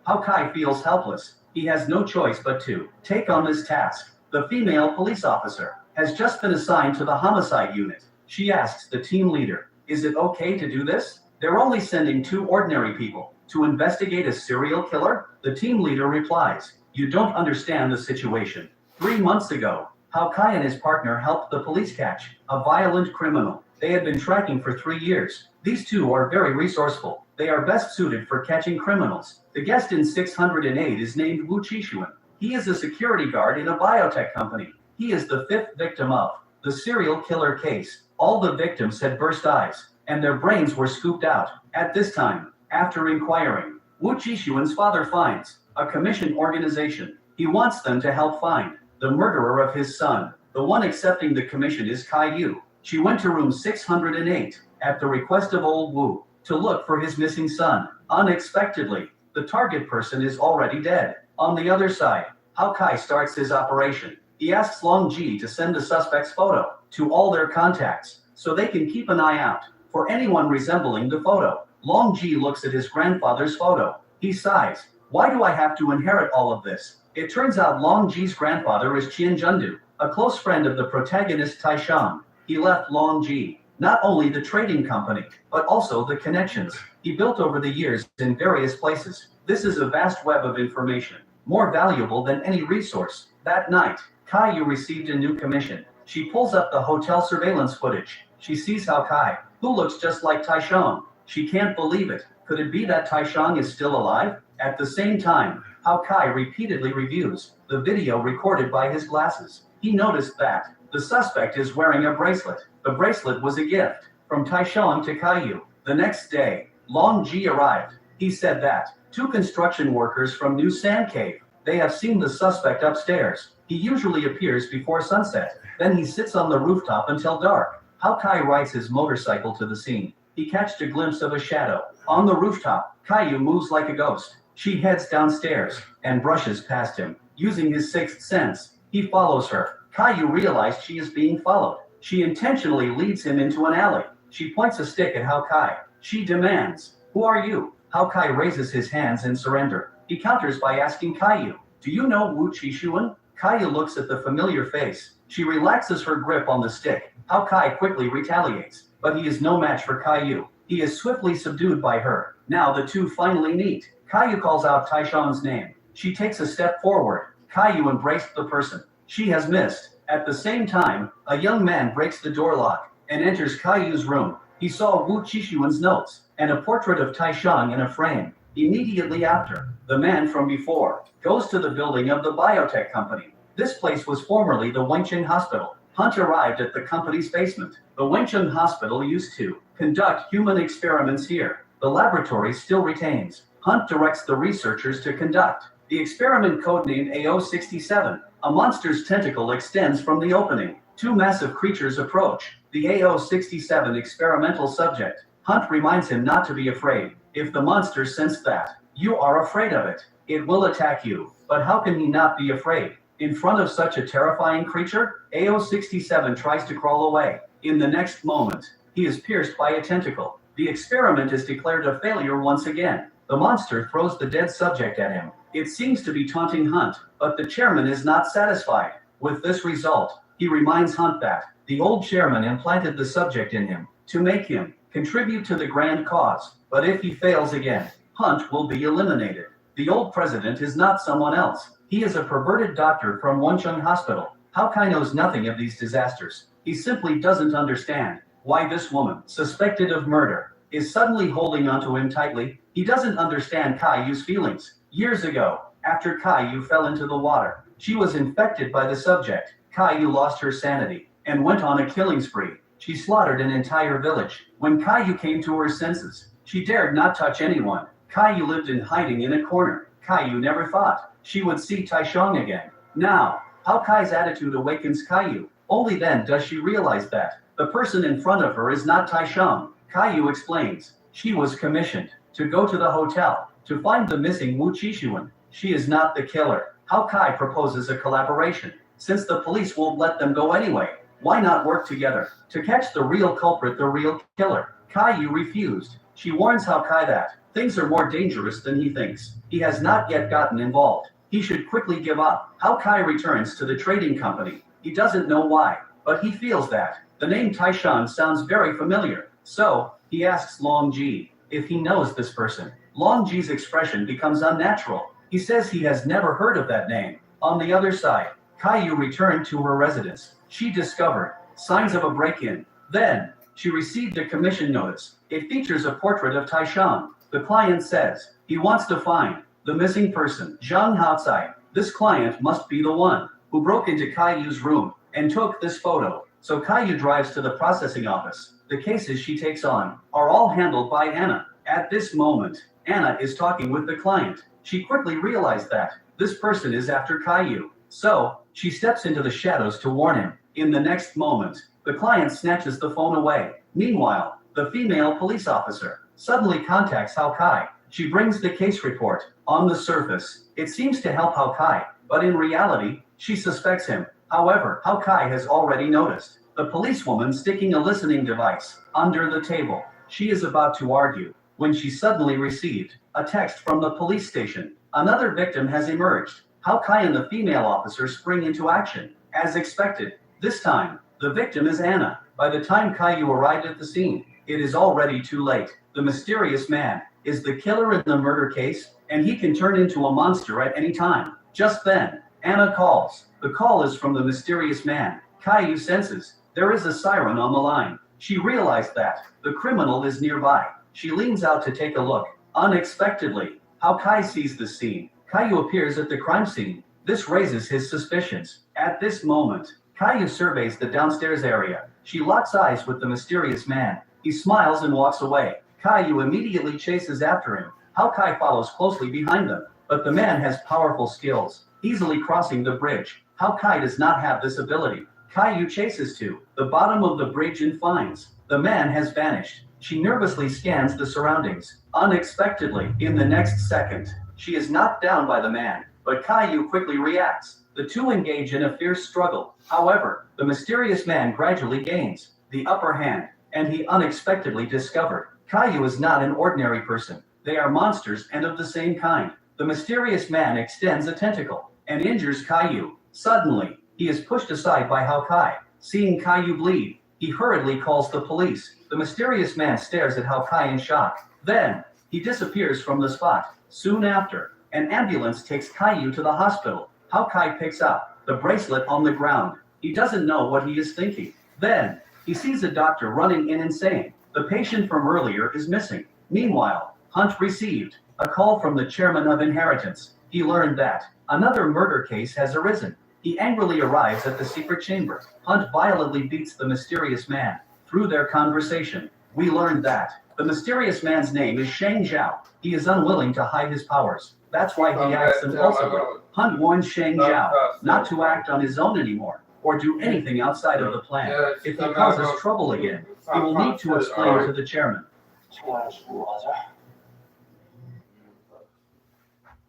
Hao Kai feels helpless. He has no choice but to take on this task. The female police officer has just been assigned to the homicide unit. She asks the team leader, is it okay to do this? They're only sending 2 ordinary people to investigate a serial killer? The team leader replies, you don't understand the situation. 3 months ago, Hao Kai and his partner helped the police catch a violent criminal they had been tracking for 3 years. These two are very resourceful. They are best suited for catching criminals. The guest in 608 is named Wu Qixuan. He is a security guard in a biotech company. He is the 5th victim of the serial killer case. All the victims had burst eyes, and their brains were scooped out. At this time, after inquiring, Wu Qixuan's father finds a commission organization. He wants them to help find the murderer of his son. The one accepting the commission is Caillou. She went to room 608 at the request of old Wu to look for his missing son. Unexpectedly, the target person is already dead. On the other side, Hao Kai starts his operation. He asks Long Ji to send the suspect's photo to all their contacts so they can keep an eye out for anyone resembling the photo. Long Ji looks at his grandfather's photo. He sighs. Why do I have to inherit all of this? It turns out Long Ji's grandfather is Qian Zhendu, a close friend of the protagonist Taishan. He left Long Ji not only the trading company, but also the connections he built over the years in various places. This is a vast web of information, more valuable than any resource. That night, Caillou received a new commission. She pulls up the hotel surveillance footage. She sees Hao Kai, who looks just like Taishan. She can't believe it. Could it be that Taishan is still alive? At the same time, Hao Kai repeatedly reviews the video recorded by his glasses. He noticed that the suspect is wearing a bracelet. The bracelet was a gift from Taishan to Caillou. The next day, Long Ji arrived. He said that 2 construction workers from New Sand Cave, they have seen the suspect upstairs. He usually appears before sunset. Then he sits on the rooftop until dark. Hao Kai rides his motorcycle to the scene. He catched a glimpse of a shadow. On the rooftop, Caillou moves like a ghost. She heads downstairs and brushes past him. Using his 6th sense, he follows her. Caillou realized she is being followed. She intentionally leads him into an alley. She points a stick at Hao Kai. She demands, who are you? Hao Kai raises his hands in surrender. He counters by asking Caillou, do you know Wu Qixuan? Caillou looks at the familiar face. She relaxes her grip on the stick. Hao Kai quickly retaliates, but he is no match for Caillou. He is swiftly subdued by her. Now the two finally meet. Caillou calls out Taishan's name. She takes a step forward. Caillou embraced the person she has missed. At the same time, a young man breaks the door lock and enters Caillou's room. He saw Wu Qixuan's notes and a portrait of Taishan in a frame. Immediately after, the man from before goes to the building of the biotech company. This place was formerly the Wencheng Hospital. Hunt arrived at the company's basement. The Wencheng Hospital used to conduct human experiments here. The laboratory still retains. Hunt directs the researchers to conduct the experiment codenamed AO-67. A monster's tentacle extends from the opening. 2 massive creatures approach the AO-67 experimental subject. Hunt reminds him not to be afraid. If the monster sensed that You are afraid of it. It will attack you. But how can he not be afraid? In front of such a terrifying creature, AO-67 tries to crawl away. In the next moment, he is pierced by a tentacle. The experiment is declared a failure once again. The monster throws the dead subject at him. It seems to be taunting Hunt, but the chairman is not satisfied. With this result, he reminds Hunt that the old chairman implanted the subject in him to make him contribute to the grand cause. But if he fails again, Hunt will be eliminated. The old president is not someone else. He is a perverted doctor from Woncheng Hospital. Hawkeye knows nothing of these disasters. He simply doesn't understand why this woman, suspected of murder, is suddenly holding onto him tightly. He doesn't understand Caillou's feelings. Years ago, after Caillou fell into the water, she was infected by the subject. Caillou lost her sanity and went on a killing spree. She slaughtered an entire village. When Caillou came to her senses, she dared not touch anyone. Caillou lived in hiding in a corner. Caillou never thought she would see Taishong again. Now, Hawkeye's attitude awakens Caillou. Only then does she realize that the person in front of her is not Taishong. Caillou explains she was commissioned to go to the hotel to find the missing Wu Qishuan. She is not the killer. Hawkeye proposes a collaboration. Since the police won't let them go anyway, why not work together to catch the real culprit, the real killer? Caillou refused. She warns Hawkeye that things are more dangerous than he thinks. He has not yet gotten involved. He should quickly give up. Hawkeye returns to the trading company. He doesn't know why, but he feels that the name Taishan sounds very familiar. So, he asks Long Ji if he knows this person. Long Ji's expression becomes unnatural. He says he has never heard of that name. On the other side, Caillou returned to her residence. She discovered signs of a break-in. Then, she received a commission notice. It features a portrait of Taishan. The client says he wants to find the missing person, Zhang Haocai. This client must be the one who broke into Caillou's room and took this photo. So Caillou drives to the processing office. The cases she takes on are all handled by Anna. At this moment, Anna is talking with the client. She quickly realized that this person is after Caillou. So, she steps into the shadows to warn him. In the next moment, the client snatches the phone away. Meanwhile, the female police officer suddenly contacts Hawkeye. She brings the case report. On the surface, it seems to help Hawkeye, but in reality, she suspects him. However, Hawkeye has already noticed the policewoman sticking a listening device under the table. She is about to argue when she suddenly received a text from the police station. Another victim has emerged. Hawkeye and the female officer spring into action. As expected, this time, the victim is Anna. By the time Caillou arrived at the scene, it is already too late. The mysterious man is the killer in the murder case, and he can turn into a monster at any time. Just then, Anna calls. The call is from the mysterious man. Caillou senses there is a siren on the line. She realized that the criminal is nearby. She leans out to take a look. Unexpectedly, Hawkeye sees the scene. Caillou appears at the crime scene. This raises his suspicions. At this moment, Caillou surveys the downstairs area. She locks eyes with the mysterious man. He smiles and walks away. Caillou immediately chases after him. Hawkeye follows closely behind them, but the man has powerful skills, easily crossing the bridge. Hawkeye does not have this ability. Caillou chases to the bottom of the bridge and finds the man has vanished. She nervously scans the surroundings. Unexpectedly, in the next second, she is knocked down by the man, but Caillou quickly reacts. The two engage in a fierce struggle. However, the mysterious man gradually gains the upper hand, and he unexpectedly discovered Caillou is not an ordinary person. They are monsters and of the same kind. The mysterious man extends a tentacle and injures Caillou. Suddenly, he is pushed aside by Hawkeye. Seeing Caillou bleed, he hurriedly calls the police. The mysterious man stares at Hawkeye in shock. Then, he disappears from the spot. Soon after, an ambulance takes Caillou to the hospital. Hawkeye picks up the bracelet on the ground. He doesn't know what he is thinking. Then, he sees a doctor running in insane. The patient from earlier is missing. Meanwhile, Hunt received a call from the chairman of Inheritance. He learned that another murder case has arisen. He angrily arrives at the secret chamber. Hunt violently beats the mysterious man. Through their conversation, we learned that the mysterious man's name is Shang Zhao. He is unwilling to hide his powers. That's why he acts impulsively. Hunt warns Shang Zhao not to act on his own anymore or do anything outside of the plan. If he causes trouble again, he will need to explain to the chairman.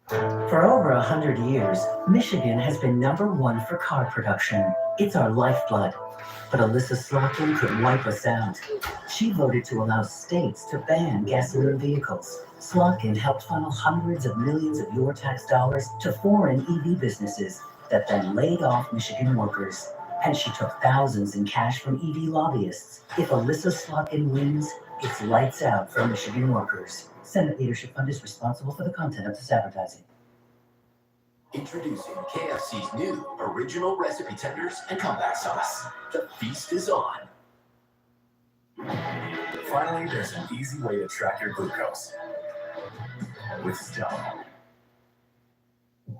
For over 100 years, Michigan has been #1 for car production. It's our lifeblood. But Alyssa Slotkin couldn't wipe us out. She voted to allow states to ban gasoline vehicles. Slotkin helped funnel hundreds of millions of your tax dollars to foreign EV businesses that then laid off Michigan workers. And she took thousands in cash from EV lobbyists. If Alyssa Slotkin wins, it's lights out for Michigan workers. Senate Leadership Fund is responsible for the content of this advertising. Introducing KFC's new original recipe tenders and comeback sauce. The feast is on. Finally, there's an easy way to track your glucose with Stella.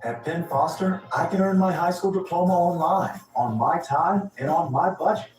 At Penn Foster, I can earn my high school diploma online, on my time, and on my budget.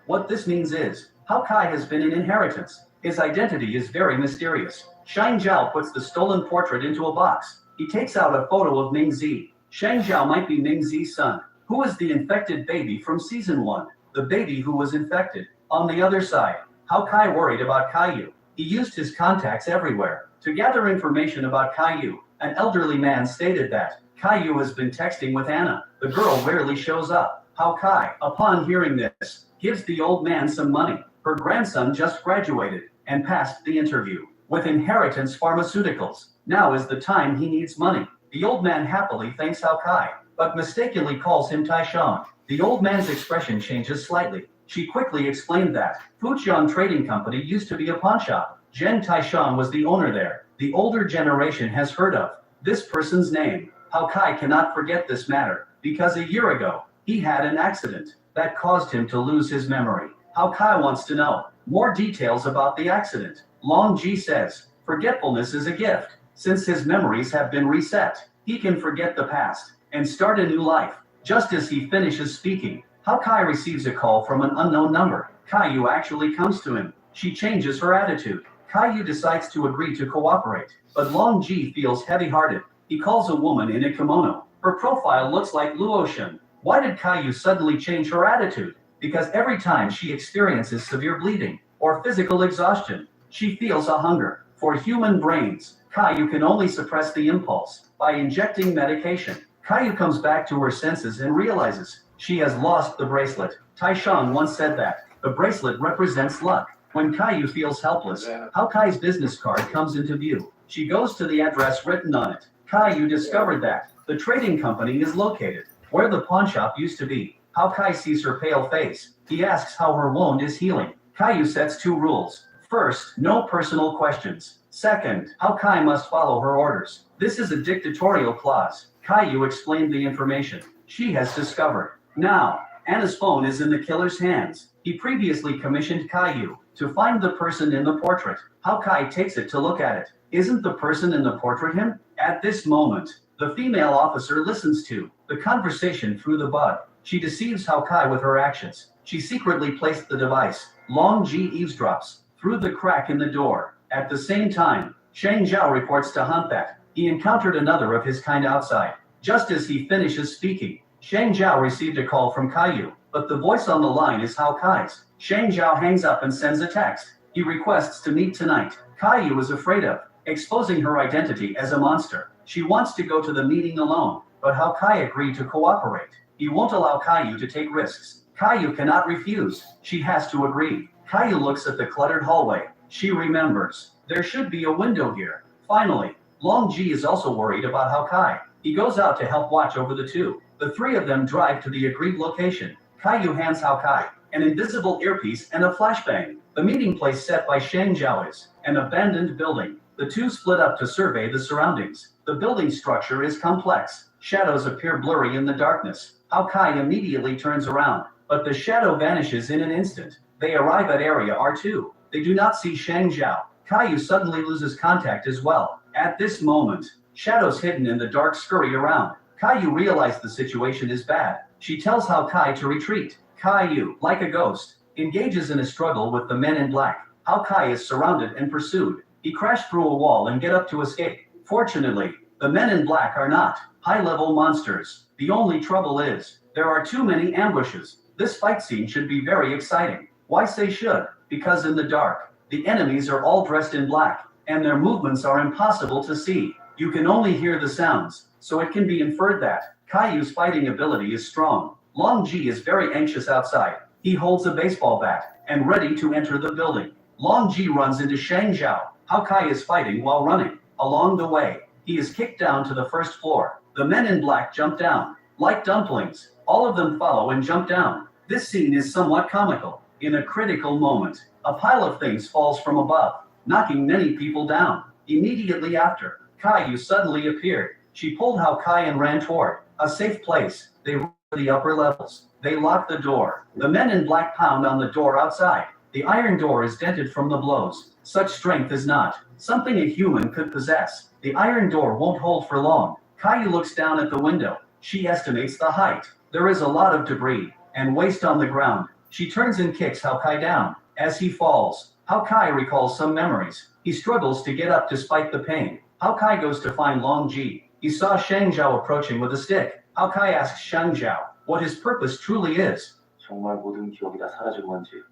What this means is, Hao Kai has been an inheritance. His identity is very mysterious. Shang Zhao puts the stolen portrait into a box. He takes out a photo of Ming Zi. Shang Zhao might be Ming Zi's son. Who is the infected baby from season 1? The baby who was infected. On the other side, Hao Kai worried about Caillou. He used his contacts everywhere. To gather information about Caillou, an elderly man stated that Caillou has been texting with Anna. The girl rarely shows up. Hao Kai, upon hearing this, gives the old man some money. Her grandson just graduated and passed the interview with Inheritance Pharmaceuticals. Now is the time he needs money. The old man happily thanks Hao Kai, but mistakenly calls him Taishan. The old man's expression changes slightly. She quickly explained that Fujian Trading Company used to be a pawn shop. Zhen Taishan was the owner there. The older generation has heard of this person's name. Hao Kai cannot forget this matter, because a year ago, he had an accident that caused him to lose his memory. Hao Kai wants to know more details about the accident. Long Ji says, forgetfulness is a gift. Since his memories have been reset, he can forget the past and start a new life. Just as he finishes speaking, Hao Kai receives a call from an unknown number. Caillou actually comes to him. She changes her attitude. Caillou decides to agree to cooperate, but Long Ji feels heavy-hearted. He calls a woman in a kimono. Her profile looks like Luoshan. Why did Caillou suddenly change her attitude? Because every time she experiences severe bleeding or physical exhaustion, she feels a hunger for human brains. Caillou can only suppress the impulse by injecting medication. Caillou comes back to her senses and realizes she has lost the bracelet. Taishan once said that the bracelet represents luck. When Caillou feels helpless, Hao Kai's business card comes into view. She goes to the address written on it. Caillou discovered that the trading company is located where the pawn shop used to be. Hao Kai sees her pale face. He asks how her wound is healing. Caillou sets 2 rules. First, no personal questions. Second, Hao Kai must follow her orders. This is a dictatorial clause. Caillou explained the information she has discovered. Now, Anna's phone is in the killer's hands. He previously commissioned Caillou to find the person in the portrait. Hao Kai takes it to look at it. Isn't the person in the portrait him? At this moment, the female officer listens to the conversation through the bud. She deceives Hao Kai with her actions. She secretly placed the device. Long Ji eavesdrops through the crack in the door. At the same time, Shang Zhao reports to Hunt that he encountered another of his kind outside. Just as he finishes speaking, Shang Zhao received a call from Caillou, but the voice on the line is Hao Kai's. Shang Zhao hangs up and sends a text. He requests to meet tonight. Caillou is afraid of exposing her identity as a monster. She wants to go to the meeting alone, but Hao Kai agreed to cooperate. He won't allow Caillou to take risks. Caillou cannot refuse. She has to agree. Caillou looks at the cluttered hallway. She remembers there should be a window here. Finally, Long Ji is also worried about Hao Kai. He goes out to help watch over the two. The 3 of them drive to the agreed location. Caillou hands Hao Kai an invisible earpiece and a flashbang. The meeting place set by Shang Zhao is an abandoned building. The 2 split up to survey the surroundings. The building structure is complex. Shadows appear blurry in the darkness. Hao Kai immediately turns around, but the shadow vanishes in an instant. They arrive at area R2. They do not see Shang Zhao. Caillou suddenly loses contact as well. At this moment, shadows hidden in the dark scurry around. Caillou realizes the situation is bad. She tells Hao Kai to retreat. Caillou, like a ghost, engages in a struggle with the men in black. Hao Kai is surrounded and pursued. He crashed through a wall and get up to escape. Fortunately, the men in black are not high-level monsters. The only trouble is, there are too many ambushes. This fight scene should be very exciting. Why say should? Because in the dark, the enemies are all dressed in black. and their movements are impossible to see. You can only hear the sounds, so it can be inferred that Caillou's fighting ability is strong. Long Ji is very anxious outside. He holds a baseball bat and ready to enter the building. Long Ji runs into Shang Zhao. Hao Kai is fighting while running. Along the way, he is kicked down to the first floor. The men in black jump down. Like dumplings, all of them follow and jump down. This scene is somewhat comical. In a critical moment, a pile of things falls from above, knocking many people down. Immediately after, Caillou suddenly appeared. She pulled Hao Kai and ran toward a safe place. They ran to the upper levels. They locked the door. The men in black pound on the door outside. The iron door is dented from the blows. Such strength is not something a human could possess. The iron door won't hold for long. Caillou looks down at the window. She estimates the height. There is a lot of debris and waste on the ground. She turns and kicks Hao Kai down. As he falls, Hao Kai recalls some memories. He struggles to get up despite the pain. Hao Kai goes to find Long Ji. He saw Shang Zhao approaching with a stick. Hao Kai asks Shang Zhao what his purpose truly is. 정말 모든 기억이 다 사라진 건지,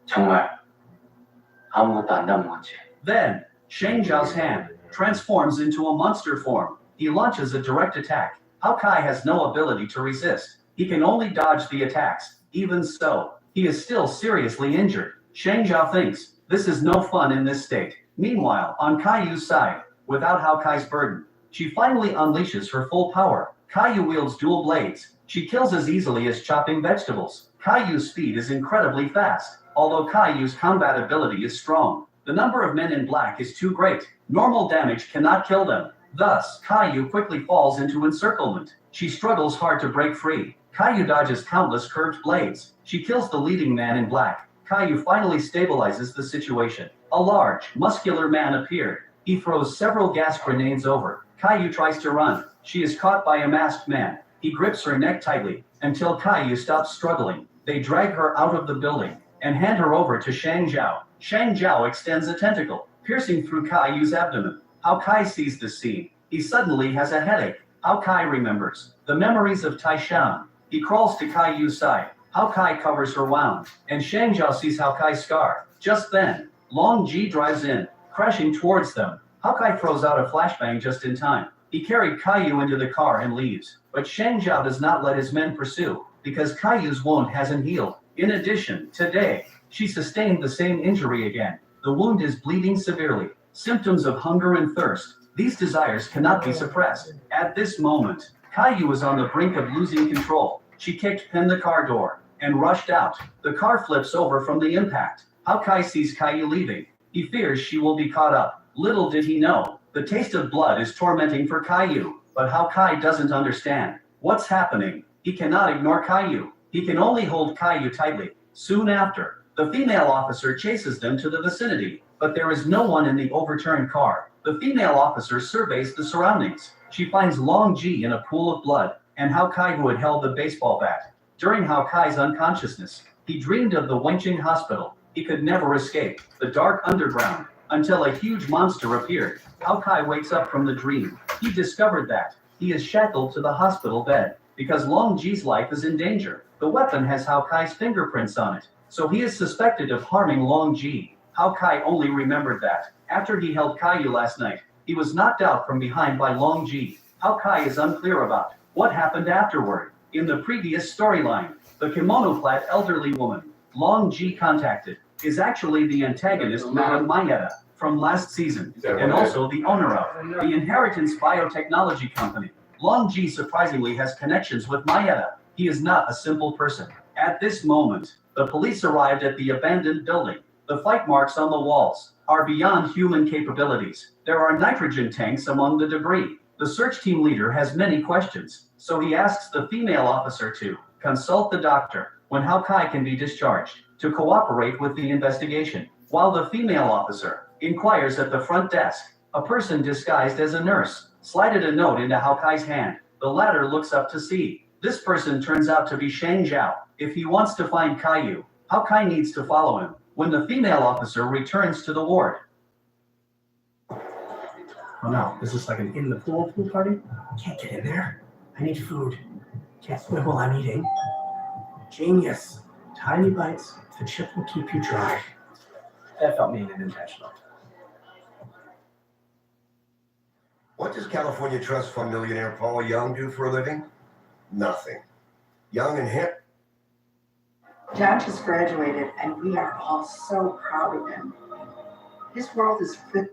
정말 아무것도 안 남은 건지. Then, Shang Zhao's hand transforms into a monster form. He launches a direct attack. Hao Kai has no ability to resist. He can only dodge the attacks. Even so, he is still seriously injured. Shang Zhao thinks, this is no fun in this state. Meanwhile, on Caillou's side, without Hao Kai's burden, she finally unleashes her full power. Caillou wields dual blades. She kills as easily as chopping vegetables. Caillou's speed is incredibly fast, although Caillou's combat ability is strong. The number of men in black is too great. Normal damage cannot kill them. Thus, Caillou quickly falls into encirclement. She struggles hard to break free. Caillou dodges countless curved blades. She kills the leading man in black. Caillou finally stabilizes the situation. A large, muscular man appeared. He throws several gas grenades over. Caillou tries to run. She is caught by a masked man. He grips her neck tightly until Caillou stops struggling. They drag her out of the building and hand her over to Shang Zhao. Shang Zhao extends a tentacle, piercing through Caillou's abdomen. Hao Kai sees this scene. He suddenly has a headache. Hao Kai remembers the memories of Taishan. He crawls to Caillou's side. Hao Kai covers her wound, and Shang Zhao sees Hao Kai's scar. Just then, Long Ji drives in, crashing towards them. Hao Kai throws out a flashbang just in time. He carried Caillou into the car and leaves, but Shang Zhao does not let his men pursue, because Caillou's wound hasn't healed. In addition, today, she sustained the same injury again. The wound is bleeding severely. Symptoms of hunger and thirst. These desires cannot be suppressed. At this moment, Caillou was on the brink of losing control. She kicked Pen the car door and rushed out. The car flips over from the impact. Hao Kai sees Caillou leaving. He fears she will be caught up. Little did he know, the taste of blood is tormenting for Caillou, but Hao Kai doesn't understand what's happening. He cannot ignore Caillou. He can only hold Caillou tightly. Soon after, the female officer chases them to the vicinity, but there is no one in the overturned car. The female officer surveys the surroundings. She finds Long Ji in a pool of blood, and Hao Kai who had held the baseball bat. During Hao Kai's unconsciousness, he dreamed of the Wenqing hospital. He could never escape the dark underground until a huge monster appeared. Hao Kai wakes up from the dream. He discovered that he is shackled to the hospital bed because Long Ji's life is in danger. The weapon has Hao Kai's fingerprints on it, so he is suspected of harming Long Ji. Hao Kai only remembered that after he held Caillou last night, he was knocked out from behind by Long Ji. Hao Kai is unclear about what happened afterward. In the previous storyline, the kimono-clad elderly woman Long Ji contacted is actually the antagonist Madame Mayetta from last season, and also the owner of the Inheritance Biotechnology Company. Long Ji surprisingly has connections with Mayetta. He is not a simple person. At this moment, the police arrived at the abandoned building. The fight marks on the walls are beyond human capabilities. There are nitrogen tanks among the debris. The search team leader has many questions, so he asks the female officer to consult the doctor when Hao Kai can be discharged to cooperate with the investigation. While the female officer inquires at the front desk, a person disguised as a nurse slided a note into Hao Kai's hand. The latter looks up to see. This person turns out to be Shang Zhao. If he wants to find Caillou, Hao Kai needs to follow him. When the female officer returns to the ward. Oh no, is this like an in the pool party? Can't get in there. I need food. Can't swim while I'm eating. Genius. Tiny bites. The chip will keep you dry. That felt mean and intentional. What does California Trust Fund millionaire Paul Young do for a living? Nothing. Young and hip. John just graduated, and we are all so proud of him. His world is filled.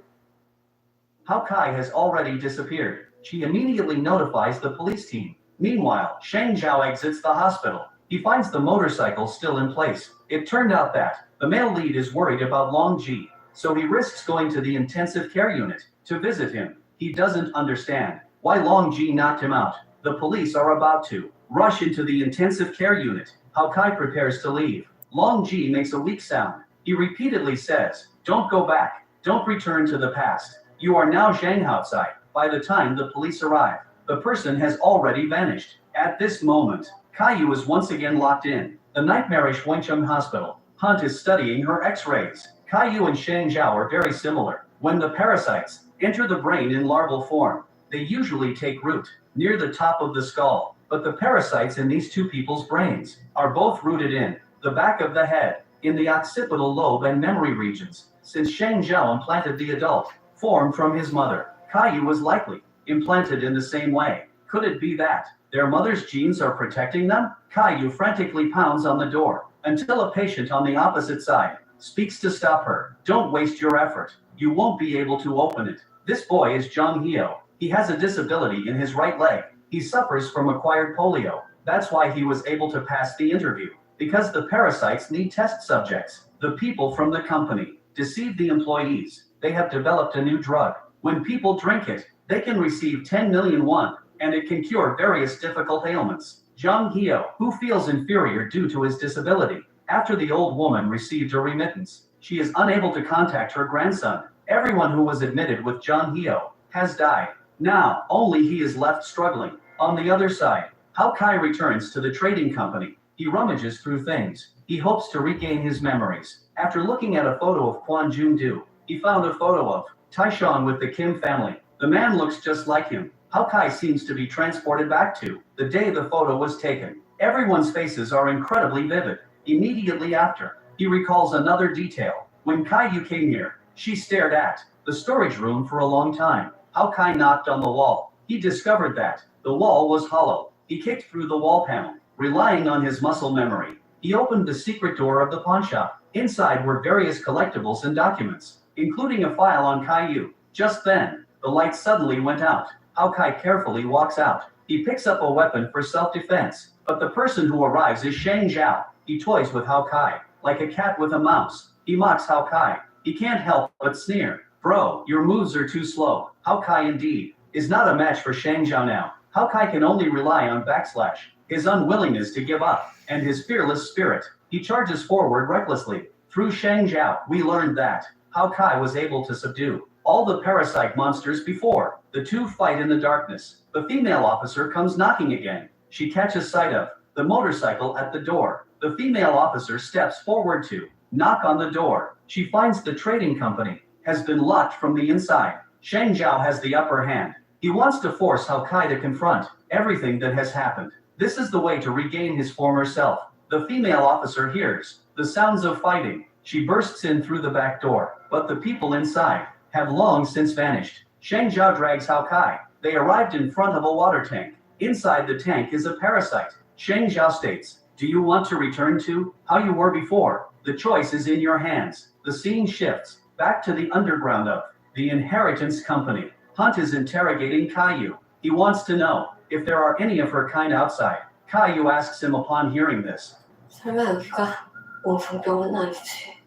Hao Kai has already disappeared. She immediately notifies the police team. Meanwhile, Shang Zhao exits the hospital. He finds the motorcycle still in place. It turned out that the male lead is worried about Long Ji, so he risks going to the intensive care unit to visit him. He doesn't understand why Long Ji knocked him out. The police are about to rush into the intensive care unit. Hao Kai prepares to leave. Long Ji makes a weak sound. He repeatedly says, "Don't go back. Don't return to the past. You are now Zhang outside." By the time the police arrive, the person has already vanished. At this moment, Caillou is once again locked in the nightmarish Wencheng Hospital. Hunt is studying her x-rays. Caillou and Shang Zhao are very similar. When the parasites enter the brain in larval form, they usually take root near the top of the skull. But the parasites in these two people's brains are both rooted in the back of the head, in the occipital lobe and memory regions. Since Shang Zhao implanted the adult form from his mother, Caillou was likely implanted in the same way. Could it be that their mother's genes are protecting them? Caillou frantically pounds on the door until a patient on the opposite side speaks to stop her. "Don't waste your effort. You won't be able to open it." This boy is Zhang Hio. He has a disability in his right leg. He suffers from acquired polio. That's why he was able to pass the interview. Because the parasites need test subjects. The people from the company deceive the employees. They have developed a new drug. When people drink it, they can receive 10 million won, and it can cure various difficult ailments. Zhang Hio, who feels inferior due to his disability, after the old woman received a remittance, she is unable to contact her grandson. Everyone who was admitted with Zhang Hio has died. Now, only he is left struggling. On the other side, Hao Kai returns to the trading company. He rummages through things. He hopes to regain his memories. After looking at a photo of Quan Jun-do, he found a photo of Taishan with the Kim family. The man looks just like him. Hao Kai seems to be transported back to the day the photo was taken. Everyone's faces are incredibly vivid. Immediately after, he recalls another detail. When Caillou came here, she stared at the storage room for a long time. Hao Kai knocked on the wall. He discovered that the wall was hollow. He kicked through the wall panel, relying on his muscle memory. He opened the secret door of the pawn shop. Inside were various collectibles and documents, including a file on Caillou. Just then, the light suddenly went out. Hao Kai carefully walks out. He picks up a weapon for self-defense, but the person who arrives is Shang Zhao. He toys with Hao Kai, like a cat with a mouse. He mocks Hao Kai. He can't help but sneer. "Bro, your moves are too slow." Hao Kai indeed is not a match for Shang Zhao now. Hao Kai can only rely on backslash, his unwillingness to give up, and his fearless spirit. He charges forward recklessly. Through Shang Zhao, we learned that Hao Kai was able to subdue all the parasite monsters before. The two fight in the darkness. The female officer comes knocking again. She catches sight of the motorcycle at the door. The female officer steps forward to knock on the door. She finds the trading company has been locked from the inside. Shang Zhao has the upper hand. He wants to force Hao Kai to confront everything that has happened. This is the way to regain his former self. The female officer hears the sounds of fighting. She bursts in through the back door, but the people inside have long since vanished. Shang Zhao drags Hao Kai. They arrived in front of a water tank. Inside the tank is a parasite. Shang Zhao states, "Do you want to return to how you were before? The choice is in your hands." The scene shifts back to the underground of the Inheritance Company. Hunt is interrogating Caillou. He wants to know if there are any of her kind outside. Caillou asks him upon hearing this.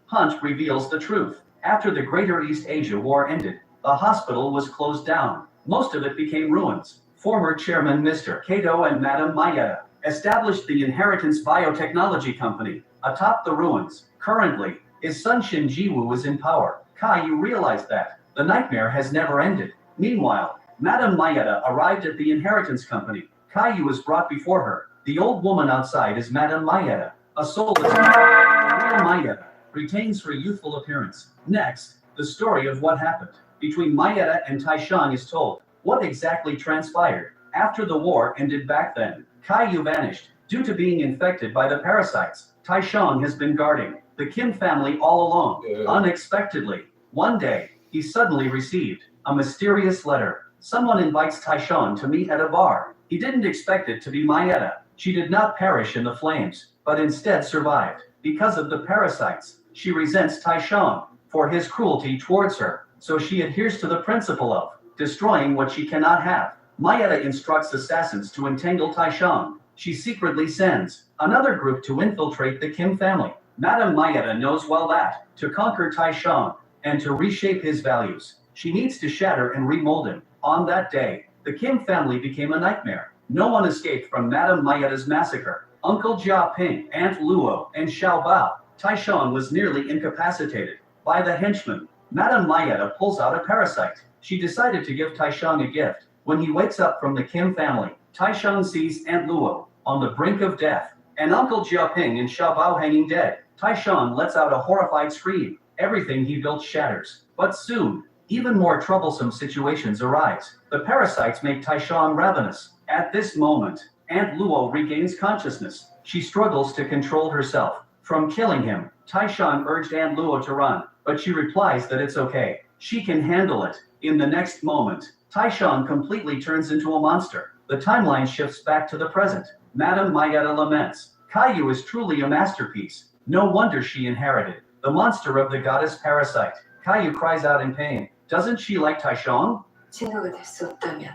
Hunt reveals the truth. After the Greater East Asia War ended, the hospital was closed down. Most of it became ruins. Former chairman Mr. Kato and Madame Mayetta established the Inheritance Biotechnology Company atop the ruins. Currently, his son Shinjiwu is in power. Caillou realized that the nightmare has never ended. Meanwhile, Madame Mayetta arrived at the Inheritance Company. Caillou is brought before her. The old woman outside is Madame Mayetta, a soulless woman. The real Mayetta retains her youthful appearance. Next, the story of what happened between Mayetta and Taishan is told. What exactly transpired after the war ended back then? Caillou vanished due to being infected by the parasites. Taishan has been guarding the Kim family all along. Unexpectedly, one day, he suddenly received a mysterious letter Someone invites Tyshawn to meet at a bar. He didn't expect it to be Mayetta. She did not perish in the flames, but instead survived. Because of the parasites, she resents Tyshawn for his cruelty towards her, so she adheres to the principle of destroying what she cannot have. Mayetta instructs assassins to entangle Tyshawn. She secretly sends another group to infiltrate the Kim family. Madame Mayetta knows well that, to conquer Tyshawn and to reshape his values, she needs to shatter and remold him. On that day, the Kim family became a nightmare. No one escaped from Madame Mayetta's massacre. Uncle Jia Ping, Aunt Luo, and Xiao Bao. Tyshawn was nearly incapacitated by the henchmen. Madame Mayetta pulls out a parasite. She decided to give Tyshawn a gift. When he wakes up from the Kim family, Tyshawn sees Aunt Luo on the brink of death, and Uncle Jiaping and Xiao Bao hanging dead. Tyshawn lets out a horrified scream. Everything he built shatters. But soon, even more troublesome situations arise. The parasites make Tyshawn ravenous. At this moment, Aunt Luo regains consciousness. She struggles to control herself from killing him. Tyshawn urged Aunt Luo to run, but she replies that it's okay. She can handle it. In the next moment, Tyshawn completely turns into a monster. The timeline shifts back to the present. Madame Mayetta laments. Caillou is truly a masterpiece. No wonder she inherited the monster of the goddess parasite. Caillou cries out in pain. Doesn't she like Tyshawn? 친구가 될 수 없다면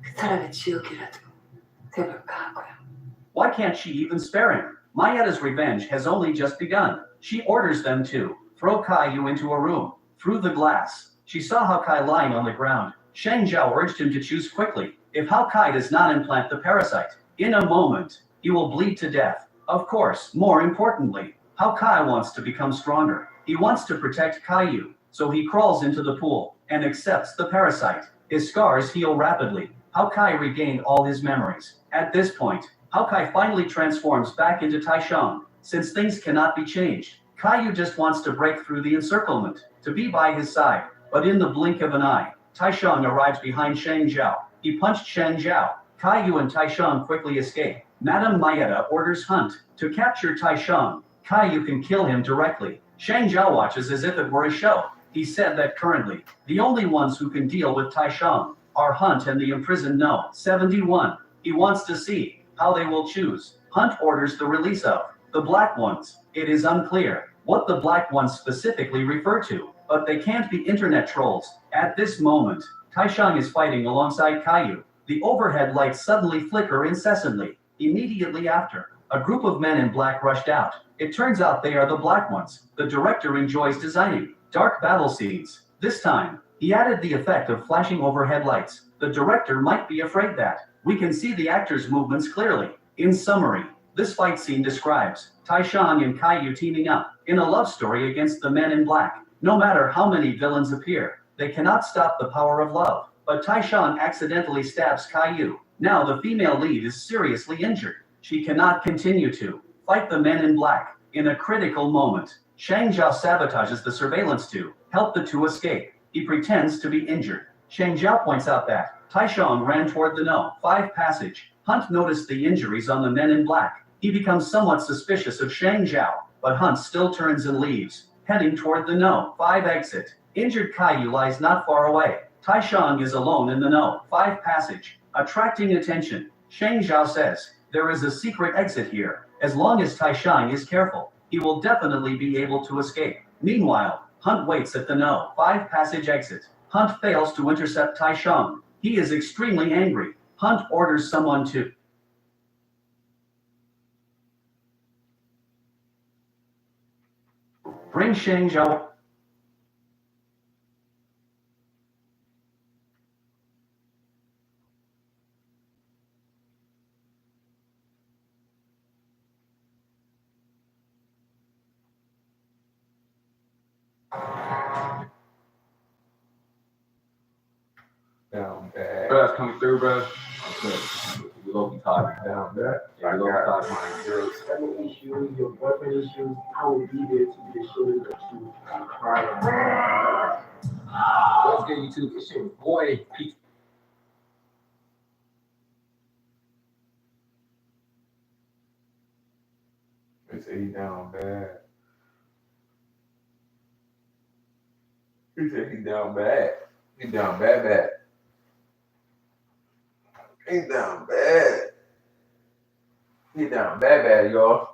그 사람의 지옥이라도 돼볼까 하고요. Why can't she even spare him? Mayetta's revenge has only just begun. She orders them to throw Caillou into a room. Through the glass, she saw Hao Kai lying on the ground. Shang Zhao urged him to choose quickly. If Hao Kai does not implant the parasite, in a moment, he will bleed to death. Of course, more importantly, Hao Kai wants to become stronger. He wants to protect Caillou, so he crawls into the pool and accepts the parasite. His scars heal rapidly. Hao Kai regained all his memories. At this point, Hao Kai finally transforms back into Tyshawn. Since things cannot be changed, Caillou just wants to break through the encirclement, to be by his side. But in the blink of an eye, Tyshawn arrives behind Shang Zhao. He punched Shang Zhao. Caillou and Tyshawn quickly escape. Madame Mayetta orders Hunt to capture Tyshawn. Caillou can kill him directly. Shang Zhao watches as if it were a show. He said that currently, the only ones who can deal with Tyshawn are Hunt and the imprisoned No. 71. He wants to see how they will choose. Hunt orders the release of the Black Ones. It is unclear what the Black Ones specifically refer to, but they can't be internet trolls. At this moment, Tyshawn is fighting alongside Caillou. The overhead lights suddenly flicker incessantly. Immediately after, a group of men in black rushed out. It turns out they are the Black Ones. The director enjoys designing dark battle scenes. This time, he added the effect of flashing overhead lights. The director might be afraid that we can see the actors' movements clearly. In summary, this fight scene describes Tyshawn and Caillou teaming up in a love story against the men in black. No matter how many villains appear, they cannot stop the power of love. But Tyshawn accidentally stabs Caillou. Now the female lead is seriously injured. She cannot continue to fight the men in black. In a critical moment, Shang Zhao sabotages the surveillance to help the two escape. He pretends to be injured. Shang Zhao points out that Tyshawn ran toward the No. 5 passage. Hunt noticed the injuries on the men in black. He becomes somewhat suspicious of Shang Zhao, but Hunt still turns and leaves, heading toward the No. 5 exit. Injured Caillou lies not far away. Tyshawn is alone in the No. 5 passage, attracting attention. Shang Zhao says, there is a secret exit here. As long as Tyshawn is careful, he will definitely be able to escape. Meanwhile, Hunt waits at the No. 5 passage exit. Hunt fails to intercept Tyshawn. He is extremely angry. Hunt orders someone to bring Shang Zhao. Down bad. Bruh, coming through, bro. We low talking down bad. Yeah, we low talking. Family issues, your boyfriend issues, I will be there to be assured that you cry. What's good, YouTube? It's your boy, Pete. They say he down bad. He said he down bad. He down bad. He down bad. He down bad, y'all.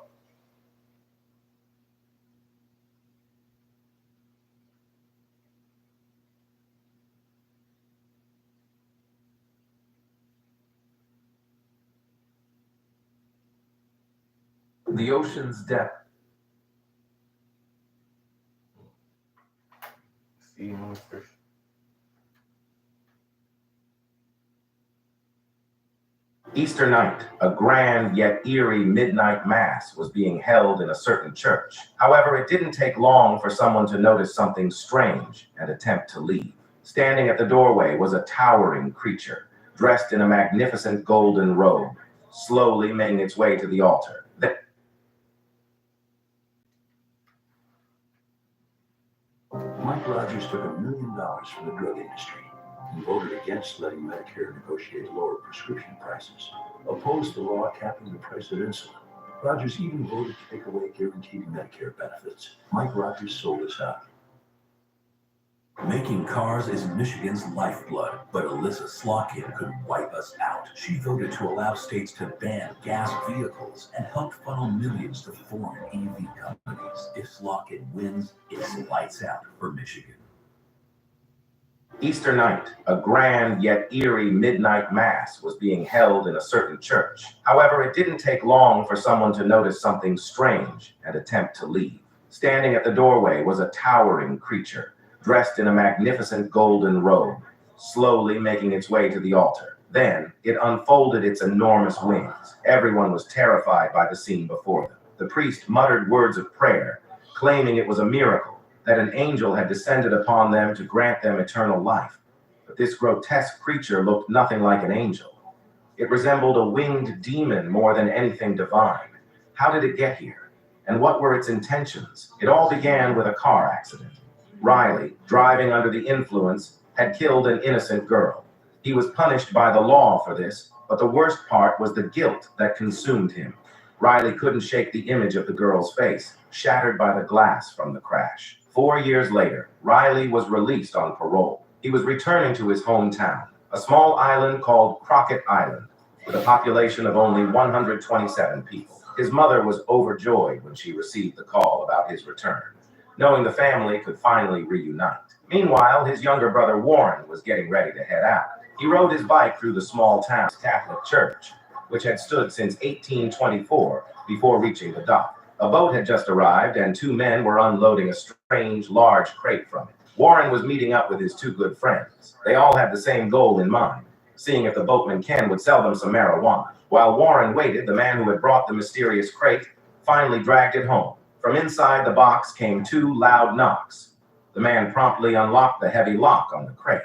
The ocean's depth. Sea monsters. Easter night, a grand yet eerie midnight mass was being held in a certain church. However, it didn't take long for someone to notice something strange and attempt to leave. Standing at the doorway was a towering creature, dressed in a magnificent golden robe, slowly making its way to the altar. Mike Rogers took $1 million from the drug industry and voted against letting Medicare negotiate lower prescription prices, opposed the law capping the price of insulin. Rogers even voted to take away guaranteed Medicare benefits. Mike Rogers sold us out. Making cars is Michigan's lifeblood, but Alyssa Slotkin could wipe us out. She voted to allow states to ban gas vehicles and helped funnel millions to foreign EV companies. If Slotkin wins, it's lights out for Michigan. Easter night, a grand yet eerie midnight mass was being held in a certain church. However, it didn't take long for someone to notice something strange and attempt to leave. Standing at the doorway was a towering creature, dressed in a magnificent golden robe, slowly making its way to the altar. Then, it unfolded its enormous wings. Everyone was terrified by the scene before them. The priest muttered words of prayer, claiming it was a miracle, that an angel had descended upon them to grant them eternal life. But this grotesque creature looked nothing like an angel. It resembled a winged demon more than anything divine. How did it get here? And what were its intentions? It all began with a car accident. Riley, driving under the influence, had killed an innocent girl. He was punished by the law for this, but the worst part was the guilt that consumed him. Riley couldn't shake the image of the girl's face, shattered by the glass from the crash. 4 years later, Riley was released on parole. He was returning to his hometown, a small island called Crockett Island, with a population of only 127 people. His mother was overjoyed when she received the call about his return, knowing the family could finally reunite. Meanwhile, his younger brother Warren was getting ready to head out. He rode his bike through the small town's Catholic church, which had stood since 1824 before reaching the dock. A boat had just arrived, and 2 men were unloading a strange, large crate from it. Warren was meeting up with his 2 good friends. They all had the same goal in mind, seeing if the boatman Ken would sell them some marijuana. While Warren waited, the man who had brought the mysterious crate finally dragged it home. From inside the box came 2 loud knocks. The man promptly unlocked the heavy lock on the crate.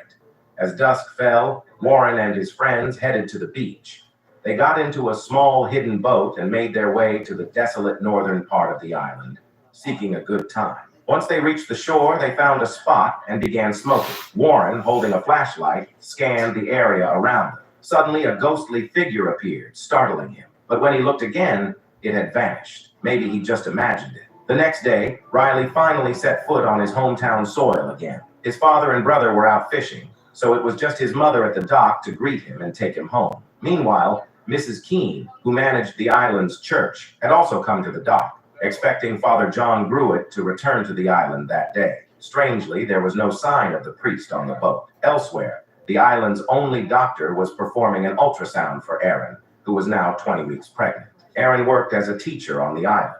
As dusk fell, Warren and his friends headed to the beach. They got into a small hidden boat and made their way to the desolate northern part of the island, seeking a good time. Once they reached the shore, they found a spot and began smoking. Warren, holding a flashlight, scanned the area around them. Suddenly, a ghostly figure appeared, startling him. But when he looked again, it had vanished. Maybe he just imagined it. The next day, Riley finally set foot on his hometown soil again. His father and brother were out fishing, so it was just his mother at the dock to greet him and take him home. Meanwhile, Mrs. Keene, who managed the island's church, had also come to the dock, expecting Father John Gruitt to return to the island that day. Strangely, there was no sign of the priest on the boat. Elsewhere, the island's only doctor was performing an ultrasound for Erin, who was now 20 weeks pregnant. Erin worked as a teacher on the island.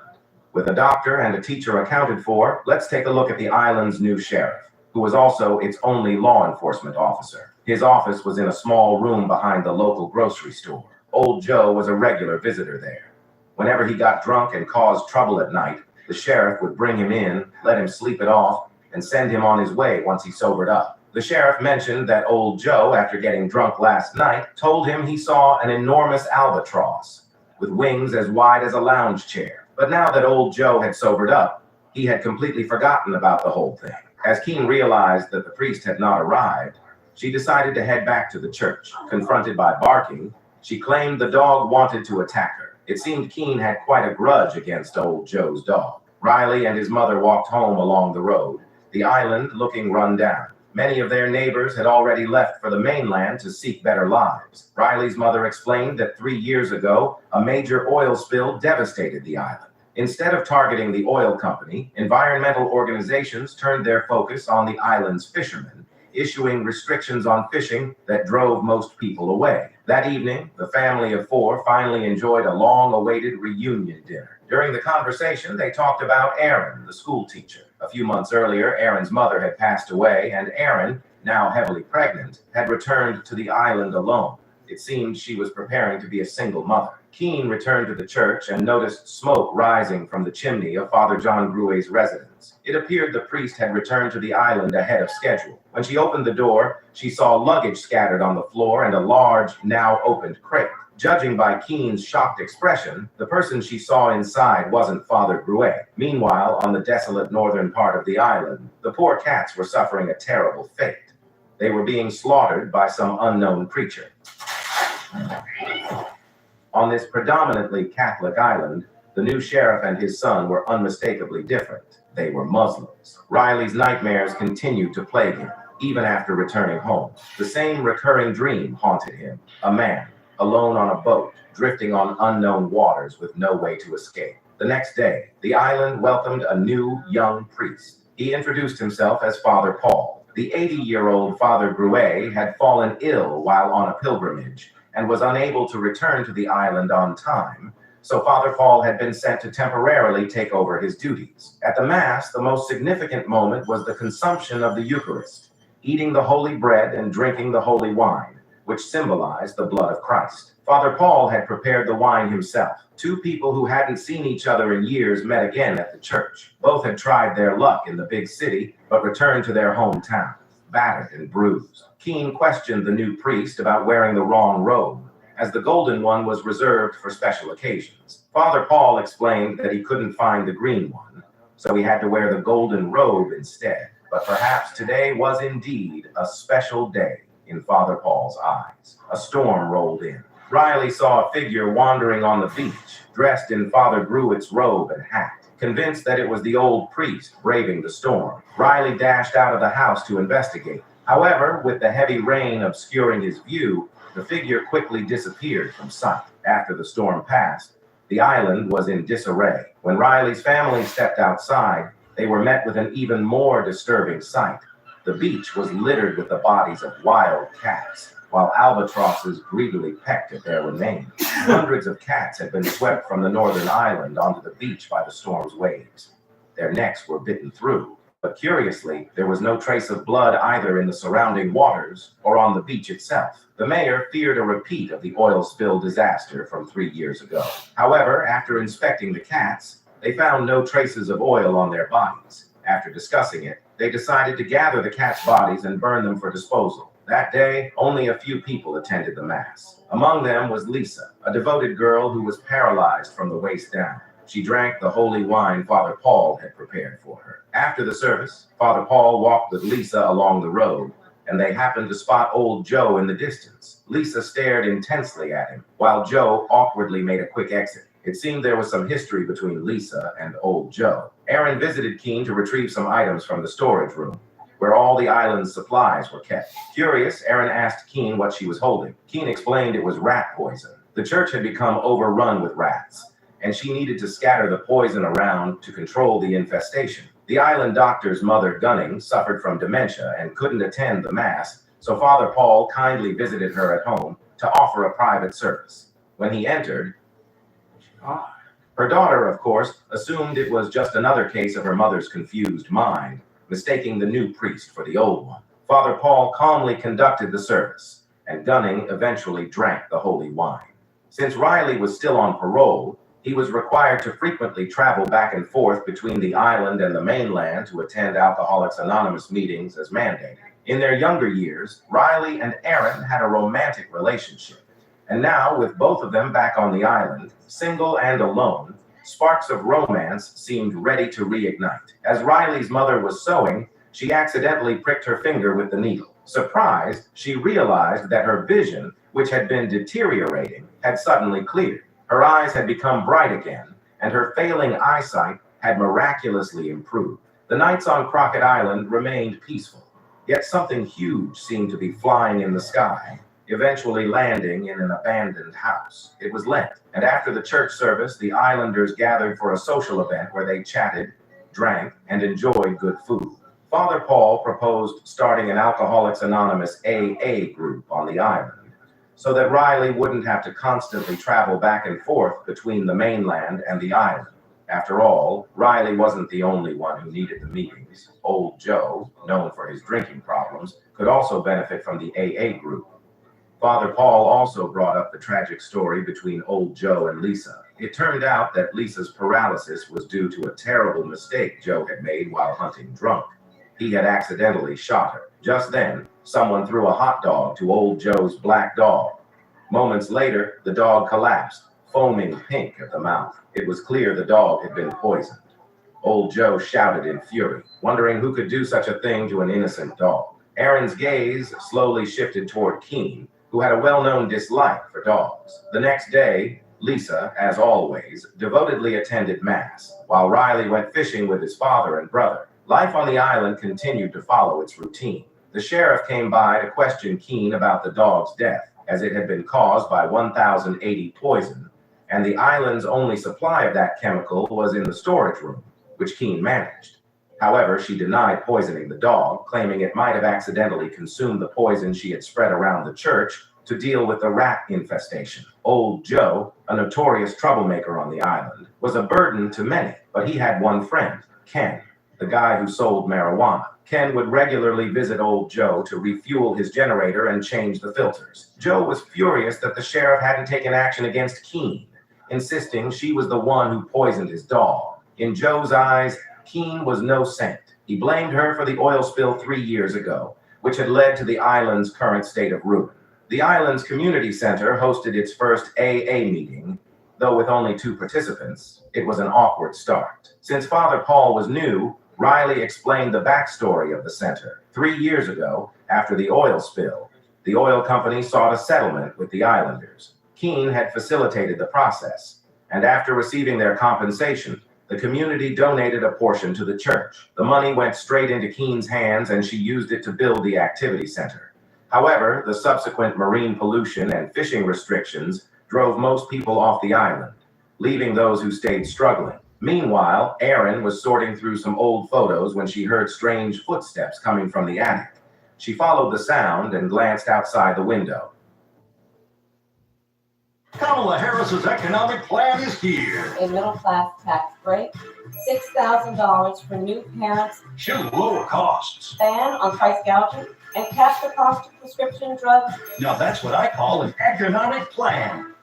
With a doctor and a teacher accounted for, let's take a look at the island's new sheriff, who was also its only law enforcement officer. His office was in a small room behind the local grocery store. Old Joe was a regular visitor there. Whenever he got drunk and caused trouble at night, the sheriff would bring him in, let him sleep it off, and send him on his way once he sobered up. The sheriff mentioned that old Joe, after getting drunk last night, told him he saw an enormous albatross with wings as wide as a lounge chair. But now that old Joe had sobered up, he had completely forgotten about the whole thing. As Keene realized that the priest had not arrived, she decided to head back to the church. Confronted by barking, she claimed the dog wanted to attack her. It seemed Keene had quite a grudge against old Joe's dog. Riley and his mother walked home along the road, the island looking run down. Many of their neighbors had already left for the mainland to seek better lives. Riley's mother explained that 3 years ago, a major oil spill devastated the island. Instead of targeting the oil company, environmental organizations turned their focus on the island's fishermen, issuing restrictions on fishing that drove most people away. That evening, the family of 4 finally enjoyed a long-awaited reunion dinner. During the conversation, they talked about Erin, the school teacher. A few months earlier, Erin's mother had passed away, and Erin, now heavily pregnant, had returned to the island alone. It seemed she was preparing to be a single mother. Keene returned to the church and noticed smoke rising from the chimney of Father John Gruet's residence. It appeared the priest had returned to the island ahead of schedule. When she opened the door, she saw luggage scattered on the floor and a large, now opened crate. Judging by Keene's shocked expression, the person she saw inside wasn't Father Gruet. Meanwhile, on the desolate northern part of the island, the poor cats were suffering a terrible fate. They were being slaughtered by some unknown creature. On this predominantly Catholic island, the new sheriff and his son were unmistakably different. They were Muslims. Riley's nightmares continued to plague him, even after returning home. The same recurring dream haunted him. A man, alone on a boat, drifting on unknown waters with no way to escape. The next day, the island welcomed a new, young priest. He introduced himself as Father Paul. The 80-year-old Father Gruet had fallen ill while on a pilgrimage and was unable to return to the island on time, so Father Paul had been sent to temporarily take over his duties. At the Mass, the most significant moment was the consumption of the Eucharist, eating the holy bread and drinking the holy wine, which symbolized the blood of Christ. Father Paul had prepared the wine himself. 2 people who hadn't seen each other in years met again at the church. Both had tried their luck in the big city, but returned to their hometown, battered and bruised. Keene questioned the new priest about wearing the wrong robe, as the golden one was reserved for special occasions. Father Paul explained that he couldn't find the green one, so he had to wear the golden robe instead. But perhaps today was indeed a special day in Father Paul's eyes. A storm rolled in. Riley saw a figure wandering on the beach, dressed in Father Gruet's robe and hat. Convinced that it was the old priest braving the storm, Riley dashed out of the house to investigate. However, with the heavy rain obscuring his view, the figure quickly disappeared from sight. After the storm passed, the island was in disarray. When Riley's family stepped outside, they were met with an even more disturbing sight. The beach was littered with the bodies of wild cats, while albatrosses greedily pecked at their remains. Hundreds of cats had been swept from the northern island onto the beach by the storm's waves. Their necks were bitten through, but curiously, there was no trace of blood either in the surrounding waters or on the beach itself. The mayor feared a repeat of the oil spill disaster from 3 years ago. However, after inspecting the cats, they found no traces of oil on their bodies. After discussing it, they decided to gather the cats' bodies and burn them for disposal. That day, only a few people attended the Mass. Among them was Lisa, a devoted girl who was paralyzed from the waist down. She drank the holy wine Father Paul had prepared for her. After the service, Father Paul walked with Lisa along the road, and they happened to spot old Joe in the distance. Lisa stared intensely at him, while Joe awkwardly made a quick exit. It seemed there was some history between Lisa and old Joe. Aaron visited Keene to retrieve some items from the storage room, where all the island's supplies were kept. Curious, Aaron asked Keene what she was holding. Keene explained it was rat poison. The church had become overrun with rats, and she needed to scatter the poison around to control the infestation. The island doctor's mother, Gunning, suffered from dementia and couldn't attend the Mass, so Father Paul kindly visited her at home to offer a private service. When he entered, her daughter, of course, assumed it was just another case of her mother's confused mind, mistaking the new priest for the old one. Father Paul calmly conducted the service, and Gunning eventually drank the holy wine. Since Riley was still on parole, he was required to frequently travel back and forth between the island and the mainland to attend Alcoholics Anonymous meetings as mandated. In their younger years, Riley and Aaron had a romantic relationship. And now, with both of them back on the island, single and alone, sparks of romance seemed ready to reignite. As Riley's mother was sewing, she accidentally pricked her finger with the needle. Surprised, she realized that her vision, which had been deteriorating, had suddenly cleared. Her eyes had become bright again, and her failing eyesight had miraculously improved. The nights on Crockett Island remained peaceful. Yet something huge seemed to be flying in the sky, eventually landing in an abandoned house. It was Lent, and after the church service, the islanders gathered for a social event where they chatted, drank, and enjoyed good food. Father Paul proposed starting an Alcoholics Anonymous AA group on the island, so that Riley wouldn't have to constantly travel back and forth between the mainland and the island. After all, Riley wasn't the only one who needed the meetings. Old Joe, known for his drinking problems, could also benefit from the AA group. Father Paul also brought up the tragic story between Old Joe and Lisa. It turned out that Lisa's paralysis was due to a terrible mistake Joe had made while hunting drunk. He had accidentally shot her. Just then, someone threw a hot dog to Old Joe's black dog. Moments later, the dog collapsed, foaming pink at the mouth. It was clear the dog had been poisoned. Old Joe shouted in fury, wondering who could do such a thing to an innocent dog. Aaron's gaze slowly shifted toward Keen, who had a well-known dislike for dogs. The next day, Lisa, as always, devotedly attended Mass, while Riley went fishing with his father and brother. Life on the island continued to follow its routine. The sheriff came by to question Keen about the dog's death, as it had been caused by 1080 poison, and the island's only supply of that chemical was in the storage room, which Keen managed. However, she denied poisoning the dog, claiming it might have accidentally consumed the poison she had spread around the church to deal with the rat infestation. Old Joe, a notorious troublemaker on the island, was a burden to many, but he had one friend, Ken, the guy who sold marijuana. Ken would regularly visit Old Joe to refuel his generator and change the filters. Joe was furious that the sheriff hadn't taken action against Keen, insisting she was the one who poisoned his dog. In Joe's eyes, Keen was no saint. He blamed her for the oil spill 3 years ago, which had led to the island's current state of ruin. The island's community center hosted its first AA meeting, though with only 2 participants. It was an awkward start. Since Father Paul was new, Riley explained the backstory of the center. 3 years ago, after the oil spill, the oil company sought a settlement with the islanders. Keen had facilitated the process, and after receiving their compensation, the community donated a portion to the church. The money went straight into Keen's hands, and she used it to build the activity center. However, the subsequent marine pollution and fishing restrictions drove most people off the island, leaving those who stayed struggling. Meanwhile, Erin was sorting through some old photos when she heard strange footsteps coming from the attic. She followed the sound and glanced outside the window. Kamala Harris's economic plan is here. A middle-class tax break, $6,000 for new parents. She'll lower costs. Ban on price gouging and cap the cost of prescription drugs. Now that's what I call an economic plan.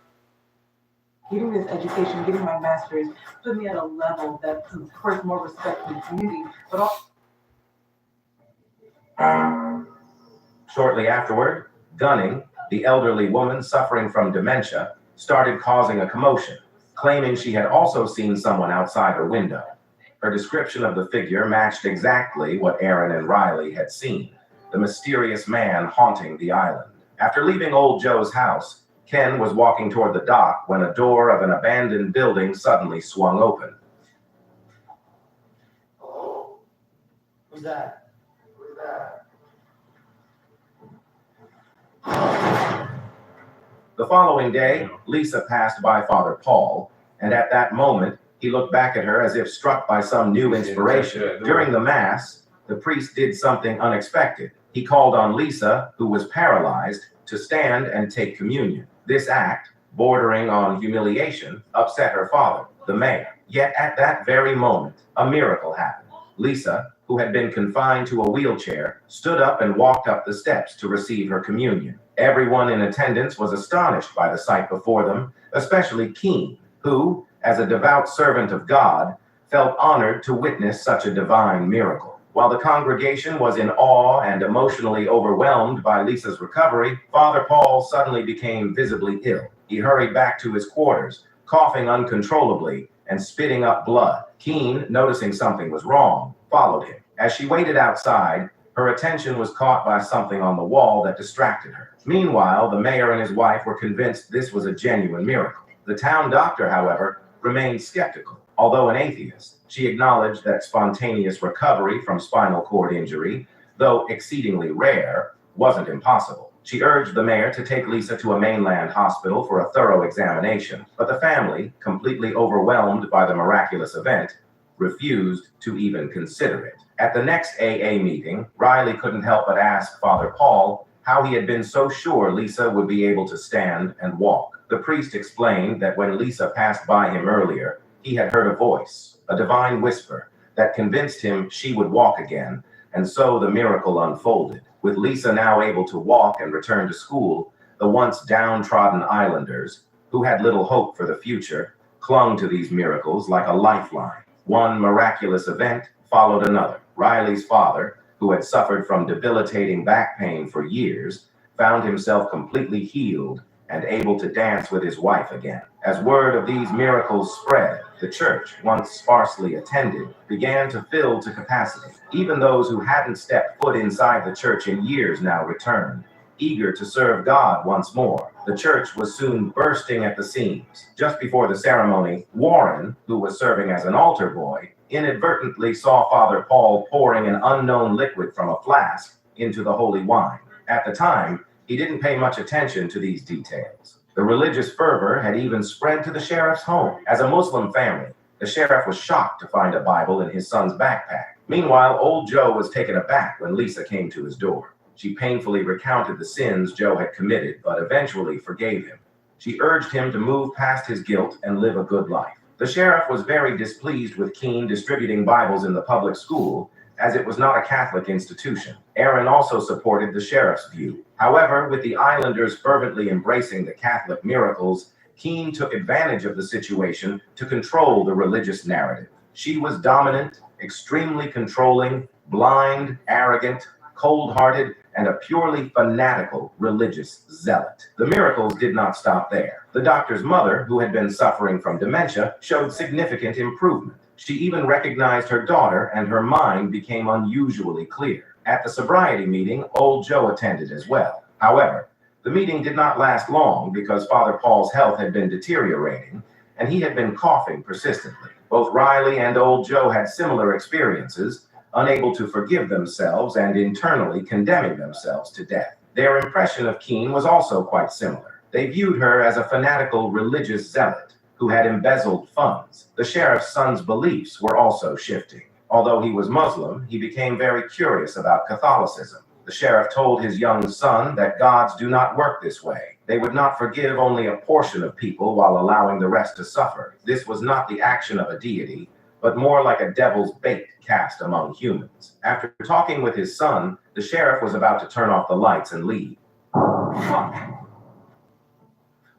Getting this education, getting my master's, put me at a level that, of course, more respect from the community, but also. Shortly afterward, Gunning, the elderly woman suffering from dementia, started causing a commotion, claiming she had also seen someone outside her window. Her description of the figure matched exactly what Aaron and Riley had seen, the mysterious man haunting the island. After leaving Old Joe's house, Ken was walking toward the dock when a door of an abandoned building suddenly swung open. Who's that? Who's that? The following day, Lisa passed by Father Paul, and at that moment, he looked back at her as if struck by some new inspiration. During the Mass, the priest did something unexpected. He called on Lisa, who was paralyzed, to stand and take communion. This act, bordering on humiliation, upset her father, the mayor. Yet at that very moment, a miracle happened. Lisa, who had been confined to a wheelchair, stood up and walked up the steps to receive her communion. Everyone in attendance was astonished by the sight before them, especially Keen, who, as a devout servant of God, felt honored to witness such a divine miracle. While the congregation was in awe and emotionally overwhelmed by Lisa's recovery, Father Paul suddenly became visibly ill. He hurried back to his quarters, coughing uncontrollably and spitting up blood. Keen, noticing something was wrong, followed him. As she waited outside, her attention was caught by something on the wall that distracted her. Meanwhile, the mayor and his wife were convinced this was a genuine miracle. The town doctor, however, remained skeptical. Although an atheist, she acknowledged that spontaneous recovery from spinal cord injury, though exceedingly rare, wasn't impossible. She urged the mayor to take Lisa to a mainland hospital for a thorough examination, but the family, completely overwhelmed by the miraculous event, refused to even consider it. At the next AA meeting, Riley couldn't help but ask Father Paul how he had been so sure Lisa would be able to stand and walk. The priest explained that when Lisa passed by him earlier, he had heard a voice, a divine whisper, that convinced him she would walk again, and so the miracle unfolded. With Lisa now able to walk and return to school, the once downtrodden islanders, who had little hope for the future, clung to these miracles like a lifeline. One miraculous event followed another. Riley's father, who had suffered from debilitating back pain for years, found himself completely healed and able to dance with his wife again. As word of these miracles spread, the church, once sparsely attended, began to fill to capacity. Even those who hadn't stepped foot inside the church in years now returned, eager to serve God once more. The church was soon bursting at the seams. Just before the ceremony, Warren, who was serving as an altar boy, inadvertently saw Father Paul pouring an unknown liquid from a flask into the holy wine. At the time, he didn't pay much attention to these details. The religious fervor had even spread to the sheriff's home. As a Muslim family, the sheriff was shocked to find a Bible in his son's backpack. Meanwhile, old Joe was taken aback when Lisa came to his door. She painfully recounted the sins Joe had committed, but eventually forgave him. She urged him to move past his guilt and live a good life. The sheriff was very displeased with Keene distributing Bibles in the public school, as it was not a Catholic institution. Aaron also supported the sheriff's view. However, with the islanders fervently embracing the Catholic miracles, Keene took advantage of the situation to control the religious narrative. She was dominant, extremely controlling, blind, arrogant, cold-hearted, and a purely fanatical religious zealot. The miracles did not stop there. The doctor's mother, who had been suffering from dementia, showed significant improvement. She even recognized her daughter, and her mind became unusually clear. At the sobriety meeting, old Joe attended as well. However, the meeting did not last long because Father Paul's health had been deteriorating, and he had been coughing persistently. Both Riley and old Joe had similar experiences, unable to forgive themselves and internally condemning themselves to death. Their impression of Keene was also quite similar. They viewed her as a fanatical religious zealot who had embezzled funds. The sheriff's son's beliefs were also shifting. Although he was Muslim, he became very curious about Catholicism. The sheriff told his young son that gods do not work this way. They would not forgive only a portion of people while allowing the rest to suffer. This was not the action of a deity, but more like a devil's bait cast among humans. After talking with his son, the sheriff was about to turn off the lights and leave.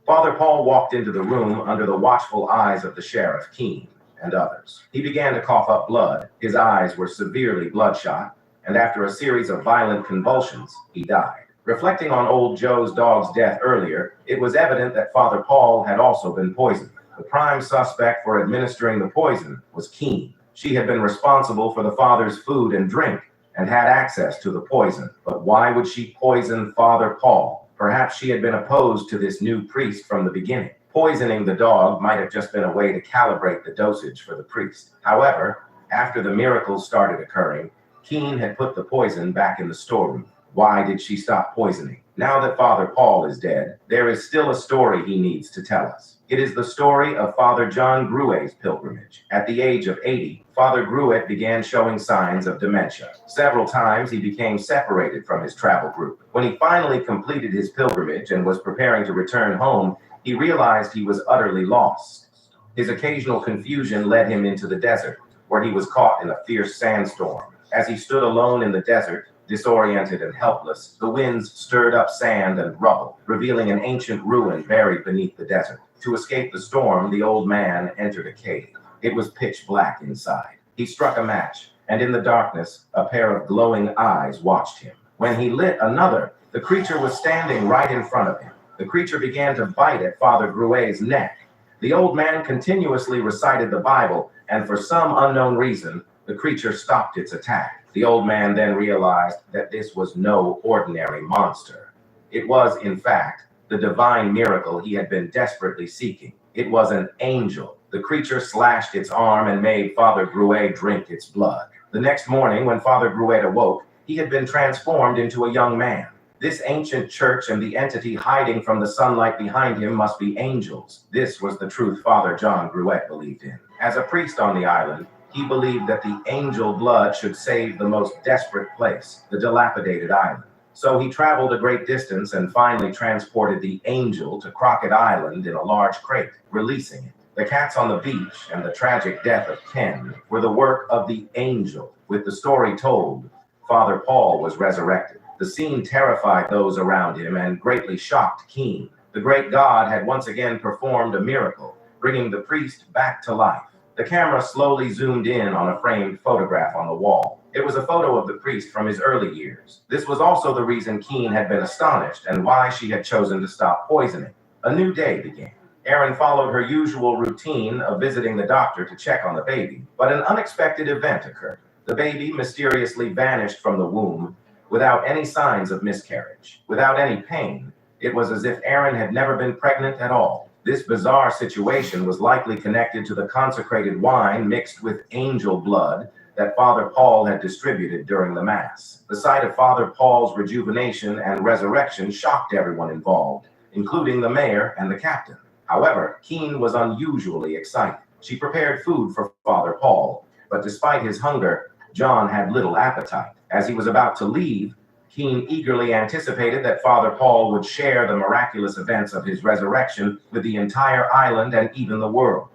Father Paul walked into the room under the watchful eyes of the sheriff, Keene, and others. He began to cough up blood. His eyes were severely bloodshot, and after a series of violent convulsions, he died. Reflecting on old Joe's dog's death earlier, it was evident that Father Paul had also been poisoned. The prime suspect for administering the poison was Keene. She had been responsible for the father's food and drink and had access to the poison. But why would she poison Father Paul? Perhaps she had been opposed to this new priest from the beginning. Poisoning the dog might have just been a way to calibrate the dosage for the priest. However, after the miracles started occurring, Keene had put the poison back in the storeroom. Why did she stop poisoning? Now that Father Paul is dead, there is still a story he needs to tell us. It is the story of Father John Gruet's pilgrimage. At the age of 80, Father Gruet began showing signs of dementia. Several times he became separated from his travel group. When he finally completed his pilgrimage and was preparing to return home, he realized he was utterly lost. His occasional confusion led him into the desert, where he was caught in a fierce sandstorm. As he stood alone in the desert, disoriented and helpless, the winds stirred up sand and rubble, revealing an ancient ruin buried beneath the desert. To escape the storm, the old man entered a cave. It was pitch black inside. He struck a match, and in the darkness, a pair of glowing eyes watched him. When he lit another, the creature was standing right in front of him. The creature began to bite at Father Gruet's neck. The old man continuously recited the Bible, and for some unknown reason, the creature stopped its attack. The old man then realized that this was no ordinary monster. It was, in fact, the divine miracle he had been desperately seeking. It was an angel. The creature slashed its arm and made Father Gruet drink its blood. The next morning, when Father Gruet awoke, he He had been transformed into a young man. This ancient church and the entity hiding from the sunlight behind him must be angels. This was the truth Father John Gruet believed in. As a priest on the island, he believed that the angel blood should save the most desperate place, the dilapidated island. So he traveled a great distance and finally transported the angel to Crockett Island in a large crate, releasing it. The cats on the beach and the tragic death of Ken were the work of the angel. With the story told, Father Paul was resurrected. The scene terrified those around him and greatly shocked Keen. The great God had once again performed a miracle, bringing the priest back to life. The camera slowly zoomed in on a framed photograph on the wall. It was a photo of the priest from his early years. This was also the reason Keen had been astonished and why she had chosen to stop poisoning. A new day began. Erin followed her usual routine of visiting the doctor to check on the baby, but an unexpected event occurred. The baby mysteriously vanished from the womb without any signs of miscarriage, without any pain. It was as if Erin had never been pregnant at all. This bizarre situation was likely connected to the consecrated wine mixed with angel blood that Father Paul had distributed during the Mass. The sight of Father Paul's rejuvenation and resurrection shocked everyone involved, including the mayor and the captain. However, Keen was unusually excited. She prepared food for Father Paul, but despite his hunger, John had little appetite. As he was about to leave, Keen eagerly anticipated that Father Paul would share the miraculous events of his resurrection with the entire island and even the world.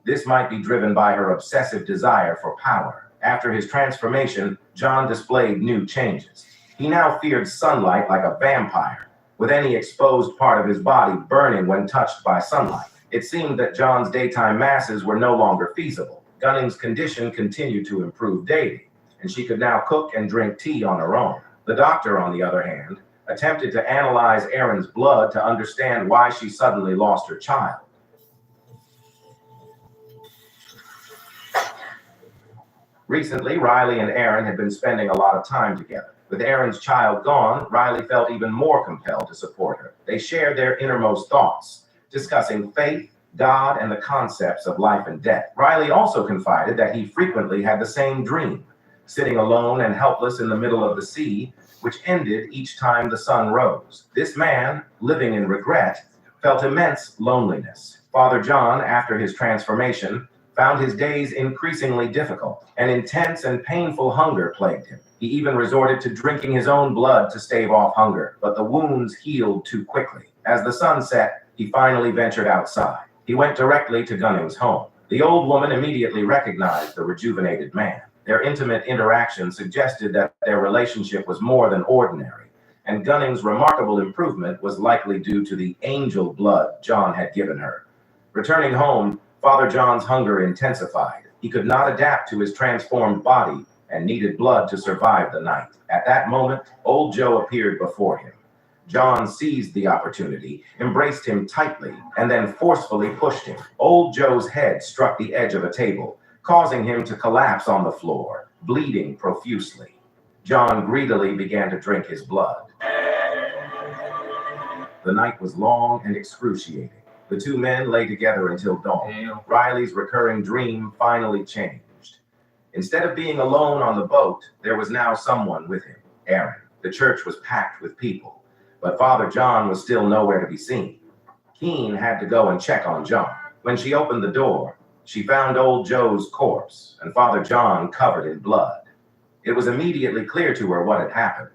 This might be driven by her obsessive desire for power. After his transformation, John displayed new changes. He now feared sunlight like a vampire, with any exposed part of his body burning when touched by sunlight. It seemed that John's daytime masses were no longer feasible. Gunning's condition continued to improve daily, and she could now cook and drink tea on her own. The doctor, on the other hand, attempted to analyze Erin's blood to understand why she suddenly lost her child. Recently, Riley and Erin had been spending a lot of time together. With Erin's child gone, Riley felt even more compelled to support her. They shared their innermost thoughts, discussing faith, God, and the concepts of life and death. Riley also confided that he frequently had the same dream, sitting alone and helpless in the middle of the sea, which ended each time the sun rose. This man, living in regret, felt immense loneliness. Father John, after his transformation, found his days increasingly difficult. An intense and painful hunger plagued him. He even resorted to drinking his own blood to stave off hunger, but the wounds healed too quickly. As the sun set, he finally ventured outside. He went directly to Gunning's home. The old woman immediately recognized the rejuvenated man. Their intimate interaction suggested that their relationship was more than ordinary, and Gunning's remarkable improvement was likely due to the angel blood John had given her. Returning home, Father John's hunger intensified. He could not adapt to his transformed body and needed blood to survive the night. At that moment, old Joe appeared before him. John seized the opportunity, embraced him tightly, and then forcefully pushed him. Old Joe's head struck the edge of a table, causing him to collapse on the floor, bleeding profusely. John greedily began to drink his blood. The night was long and excruciating. The two men lay together until dawn. Riley's recurring dream finally changed. Instead of being alone on the boat, there was now someone with him, Erin. The church was packed with people, but Father John was still nowhere to be seen. Keen had to go and check on John. When she opened the door, she found old Joe's corpse and Father John covered in blood. It was immediately clear to her what had happened.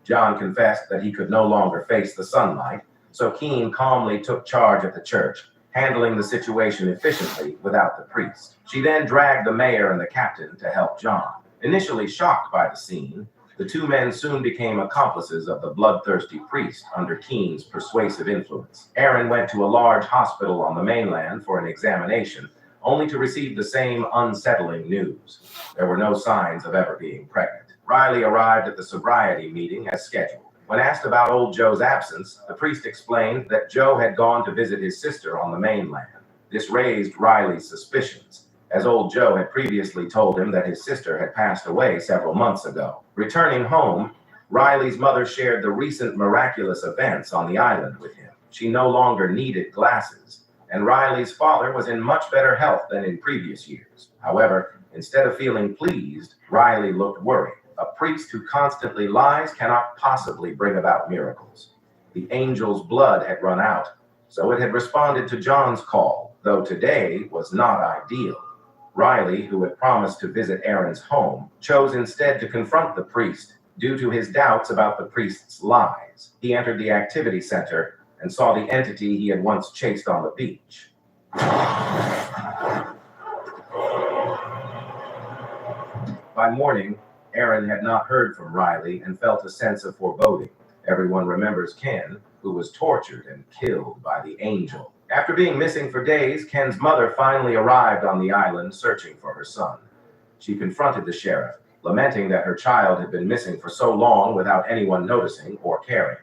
John confessed that he could no longer face the sunlight, so Keen calmly took charge of the church, handling the situation efficiently without the priest. She then dragged the mayor and the captain to help John. Initially shocked by the scene, the two men soon became accomplices of the bloodthirsty priest under Keen's persuasive influence. Erin went to a large hospital on the mainland for an examination, only to receive the same unsettling news. There were no signs of ever being pregnant. Riley arrived at the sobriety meeting as scheduled. When asked about old Joe's absence, the priest explained that Joe had gone to visit his sister on the mainland. This raised Riley's suspicions, as old Joe had previously told him that his sister had passed away several months ago. Returning home, Riley's mother shared the recent miraculous events on the island with him. She no longer needed glasses, and Riley's father was in much better health than in previous years. However, instead of feeling pleased, Riley looked worried. A priest who constantly lies cannot possibly bring about miracles. The angel's blood had run out, so it had responded to John's call, though today was not ideal. Riley, who had promised to visit Aaron's home, chose instead to confront the priest due to his doubts about the priest's lies. He entered the activity center and saw the entity he had once chased on the beach. By morning, Aaron had not heard from Riley and felt a sense of foreboding. Everyone remembers Ken, who was tortured and killed by the angel. After being missing for days, Ken's mother finally arrived on the island searching for her son. She confronted the sheriff, lamenting that her child had been missing for so long without anyone noticing or caring.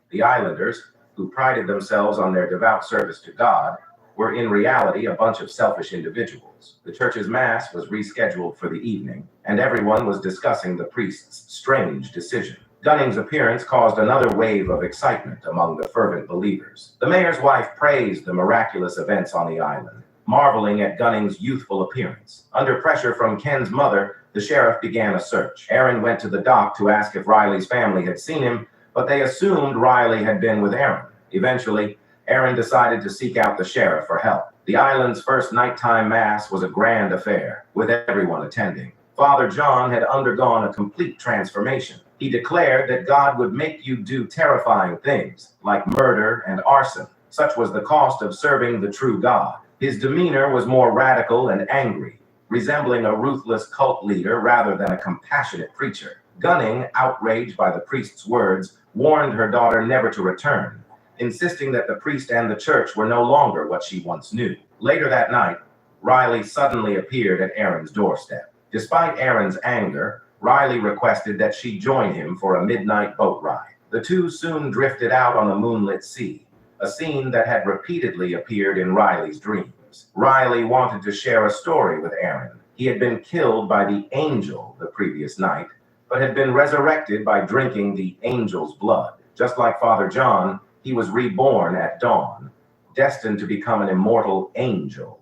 The islanders, who prided themselves on their devout service to God, were in reality a bunch of selfish individuals. The church's mass was rescheduled for the evening, and everyone was discussing the priest's strange decision. Gunning's appearance caused another wave of excitement among the fervent believers. The mayor's wife praised the miraculous events on the island, marveling at Gunning's youthful appearance. Under pressure from Ken's mother, the sheriff began a search. Aaron went to the dock to ask if Riley's family had seen him, but they assumed Riley had been with Aaron. Eventually, Aaron decided to seek out the sheriff for help. The island's first nighttime mass was a grand affair, with everyone attending. Father John had undergone a complete transformation. He declared that God would make you do terrifying things, like murder and arson. Such was the cost of serving the true God. His demeanor was more radical and angry, resembling a ruthless cult leader rather than a compassionate preacher. Gunning, outraged by the priest's words, warned her daughter never to return, insisting that the priest and the church were no longer what she once knew. Later that night, Riley suddenly appeared at Aaron's doorstep. Despite Aaron's anger, Riley requested that she join him for a midnight boat ride. The two soon drifted out on the moonlit sea, a scene that had repeatedly appeared in Riley's dreams. Riley wanted to share a story with Aaron. He had been killed by the angel the previous night, but had been resurrected by drinking the angel's blood. Just like Father John, he was reborn at dawn, destined to become an immortal angel.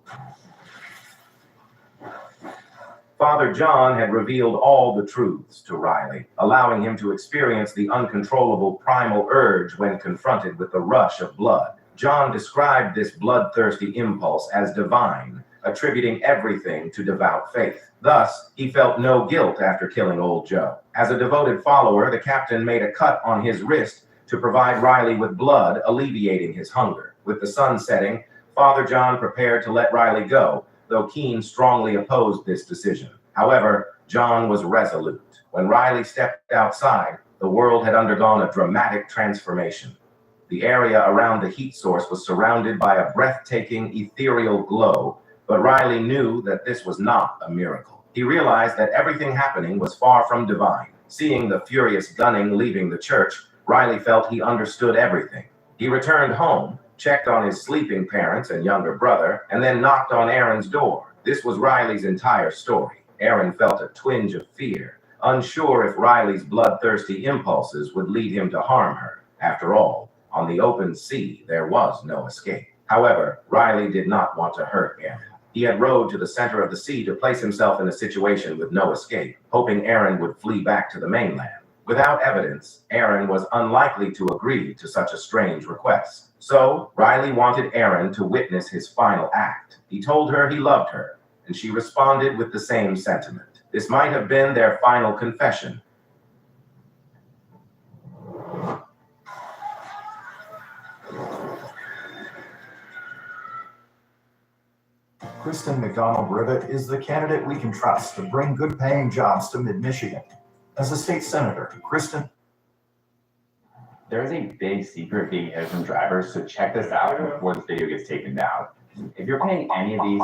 Father John had revealed all the truths to Riley, allowing him to experience the uncontrollable primal urge when confronted with the rush of blood. John described this bloodthirsty impulse as divine, attributing everything to devout faith. Thus, he felt no guilt after killing old Joe. As a devoted follower, the captain made a cut on his wrist to provide Riley with blood, alleviating his hunger. With the sun setting, Father John prepared to let Riley go, though Keene strongly opposed this decision. However, John was resolute. When Riley stepped outside, the world had undergone a dramatic transformation. The area around the heat source was surrounded by a breathtaking, ethereal glow, but Riley knew that this was not a miracle. He realized that everything happening was far from divine. Seeing the furious Gunning leaving the church, Riley felt he understood everything. He returned home, checked on his sleeping parents and younger brother, and then knocked on Aaron's door. This was Riley's entire story. Aaron felt a twinge of fear, unsure if Riley's bloodthirsty impulses would lead him to harm her. After all, on the open sea, there was no escape. However, Riley did not want to hurt Aaron. He had rowed to the center of the sea to place himself in a situation with no escape, hoping Aaron would flee back to the mainland. Without evidence, Aaron was unlikely to agree to such a strange request. So, Riley wanted Aaron to witness his final act. He told her he loved her, and she responded with the same sentiment. This might have been their final confession. Kristen McDonald-Rivet is the candidate we can trust to bring good-paying jobs to mid-Michigan. As a state senator, Kristen... There is a big secret being hidden from drivers, so check this out before this video gets taken down. If you're paying any of these...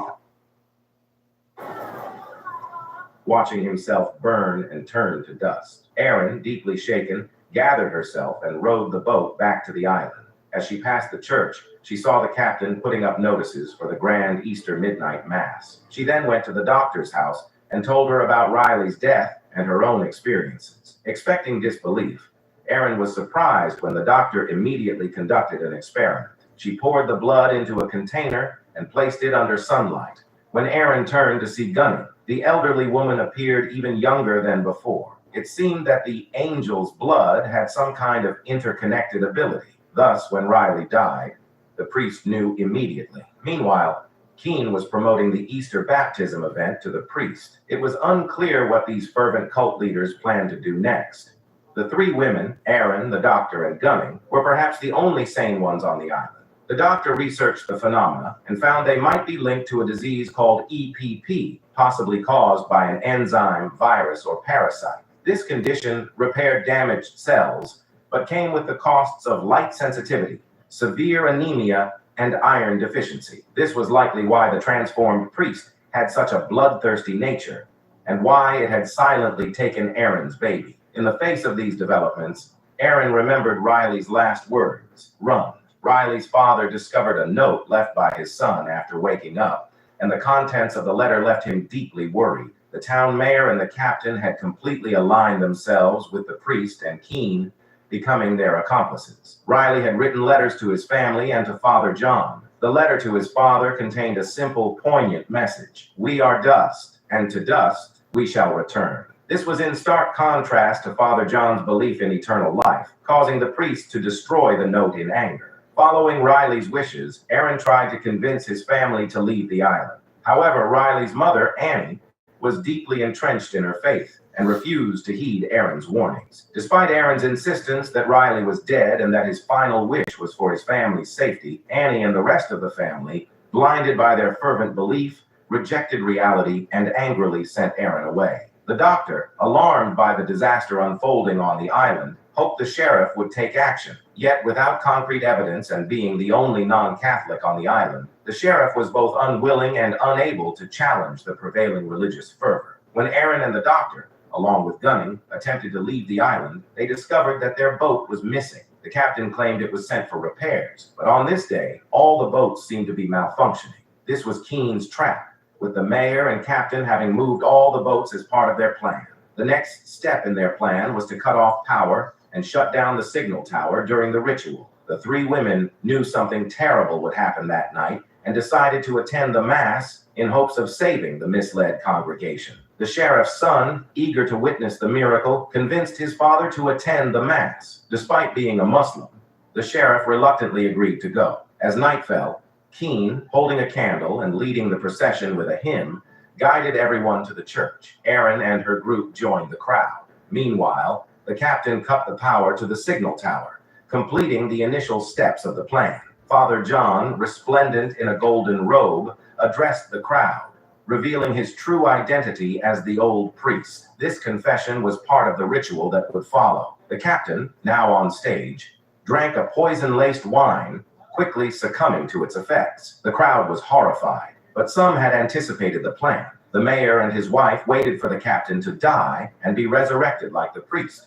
Watching himself burn and turn to dust, Aaron, deeply shaken, gathered herself and rowed the boat back to the island. As she passed the church, she saw the captain putting up notices for the grand Easter midnight mass. She then went to the doctor's house and told her about Riley's death and her own experiences. Expecting disbelief, Aaron was surprised when the doctor immediately conducted an experiment. She poured the blood into a container and placed it under sunlight. When Aaron turned to see Gunning, the elderly woman appeared even younger than before. It seemed that the angel's blood had some kind of interconnected ability. Thus, when Riley died, the priest knew immediately. Meanwhile, Keene was promoting the Easter baptism event to the priest. It was unclear what these fervent cult leaders planned to do next. The three women, Aaron, the doctor, and Gunning, were perhaps the only sane ones on the island. The doctor researched the phenomena and found they might be linked to a disease called EPP, possibly caused by an enzyme, virus, or parasite. This condition repaired damaged cells, but came with the costs of light sensitivity, severe anemia, and iron deficiency. This was likely why the transformed priest had such a bloodthirsty nature, and why it had silently taken Aaron's baby. In the face of these developments, Aaron remembered Riley's last words, run. Riley's father discovered a note left by his son after waking up, and the contents of the letter left him deeply worried. The town mayor and the captain had completely aligned themselves with the priest and Keene, becoming their accomplices. Riley had written letters to his family and to Father John. The letter to his father contained a simple, poignant message. We are dust, and to dust we shall return. This was in stark contrast to Father John's belief in eternal life, causing the priest to destroy the note in anger. Following Riley's wishes, Aaron tried to convince his family to leave the island. However, Riley's mother, Annie, was deeply entrenched in her faith and refused to heed Aaron's warnings. Despite Aaron's insistence that Riley was dead and that his final wish was for his family's safety, Annie and the rest of the family, blinded by their fervent belief, rejected reality and angrily sent Aaron away. The doctor, alarmed by the disaster unfolding on the island, hoped the sheriff would take action. Yet, without concrete evidence and being the only non-Catholic on the island, the sheriff was both unwilling and unable to challenge the prevailing religious fervor. When Aaron and the doctor, along with Gunning, attempted to leave the island, they discovered that their boat was missing. The captain claimed it was sent for repairs, but on this day, all the boats seemed to be malfunctioning. This was Keene's trap, with the mayor and captain having moved all the boats as part of their plan. The next step in their plan was to cut off power and shut down the signal tower during the ritual. The three women knew something terrible would happen that night and decided to attend the mass in hopes of saving the misled congregation. The sheriff's son, eager to witness the miracle, convinced his father to attend the mass. Despite being a Muslim, the sheriff reluctantly agreed to go. As night fell, Keene, holding a candle and leading the procession with a hymn, guided everyone to the church. Aaron and her group joined the crowd. Meanwhile, the captain cut the power to the signal tower, completing the initial steps of the plan. Father John, resplendent in a golden robe, addressed the crowd, revealing his true identity as the old priest. This confession was part of the ritual that would follow. The captain, now on stage, drank a poison-laced wine, quickly succumbing to its effects. The crowd was horrified, but some had anticipated the plan. The mayor and his wife waited for the captain to die and be resurrected like the priest.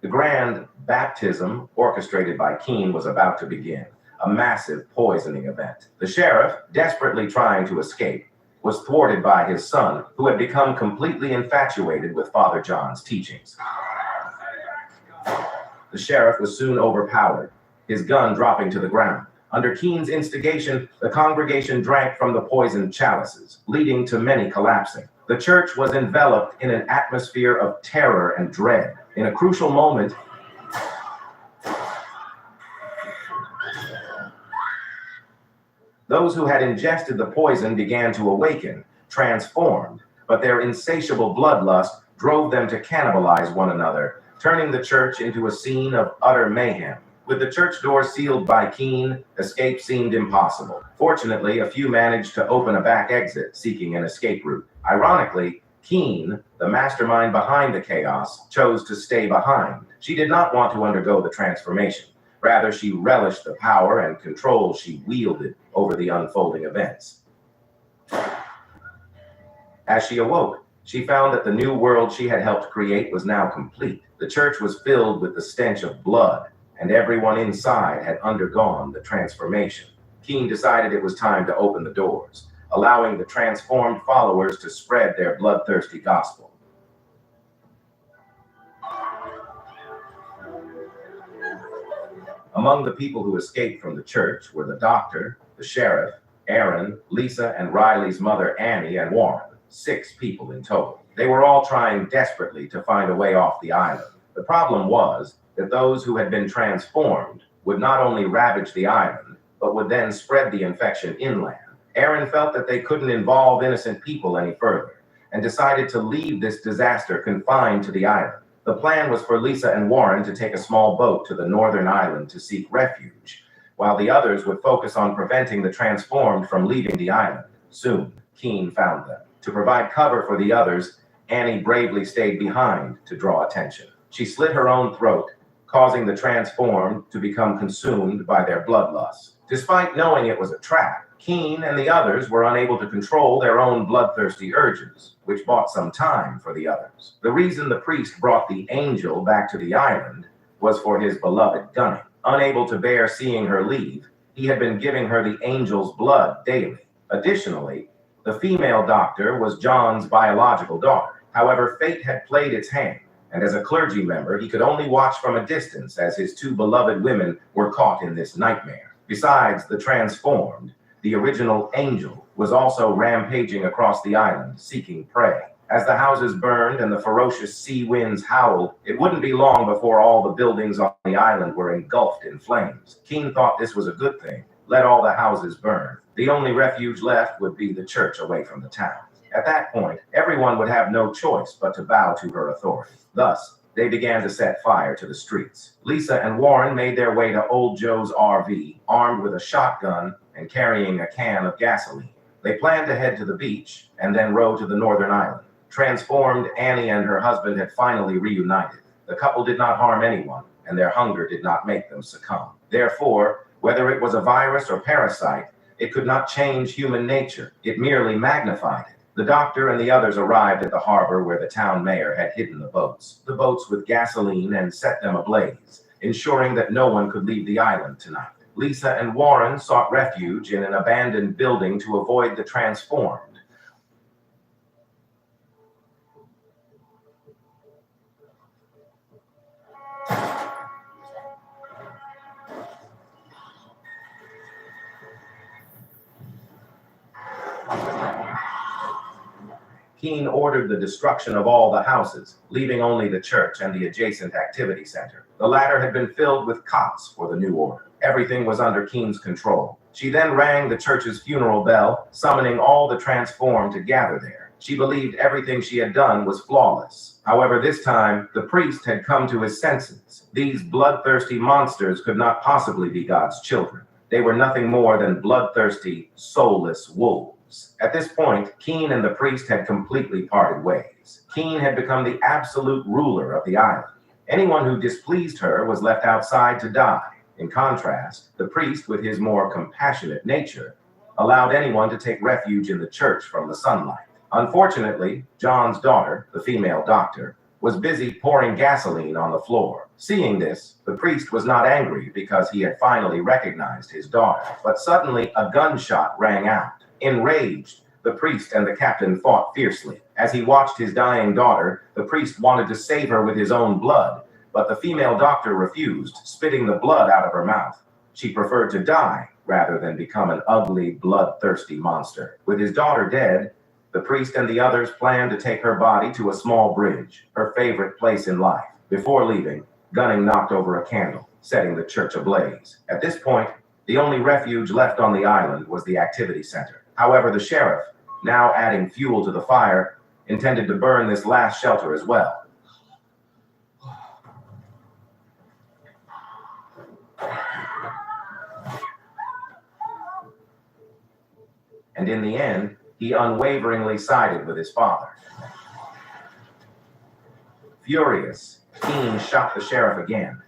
The grand baptism, orchestrated by Keene, was about to begin, a massive poisoning event. The sheriff, desperately trying to escape, was thwarted by his son, who had become completely infatuated with Father John's teachings. The sheriff was soon overpowered, his gun dropping to the ground. Under Keene's instigation, the congregation drank from the poisoned chalices, leading to many collapsing. The church was enveloped in an atmosphere of terror and dread. In a crucial moment, those who had ingested the poison began to awaken, transformed, but their insatiable bloodlust drove them to cannibalize one another, turning the church into a scene of utter mayhem. With the church door sealed by Keene, escape seemed impossible. Fortunately, a few managed to open a back exit, seeking an escape route. Ironically, Keene, the mastermind behind the chaos, chose to stay behind. She did not want to undergo the transformation. Rather, she relished the power and control she wielded over the unfolding events. As she awoke, she found that the new world she had helped create was now complete. The church was filled with the stench of blood, and everyone inside had undergone the transformation. Keene decided it was time to open the doors, allowing the transformed followers to spread their bloodthirsty gospel. Among the people who escaped from the church were the doctor, the sheriff, Aaron, Lisa, and Riley's mother Annie, and Warren. 6 people in total. They were all trying desperately to find a way off the island. The problem was that those who had been transformed would not only ravage the island, but would then spread the infection inland. Aaron felt that they couldn't involve innocent people any further, and decided to leave this disaster confined to the island. The plan was for Lisa and Warren to take a small boat to the northern island to seek refuge, while the others would focus on preventing the transformed from leaving the island. Soon, Keene found them. To provide cover for the others, Annie bravely stayed behind to draw attention. She slit her own throat, causing the transformed to become consumed by their bloodlust. Despite knowing it was a trap, Keene and the others were unable to control their own bloodthirsty urges, which bought some time for the others. The reason the priest brought the angel back to the island was for his beloved Gunning. Unable to bear seeing her leave, he had been giving her the angel's blood daily. Additionally, the female doctor was John's biological daughter. However, fate had played its hand, and as a clergy member, he could only watch from a distance as his 2 beloved women were caught in this nightmare. Besides the transformed, the original angel was also rampaging across the island, seeking prey. As the houses burned and the ferocious sea winds howled, it wouldn't be long before all the buildings on the island were engulfed in flames. Keene thought this was a good thing. Let all the houses burn. The only refuge left would be the church away from the town. At that point, everyone would have no choice but to bow to her authority. Thus, they began to set fire to the streets. Lisa and Warren made their way to Old Joe's RV, armed with a shotgun and carrying a can of gasoline. They planned to head to the beach and then row to the northern island. Transformed, Annie and her husband had finally reunited. The couple did not harm anyone, and their hunger did not make them succumb. Therefore, whether it was a virus or parasite, it could not change human nature. It merely magnified it. The doctor and the others arrived at the harbor where the town mayor had hidden the boats with gasoline, and set them ablaze, ensuring that no one could leave the island tonight. Lisa and Warren sought refuge in an abandoned building to avoid the transformed. Keene ordered the destruction of all the houses, leaving only the church and the adjacent activity center. The latter had been filled with cots for the new order. Everything was under Keene's control. She then rang the church's funeral bell, summoning all the transformed to gather there. She believed everything she had done was flawless. However, this time, the priest had come to his senses. These bloodthirsty monsters could not possibly be God's children. They were nothing more than bloodthirsty, soulless wolves. At this point, Keene and the priest had completely parted ways. Keene had become the absolute ruler of the island. Anyone who displeased her was left outside to die. In contrast, the priest, with his more compassionate nature, allowed anyone to take refuge in the church from the sunlight. Unfortunately, John's daughter, the female doctor, was busy pouring gasoline on the floor. Seeing this, the priest was not angry because he had finally recognized his daughter. But suddenly, a gunshot rang out. Enraged, the priest and the captain fought fiercely. As he watched his dying daughter, the priest wanted to save her with his own blood, but the female doctor refused, spitting the blood out of her mouth. She preferred to die rather than become an ugly, bloodthirsty monster. With his daughter dead, the priest and the others planned to take her body to a small bridge, her favorite place in life. Before leaving, Gunning knocked over a candle, setting the church ablaze. At this point, the only refuge left on the island was the activity center. However, the sheriff, now adding fuel to the fire, intended to burn this last shelter as well. And in the end, he unwaveringly sided with his father. Furious, Keene shot the sheriff again.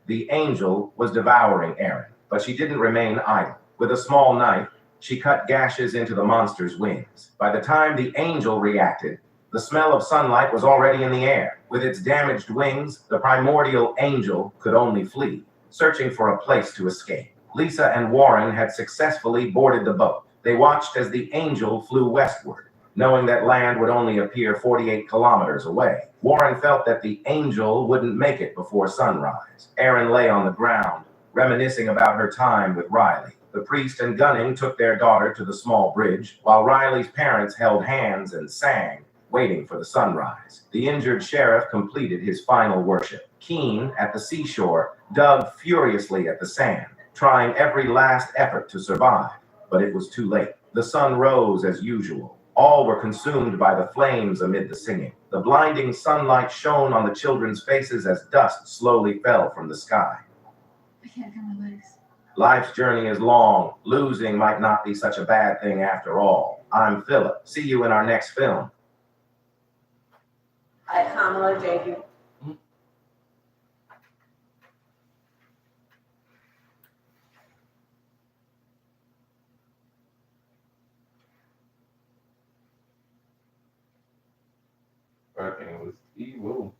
The angel was devouring Aaron, but she didn't remain idle. With a small knife, she cut gashes into the monster's wings. By the time the angel reacted, the smell of sunlight was already in the air. With its damaged wings, the primordial angel could only flee, searching for a place to escape. Lisa and Warren had successfully boarded the boat. They watched as the angel flew westward, knowing that land would only appear 48 kilometers away. Warren felt that the angel wouldn't make it before sunrise. Aaron lay on the ground, reminiscing about her time with Riley. The priest and Gunning took their daughter to the small bridge, while Riley's parents held hands and sang, waiting for the sunrise. The injured sheriff completed his final worship. Keene, at the seashore, dug furiously at the sand, trying every last effort to survive, but it was too late. The sun rose as usual. All were consumed by the flames amid the singing. The blinding sunlight shone on the children's faces as dust slowly fell from the sky. I can't feel my legs. Life's journey is long. Losing might not be such a bad thing after all. I'm Philip. See you in our next film. Hi, Kamala, JD. That thing was evil.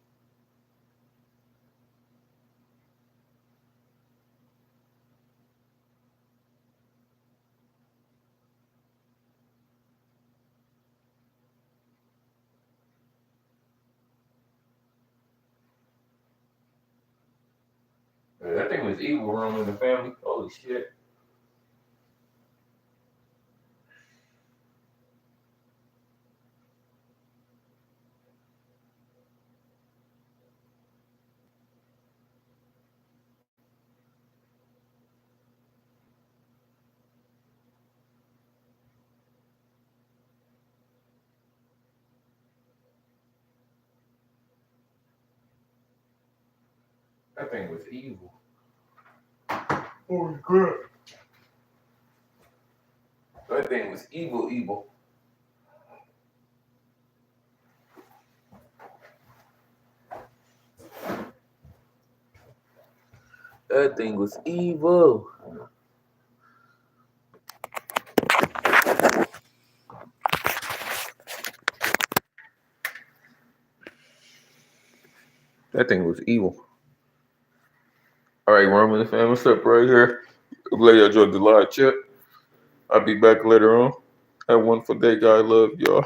Yeah, that thing was evil, roaming the family. Holy shit. That thing was evil. Holy crap. That thing was evil, evil. That thing was evil. That thing was evil. All right, Roman and fam, what's up right here? I'm glad y'all enjoyed the live chat. I'll be back later on. Have a wonderful day, guys. Love y'all.